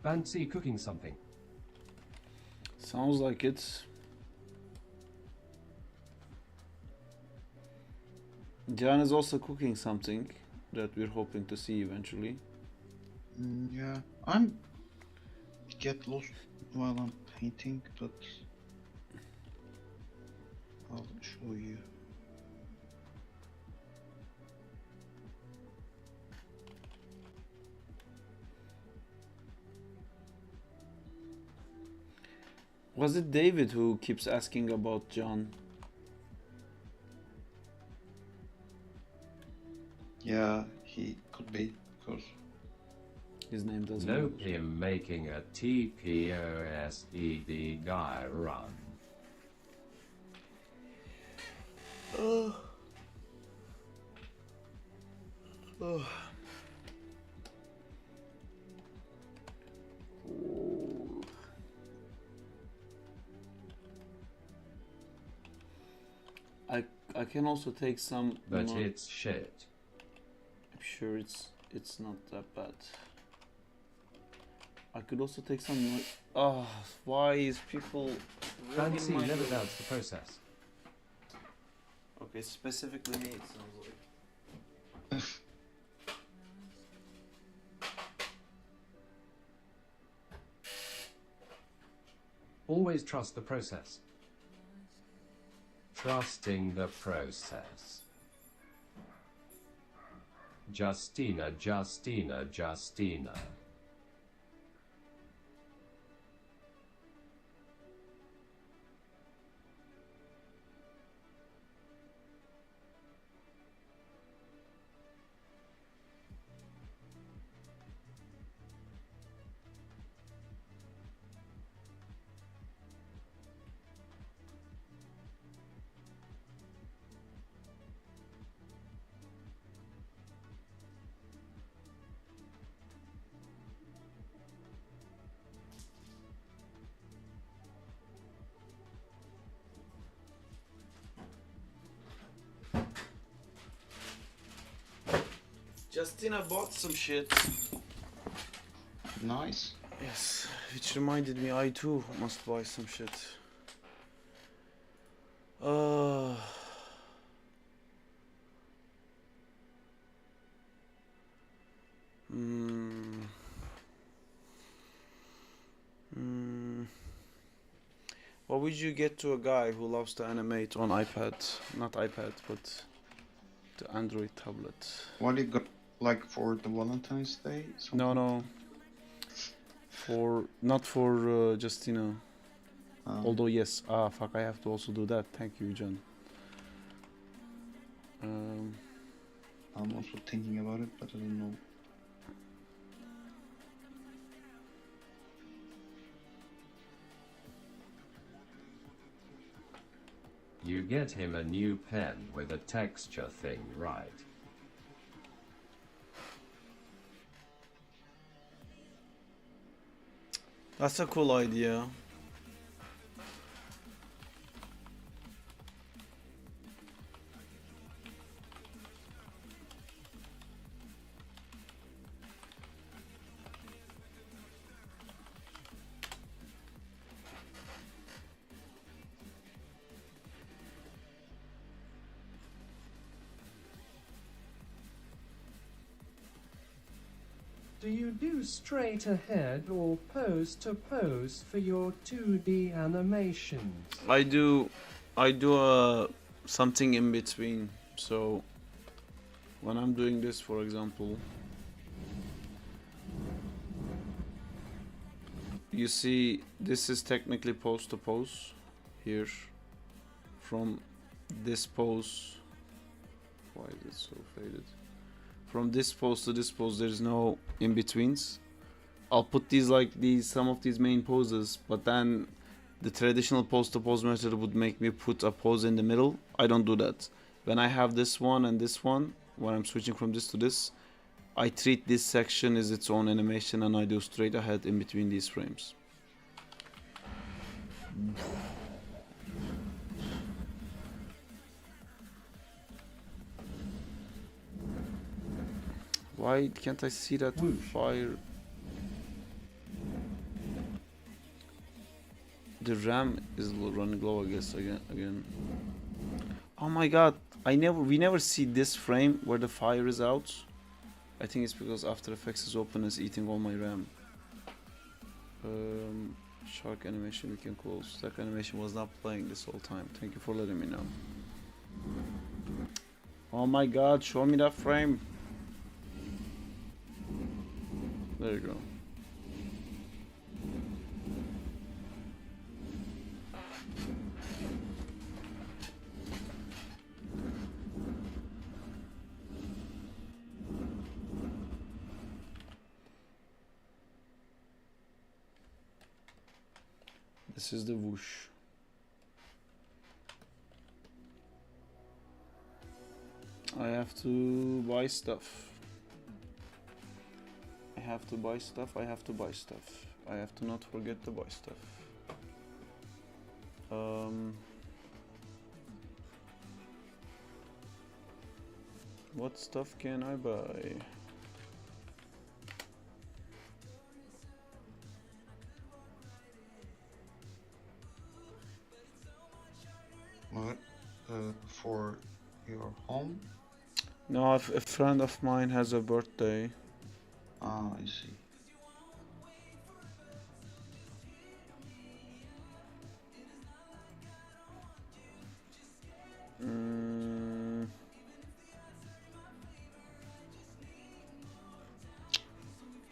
Fancy cooking something. Sounds like it. Jan is also cooking something that we're hoping to see eventually. Yeah, get lost while I'm painting, but I'll show you. Was it David who keeps asking about John? Yeah, he could be, because His name doesn't Nope matter. him making a TPOSED guy run. I can also take some. But more- it's shit. I'm sure it's not that bad. I could also take some. Oh, why is people? Fancy ruining my- never doubts the process. Okay, specifically me. It sounds like. Always trust the process. Trusting the process. Justina, Justina, Justina. Justina bought some shit. Nice. Yes, which reminded me I too must buy some shit. Uh, mm, mm. What would you get to a guy who loves to animate on iPad? Not iPad, but the Android tablet. What do you got like for the Valentine's Day? No, Something? no. Not for Justina. Although yes, fuck, I have to also do that. Thank you, John. I'm also thinking about it, but I don't know. You get him a new pen with a texture thing, right? That's a cool idea. Do you do straight ahead or pose to pose for your 2D animations? I do something in between. So when I'm doing this, for example, you see this is technically pose to pose here. From this pose, why is it so faded? From this pose to this pose, there's no in betweens. I'll put these like some of these main poses, but then the traditional pose to pose method would make me put a pose in the middle. I don't do that. When I have this one and this one, when I'm switching from this to this, I treat this section as its own animation and I do straight ahead in between these frames. Why can't I see that fire? The RAM is running low, I guess, again. Oh my god, we never see this frame where the fire is out. I think it's because After Effects is open and is eating all my RAM. Shark animation we can close. Stack animation was not playing this whole time. Thank you for letting me know. Oh my god, show me that frame. There you go. This is the whoosh. I have to buy stuff. I have to buy stuff. I have to not forget to buy stuff. What stuff can I buy? What? For your home? No, if a friend of mine has a birthday. Ah, I see.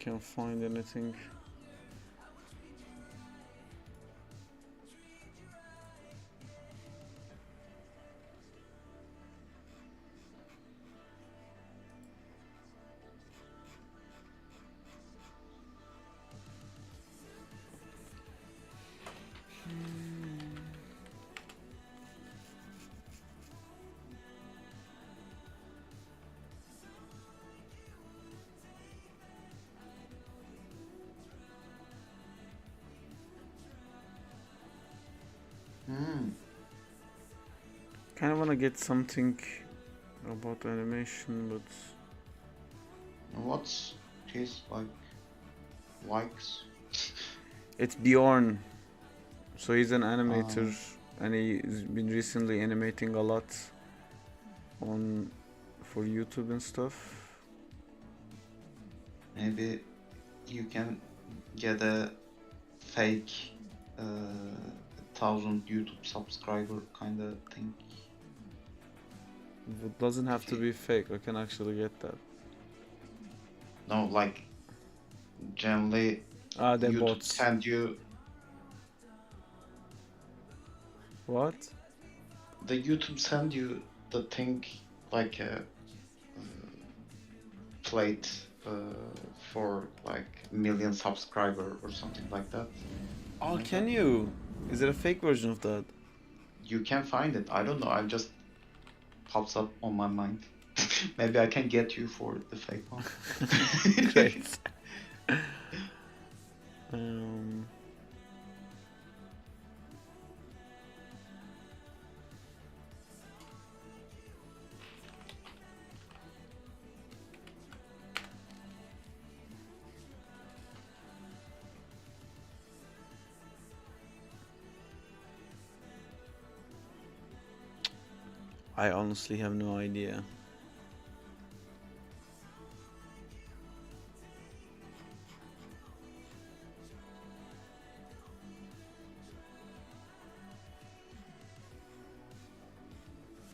Can't find anything. Kind of want to get something about animation, but What's his likes? It's Bjorn. So he's an animator, and he's been recently animating a lot for YouTube and stuff. Maybe you can get a fake 1,000 YouTube subscriber kind of thing. It doesn't have to be fake. I can actually get that. No, like generally They're YouTube bots. send you What? the YouTube send you the thing like a plate for like million subscriber or something like that. Oh, Like can that. you? Is it a fake version of that? You can find it. I don't know. I just pops up on my mind. Maybe I can get you for the fake one. Great. um, I honestly have no idea.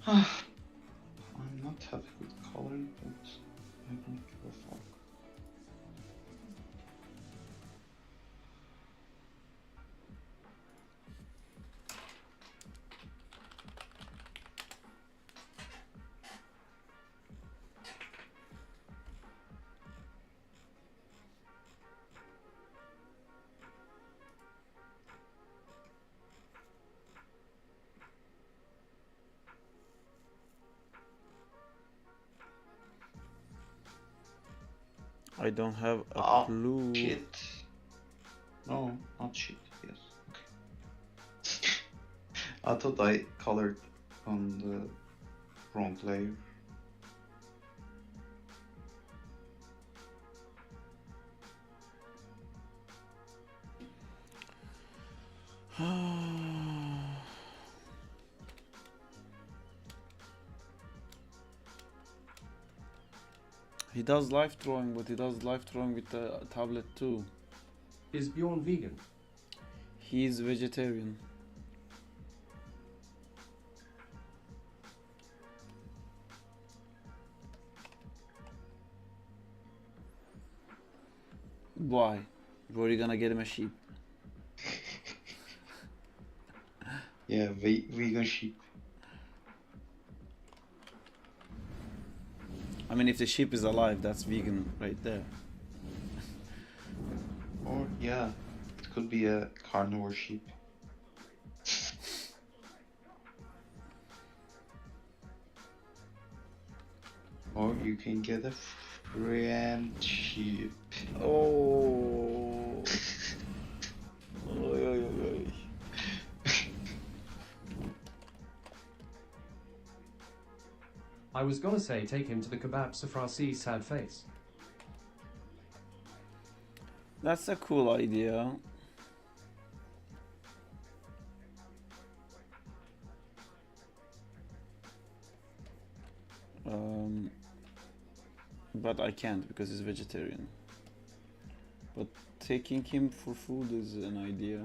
I'm not happy with coloring, but I don't give a fuck. I don't have a Oh, clue. shit. No, not shit. Yes. Okay. I thought I colored on the wrong layer. He does live drawing, but he does live drawing with the tablet too. Is Bjorn vegan? He's vegetarian. Why? Where are you gonna get him a sheep? Yeah, vegan sheep. I mean, if the sheep is alive, that's vegan right there. Or yeah, it could be a carnivore sheep. Or you can get a friend sheep. Oh. Oy, oy, oy, oy. I was gonna say take him to the kebab Safrasi sad face. That's a cool idea. But I can't because he's vegetarian. But taking him for food is an idea.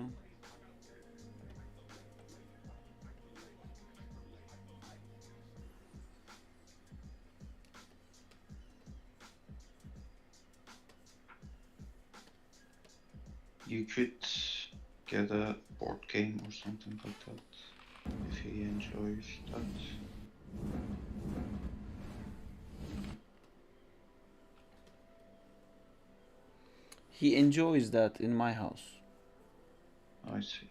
You could get a board game or something like that if he enjoys that. He enjoys that in my house. I see.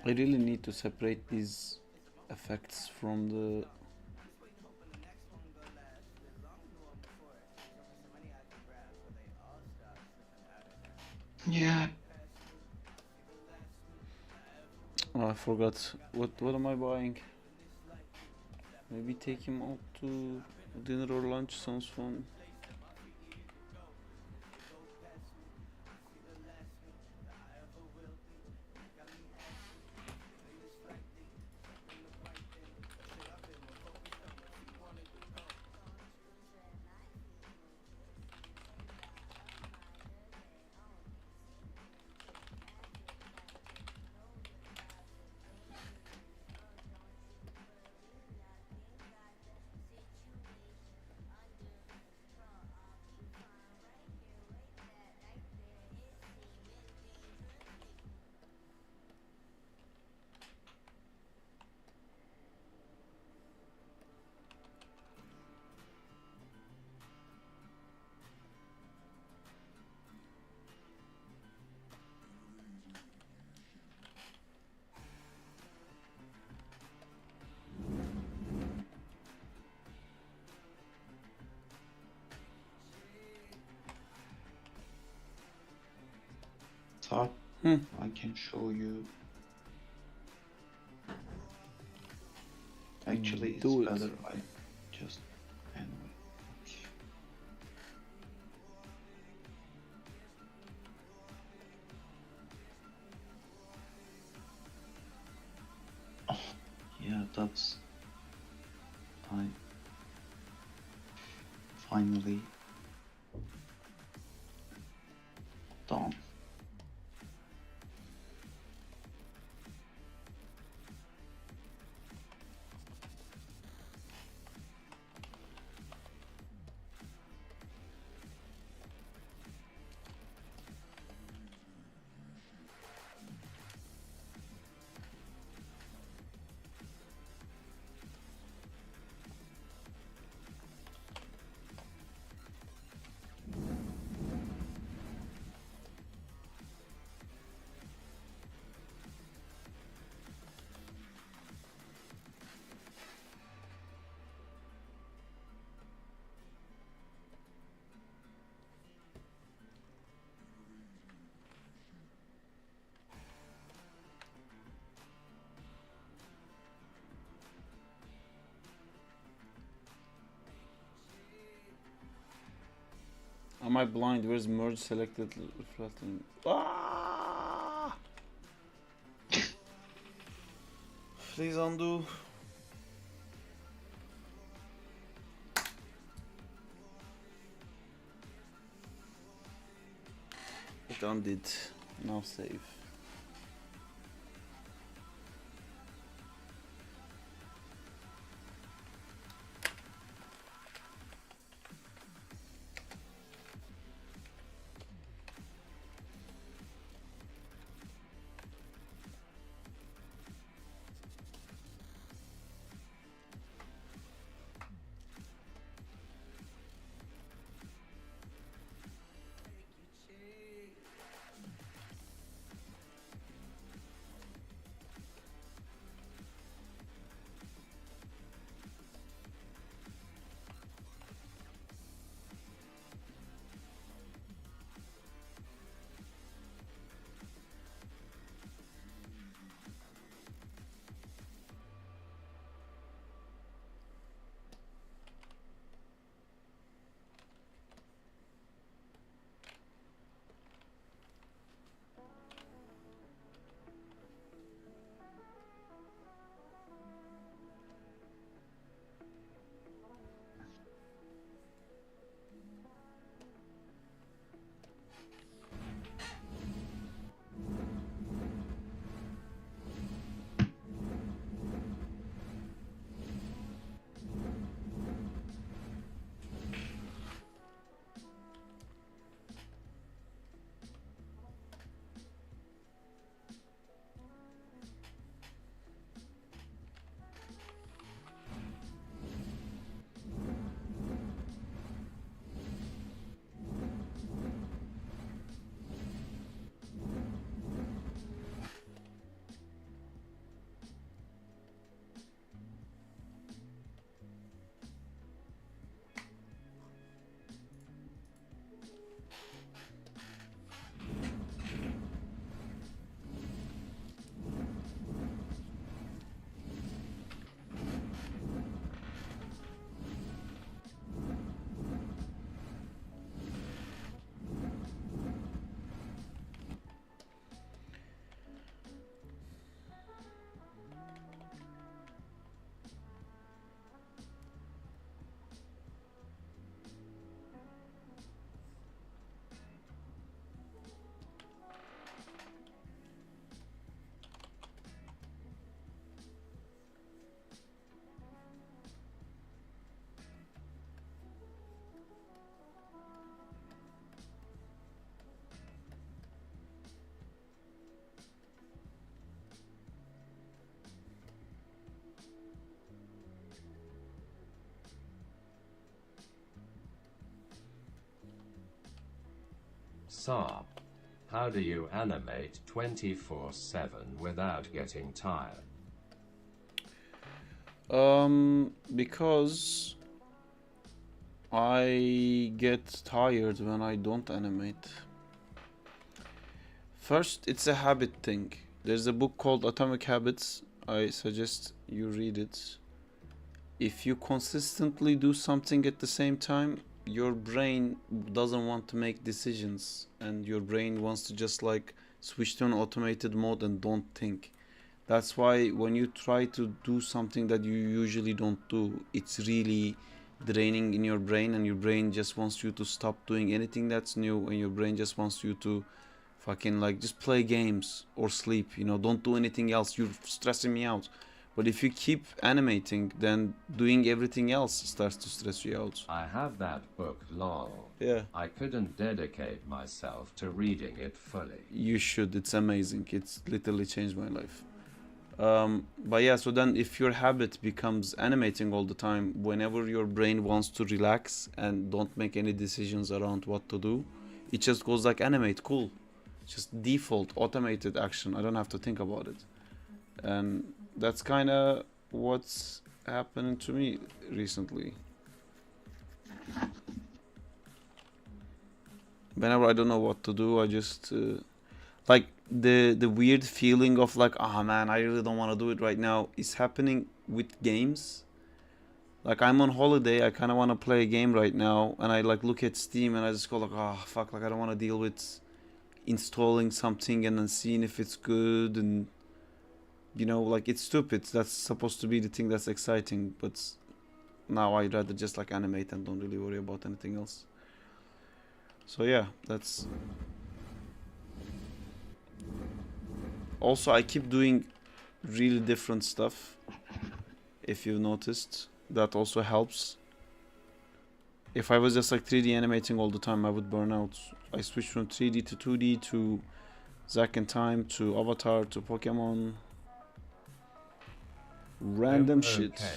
I really need to separate these effects from the. Yeah. Oh, I forgot. What am I buying? Maybe take him out to dinner or lunch sounds fun. Thought Hmm. I can show you. Actually, it's Do it. better I just anyway. Oh, yeah, that's I finally done. Am I blind? Where's merge selected? Reflecting. Ah! Please undo. It undid. Now save. Saab, how do you animate 24/7 without getting tired? Because I get tired when I don't animate. First, it's a habit thing. There's a book called Atomic Habits. I suggest you read it. If you consistently do something at the same time, your brain doesn't want to make decisions, and your brain wants to just like switch to an automated mode and don't think. That's why when you try to do something that you usually don't do, it's really draining in your brain, and your brain just wants you to stop doing anything that's new, and your brain just wants you to fucking like just play games or sleep, don't do anything else. You're stressing me out. But if you keep animating, then doing everything else starts to stress you out. I have that book, lol. Yeah. I couldn't dedicate myself to reading it fully. You should. It's amazing. It's literally changed my life. But yeah, so then if your habit becomes animating all the time, whenever your brain wants to relax and don't make any decisions around what to do, it just goes like animate, cool. Just default automated action. I don't have to think about it. And that's kind of what's happening to me recently. Whenever I don't know what to do, I just like the weird feeling of like, oh man, I really don't want to do it right now is happening with games. Like I'm on holiday, I kind of want to play a game right now, and I like look at Steam and I just go like, oh fuck, like I don't want to deal with installing something and then seeing if it's good, and like it's stupid. That's supposed to be the thing that's exciting, but now I'd rather just like animate and don't really worry about anything else. So yeah, that's also, I keep doing really different stuff. If you've noticed, that also helps. If I was just like 3D animating all the time, I would burn out. I switched from 3D to 2D to Zack and Time to Avatar to Pokemon. Random shit. Okay.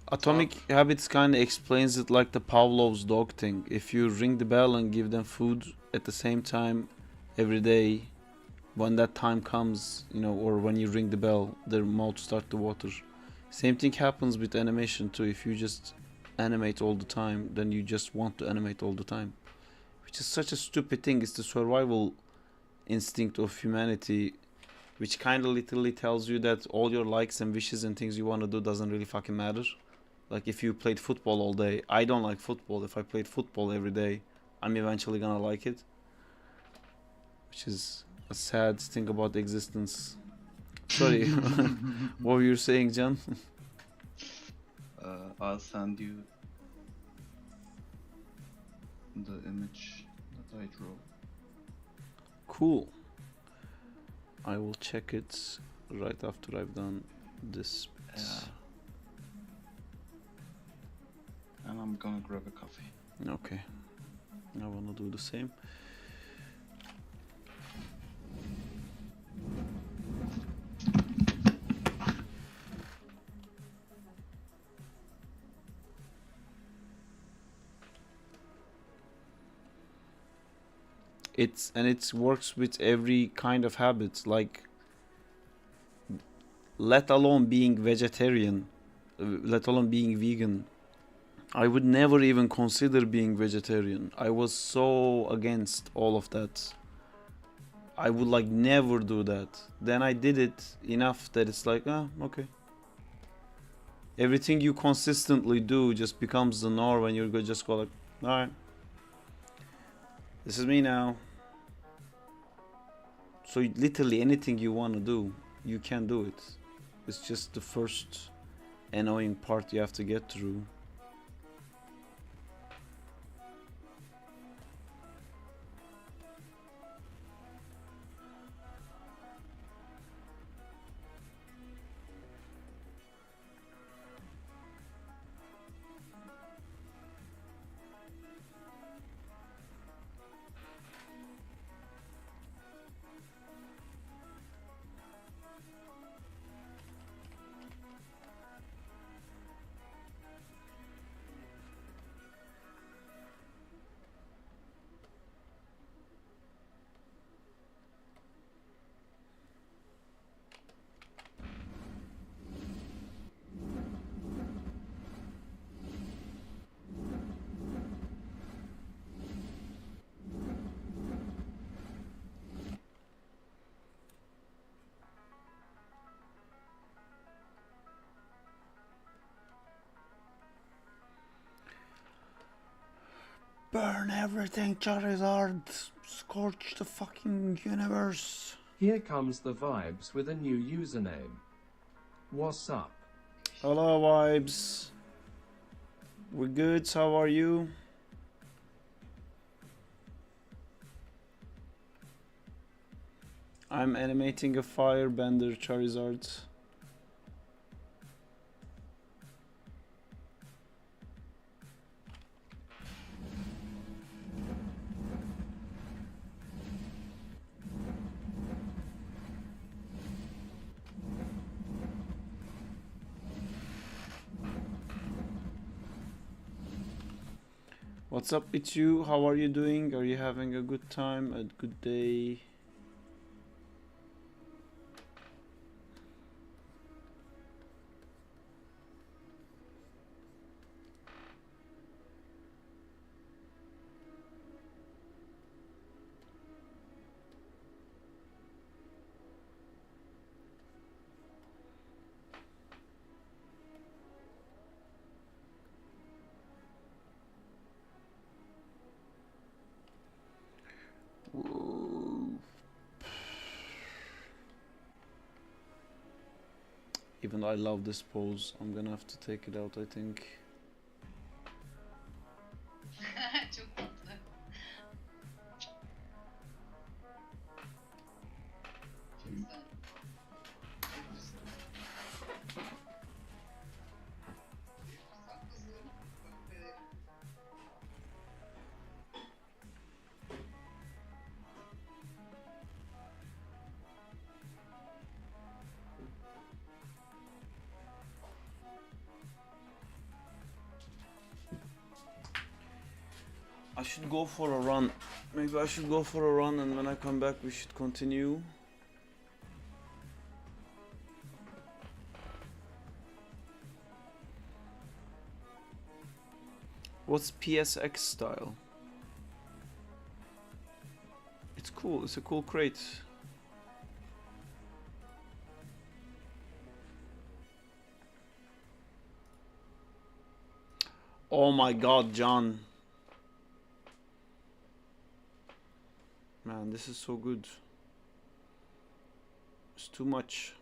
Atomic Habits kind of explains it like the Pavlov's dog thing. If you ring the bell and give them food at the same time every day, when that time comes, or when you ring the bell, their mouths start to water. Same thing happens with animation too. If you just animate all the time, then you just want to animate all the time, which is such a stupid thing. It's the survival instinct of humanity, which kind of literally tells you that all your likes and wishes and things you want to do doesn't really fucking matter. Like if you played football all day, I don't like football. If I played football every day, I'm eventually gonna like it, which is a sad thing about existence. Sorry, what were you saying, John? I'll send you the image that I drew. Cool. I will check it right after I've done this. Yeah. And I'm gonna grab a coffee. Okay. I wanna do the same. It works with every kind of habit, like let alone being vegetarian, let alone being vegan. I would never even consider being vegetarian. I was so against all of that. I would like never do that. Then I did it enough that it's like, okay. Everything you consistently do just becomes the norm, and you're just go like, alright. This is me now. So literally anything you want to do, you can do it. It's just the first annoying part you have to get through. Burn everything, Charizard! Scorch the fucking universe! Here comes the Vibes with a new username. What's up? Hello, Vibes. We're good, how are you? I'm animating a firebender Charizard. What's up with you? How are you doing? Are you having a good time? A good day? Even though I love this pose, I'm gonna have to take it out, I think. Çok tatlı. Çok güzel. I should go for a run. Maybe I should go for a run, and when I come back we should continue. What's PSX style? It's cool, it's a cool crate. Oh my god, John. Man, this is so good. It's too much.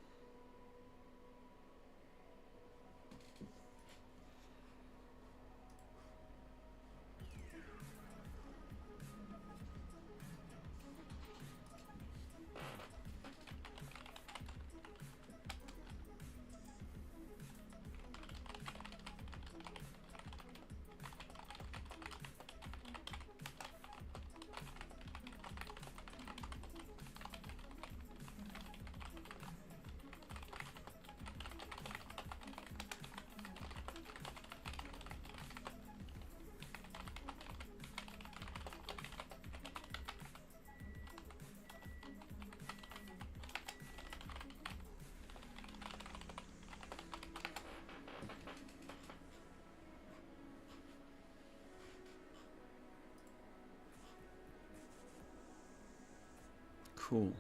Cool.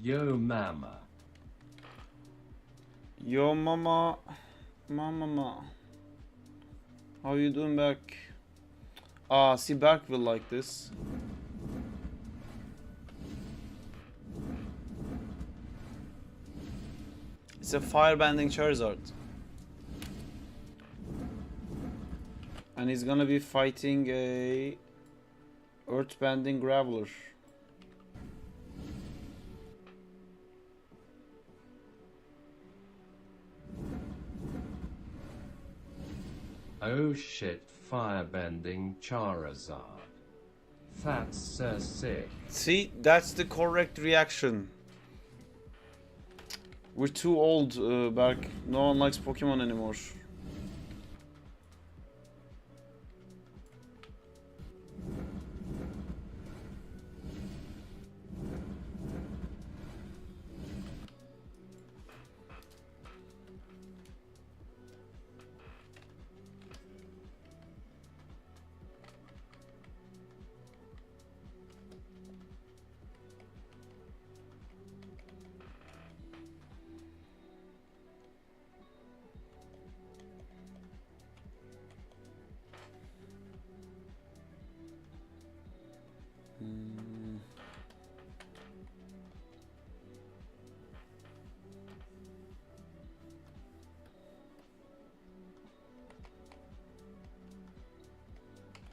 Yo mama. Yo mama. Mama. How you doing back? Ah, see, Berk will like this. It's a firebending Charizard. And he's gonna be fighting a earthbending Graveler. Oh shit, firebending Charizard. That's so sick. See, that's the correct reaction. We're too old, Berk. No one likes Pokemon anymore.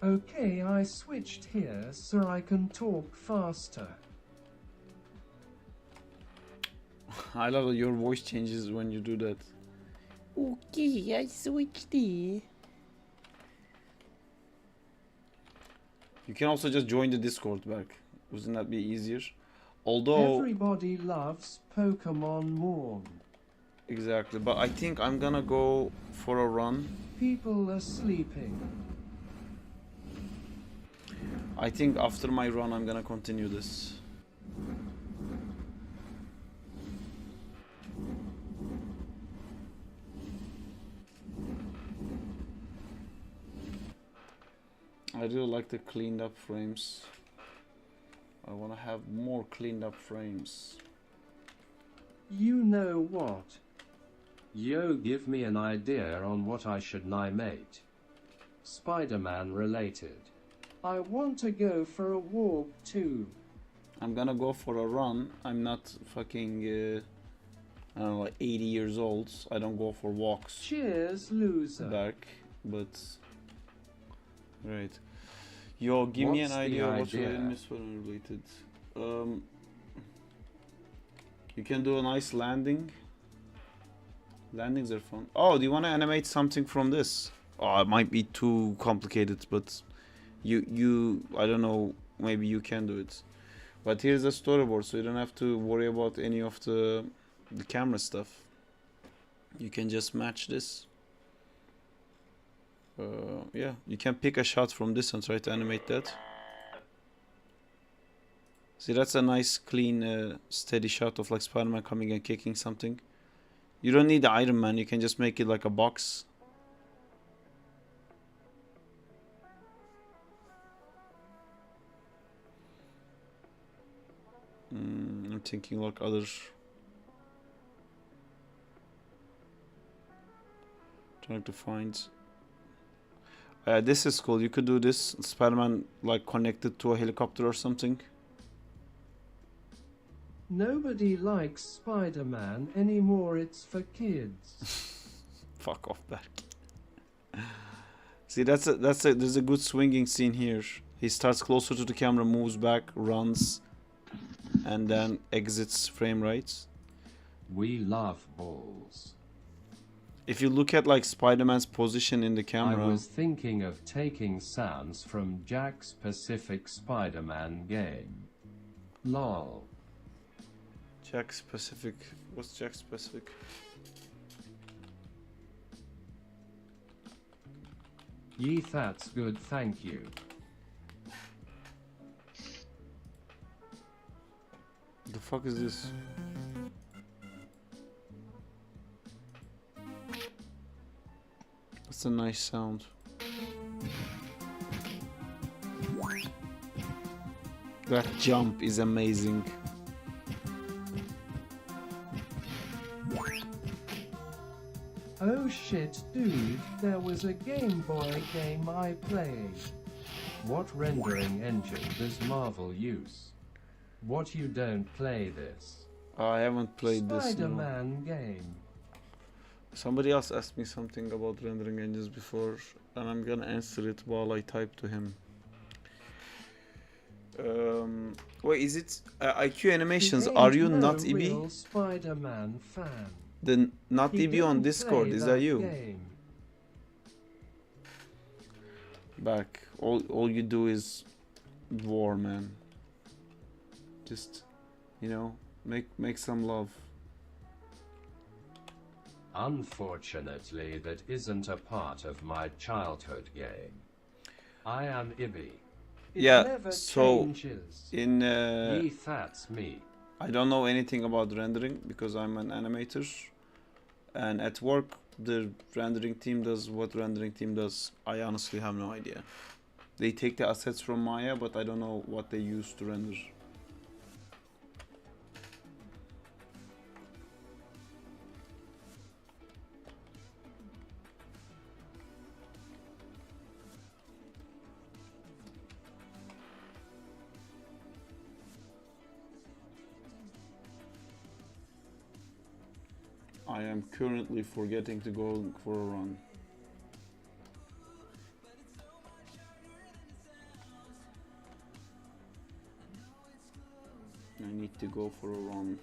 Okay, I switched here so I can talk faster. I love that your voice changes when you do that. Okay, I switched it. You can also just join the Discord back. Wouldn't that be easier? Although... Everybody loves Pokemon Moon. Exactly, but I think I'm gonna go for a run. People are sleeping. I think after my run I'm gonna continue this. I really like the cleaned up frames. I want to have more cleaned up frames. You know what? Yo, give me an idea on what I should mate. Spider-Man related. I want to go for a walk too. I'm gonna go for a run. I'm not fucking, I don't know, like 80 years old. I don't go for walks. Cheers, loser. Back, but... Right. Yo, give me an What's the idea of what should I idea? miss when related. You can do a nice landing. Landings are fun. Oh, do you want to animate something from this? Oh, it might be too complicated, but I don't know, maybe you can do it. But here's a storyboard, so you don't have to worry about any of the camera stuff. You can just match this. Yeah, you can pick a shot from this and try to animate that. See, that's a nice, clean, steady shot of like Spider-Man coming and kicking something. You don't need the Iron Man, you can just make it like a box. I'm thinking like other... Trying to find... this is cool, you could do this, Spider-Man like connected to a helicopter or something. Nobody likes Spider-Man anymore, it's for kids. Fuck off back. See, there's a good swinging scene here. He starts closer to the camera, moves back, runs, and then exits frame, right? We love balls. If you look at like Spider-Man's position in the camera, I was thinking of taking sounds from Jack's Pacific Spider-Man game. Lol. Jack's Pacific. What's Jack's Pacific? Ye, that's good, thank you. The fuck is this? That's a nice sound. That jump is amazing. Oh shit, dude, there was a Game Boy game I played. What rendering engine does Marvel use? What, you don't play this? I haven't played this. No. Spider-Man game. Somebody else asked me something about rendering engines before, and I'm gonna answer it while I type to him. Wait, is it IQ Animations? He Are ain't you no not EB? real Spider-Man fan. Then not He EB on didn't Discord, play is that you? game. Back. All you do is war, man. Just, you know, make some love. Unfortunately, that isn't a part of my childhood game. I am Ibby. It Yeah, never so changes. in Ye, that's me. I don't know anything about rendering because I'm an animator, and at work the rendering team does what rendering team does. I honestly have no idea. They take the assets from Maya, but I don't know what they use to render. I am currently forgetting to go for a run. I need to go for a run.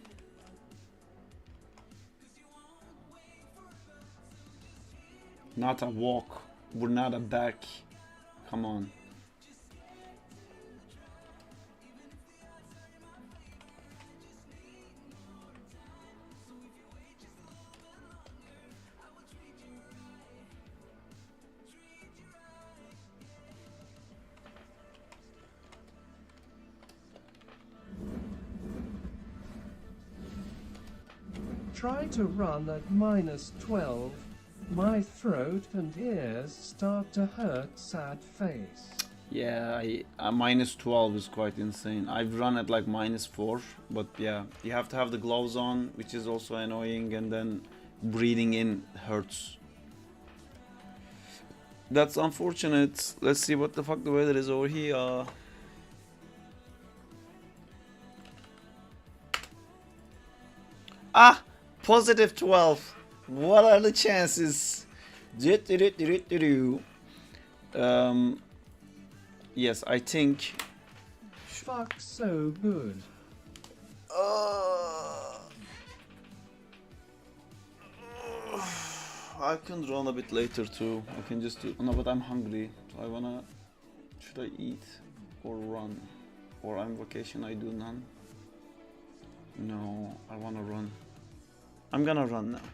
Not a walk. We're not a back. Come on. Try to run at -12. My throat and ears start to hurt, sad face. Yeah, -12 is quite insane. I've run at like -4, but yeah, you have to have the gloves on, which is also annoying, and then breathing in hurts. That's unfortunate. Let's see what the fuck the weather is over here. Ah! +12. What are the chances? Yes, I think. Fuck, so good. I can run a bit later too. I can just do. No, but I'm hungry. So I wanna. Should I eat or run? Or I'm vacation. I do none. No, I wanna run. I'm gonna run now.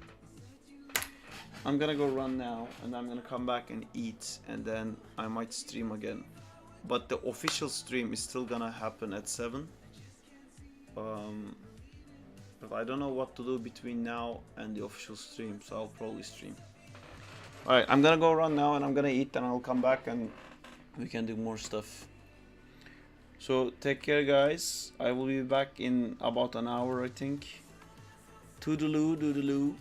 I'm gonna go run now, and I'm gonna come back and eat, and then I might stream again. But the official stream is still gonna happen at 7. But I don't know what to do between now and the official stream, so I'll probably stream. Alright, I'm gonna go run now, and I'm gonna eat, and I'll come back and we can do more stuff. So take care, guys. I will be back in about an hour, I think. Toodaloo, doodaloo.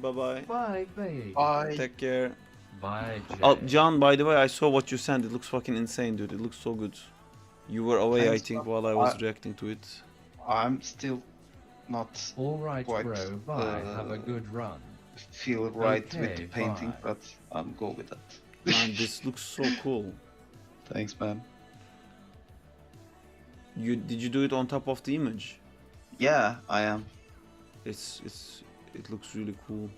Bye-bye. Bye, babe. Bye. Take care. Bye, Jay. Oh, John, by the way, I saw what you sent. It looks fucking insane, dude. It looks so good. You were away, Thanks, I think, bro. while I was reacting to it. I'm still not Alright, quite, bro, bye. Have a good run. feel right with the Okay, painting, bye. but I'm go with that. Man, this looks so cool. Thanks, man. Did you do it on top of the image? Yeah, I am. It looks really cool.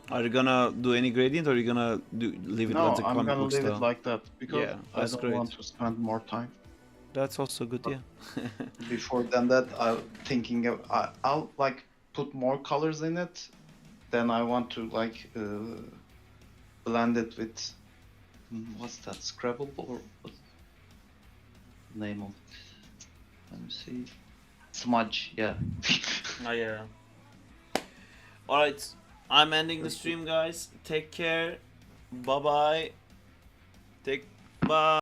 Are you gonna do any gradient, or are you gonna leave it No, as a I'm comic gonna book leave style? it like that because Yeah, I that's don't great. want to spend more time. That's also good, yeah. Before then, that I'm thinking of I'll like put more colors in it. Then I want to like blend it with what's that, Scrabble or what's the name of it? Let me see. Smudge, yeah. Oh, yeah. Alright, I'm ending the stream, guys. Take care. Bye bye. Bye.